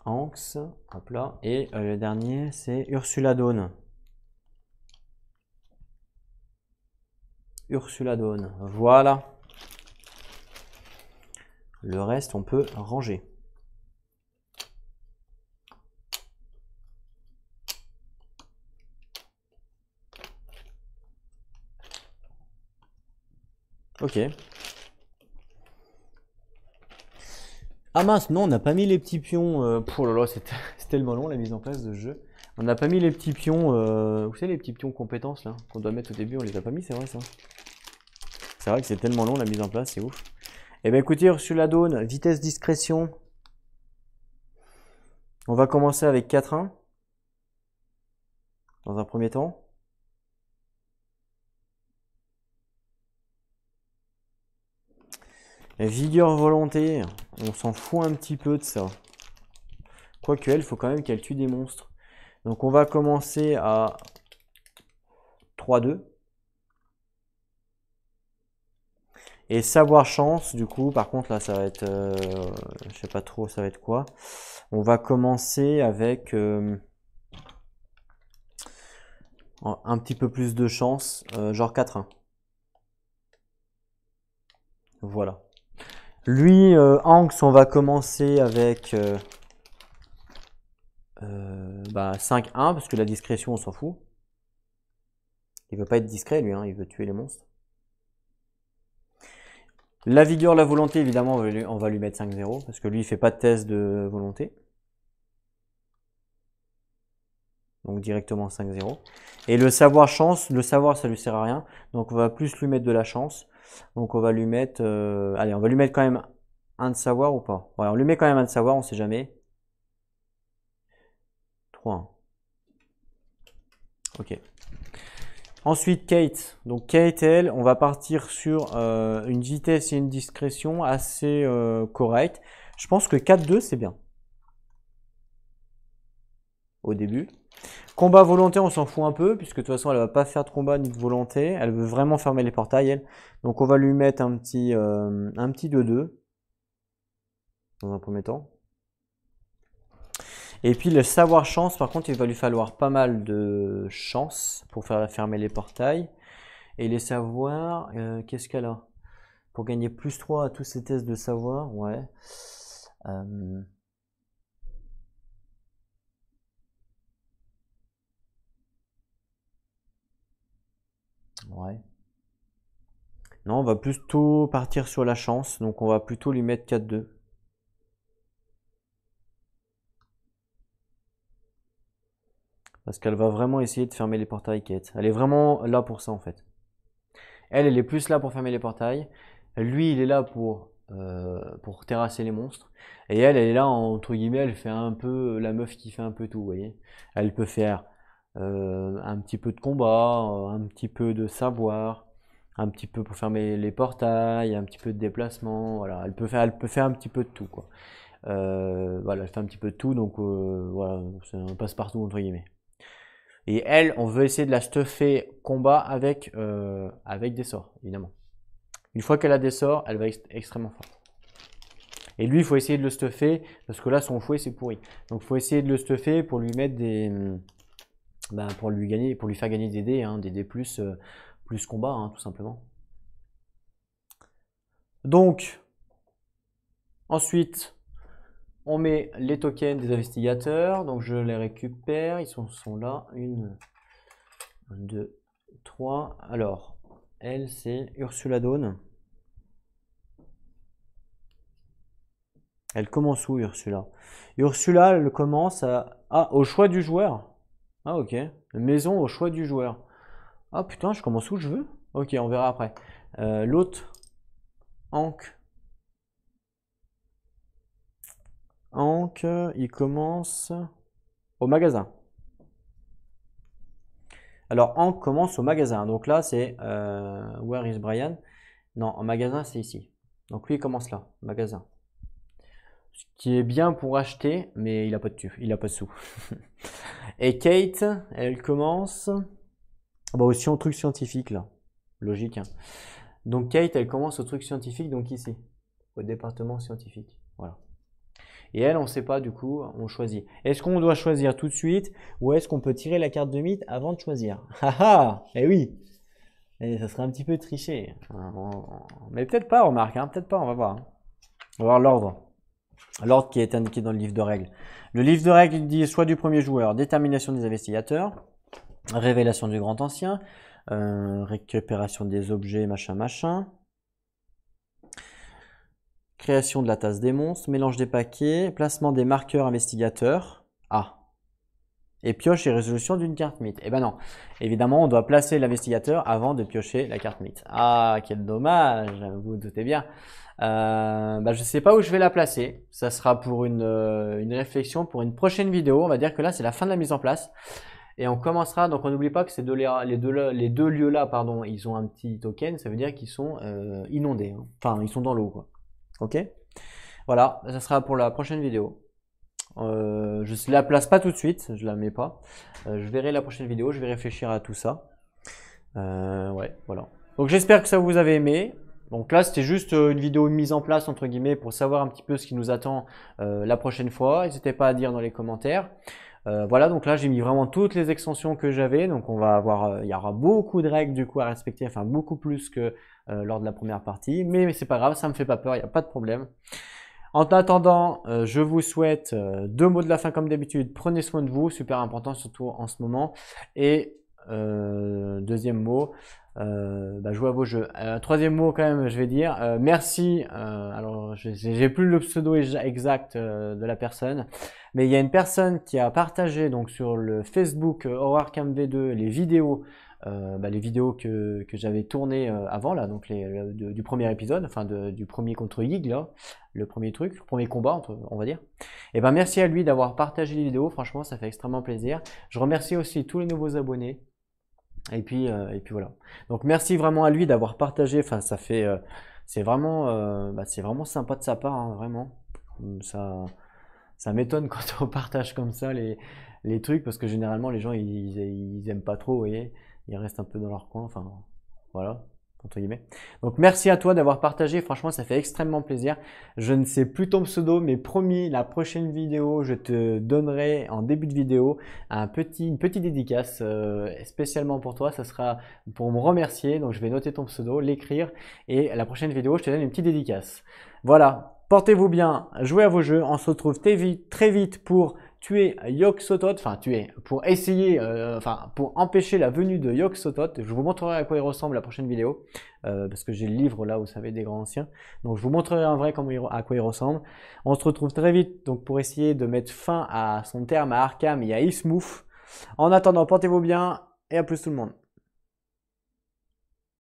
Anx, hop là. Et le dernier, c'est Ursula Dawn. Ursula Dawn, voilà. Le reste, on peut ranger. Ok. Ah mince, non, on n'a pas mis les petits pions. Oh là là, c'est tellement long la mise en place de ce jeu. On n'a pas mis les petits pions. Vous savez, les petits pions compétences là, qu'on doit mettre au début, on les a pas mis, c'est vrai ça. C'est vrai que c'est tellement long la mise en place, c'est ouf. Eh bien écoutez, Ursula Dawn, vitesse discrétion. On va commencer avec 4-1. Dans un premier temps. Vigueur volonté, on s'en fout un petit peu de ça. Quoique elle, il faut quand même qu'elle tue des monstres. Donc on va commencer à 3-2. Et savoir chance, du coup, par contre là ça va être, je sais pas trop ça va être quoi. On va commencer avec un petit peu plus de chance, genre 4-1. Voilà. Lui, Hanks, on va commencer avec 5-1 parce que la discrétion on s'en fout. Il veut pas être discret lui, hein, il veut tuer les monstres. La vigueur, la volonté, évidemment, on va lui mettre 5-0 parce que lui il fait pas de test de volonté. Donc directement 5-0. Et le savoir chance, le savoir ça lui sert à rien. Donc on va plus lui mettre de la chance. Donc on va lui mettre, allez, on va lui mettre quand même un de savoir ou pas. Ouais, on lui met quand même un de savoir, on sait jamais. 3-1. Ok. Ensuite Kate. Donc Kate, elle, on va partir sur une vitesse et une discrétion assez correcte. Je pense que 4-2 c'est bien. Au début. Combat volonté, on s'en fout un peu, puisque de toute façon, elle va pas faire de combat ni de volonté. Elle veut vraiment fermer les portails, elle. Donc on va lui mettre un petit 2-2 dans un premier temps. Et puis le savoir chance, par contre, il va lui falloir pas mal de chance pour faire fermer les portails. Et les savoirs, qu'est-ce qu'elle a? Pour gagner plus 3 à tous ces tests de savoir, ouais. Ouais. Non, on va plutôt partir sur la chance, donc on va plutôt lui mettre 4-2. Parce qu'elle va vraiment essayer de fermer les portails, Kate. Elle est vraiment là pour ça, en fait. Elle est plus là pour fermer les portails. Lui, il est là pour terrasser les monstres. Et elle est là, entre guillemets, elle fait un peu la meuf qui fait un peu tout, vous voyez. Elle peut faire un petit peu de combat, un petit peu de savoir, un petit peu pour fermer les portails, un petit peu de déplacement. Voilà, elle peut faire un petit peu de tout, quoi. Voilà, elle fait un petit peu de tout, donc voilà, c'est un passe-partout, entre guillemets. Et elle, on veut essayer de la stuffer combat avec des sorts, évidemment. Une fois qu'elle a des sorts, elle va être extrêmement forte. Et lui, il faut essayer de le stuffer, parce que là, son fouet, c'est pourri. Donc, il faut essayer de le stuffer pour lui mettre pour lui faire gagner des dés, hein, des dés plus combat, hein, tout simplement. Donc, ensuite, on met les tokens des investigateurs. Donc, je les récupère. Ils sont là. 1, 2, 3. Alors, elle, c'est Ursula Dawn. Elle commence où, Ursula? Ursula, elle commence au choix du joueur. Ah, ok. Maison au choix du joueur. Ah, putain, je commence où je veux? Ok, on verra après. L'autre, Hank. Hank, il commence au magasin. Alors, Hank commence au magasin. Donc là, c'est Where is Brian? Non, en magasin, c'est ici. Donc lui, il commence là, magasin. Ce qui est bien pour acheter, mais il a pas de sous. Et Kate, elle commence aussi au truc scientifique là. Logique, hein. Donc Kate, elle commence au truc scientifique, donc ici, au département scientifique. Voilà. Et elle, on ne sait pas, du coup, on choisit. Est-ce qu'on doit choisir tout de suite ou est-ce qu'on peut tirer la carte de mythe avant de choisir? Haha, eh oui. Et ça serait un petit peu triché. Mais peut-être pas, remarque, hein, peut-être pas, on va voir. On va voir l'ordre. L'ordre qui est indiqué dans le livre de règles. Le livre de règles dit choix du premier joueur, détermination des investigateurs, révélation du grand ancien, récupération des objets, machin, machin. création de la tasse des monstres, mélange des paquets, placement des marqueurs investigateurs. Ah. Et pioche et résolution d'une carte mythe. Eh ben non. Évidemment, on doit placer l'investigateur avant de piocher la carte mythe. Ah, quel dommage, vous vous doutez bien. Bah, je sais pas où je vais la placer. Ça sera pour une réflexion, pour une prochaine vidéo. On va dire que là, c'est la fin de la mise en place. Et on commencera, donc on n'oublie pas que les deux lieux-là, pardon, ils ont un petit token, ça veut dire qu'ils sont inondés. Hein. Enfin, ils sont dans l'eau, quoi. Ok? Voilà, ça sera pour la prochaine vidéo. Je la place pas tout de suite, je la mets pas. Je verrai la prochaine vidéo, je vais réfléchir à tout ça. Ouais, voilà. Donc j'espère que ça vous avez aimé. Donc là, c'était juste une vidéo mise en place, entre guillemets, pour savoir un petit peu ce qui nous attend la prochaine fois. N'hésitez pas à dire dans les commentaires. Voilà, donc là, j'ai mis vraiment toutes les extensions que j'avais. Donc on va avoir, il y aura beaucoup de règles du coup à respecter, enfin beaucoup plus que lors de la première partie. Mais c'est pas grave, ça me fait pas peur, il n'y a pas de problème. En attendant, je vous souhaite 2 mots de la fin comme d'habitude. Prenez soin de vous, super important surtout en ce moment. Et deuxième mot, bah, jouez à vos jeux. Troisième mot quand même, je vais dire merci. Alors, j'ai plus le pseudo exact de la personne, mais il y a une personne qui a partagé donc sur le Facebook HorrorCam V2 les vidéos. Les vidéos que j'avais tournées avant là, donc du premier épisode, enfin du premier contre Yig là, le premier truc, le premier combat on va dire. Et ben merci à lui d'avoir partagé les vidéos, franchement ça fait extrêmement plaisir. Je remercie aussi tous les nouveaux abonnés. Et puis voilà. Donc merci vraiment à lui d'avoir partagé. Enfin ça fait, c'est vraiment sympa de sa part, hein, vraiment. Ça m'étonne quand on partage comme ça les trucs parce que généralement les gens ils aiment pas trop, vous voyez. Ils restent un peu dans leur coin, enfin voilà, entre guillemets. Donc merci à toi d'avoir partagé, franchement ça fait extrêmement plaisir. Je ne sais plus ton pseudo, mais promis, la prochaine vidéo, je te donnerai en début de vidéo une petite dédicace spécialement pour toi. Ça sera pour me remercier, donc je vais noter ton pseudo, l'écrire, et à la prochaine vidéo, je te donne une petite dédicace. Voilà, portez-vous bien, jouez à vos jeux, on se retrouve très vite pour tuer Yog-Sothoth, enfin pour essayer, pour empêcher la venue de Yog-Sothoth. Je vous montrerai à quoi il ressemble la prochaine vidéo, parce que j'ai le livre là, vous savez, des grands anciens. Donc je vous montrerai en vrai à quoi il ressemble. On se retrouve très vite donc pour essayer de mettre fin à son terme à Arkham et à Ismuth. En attendant, portez-vous bien et à plus tout le monde.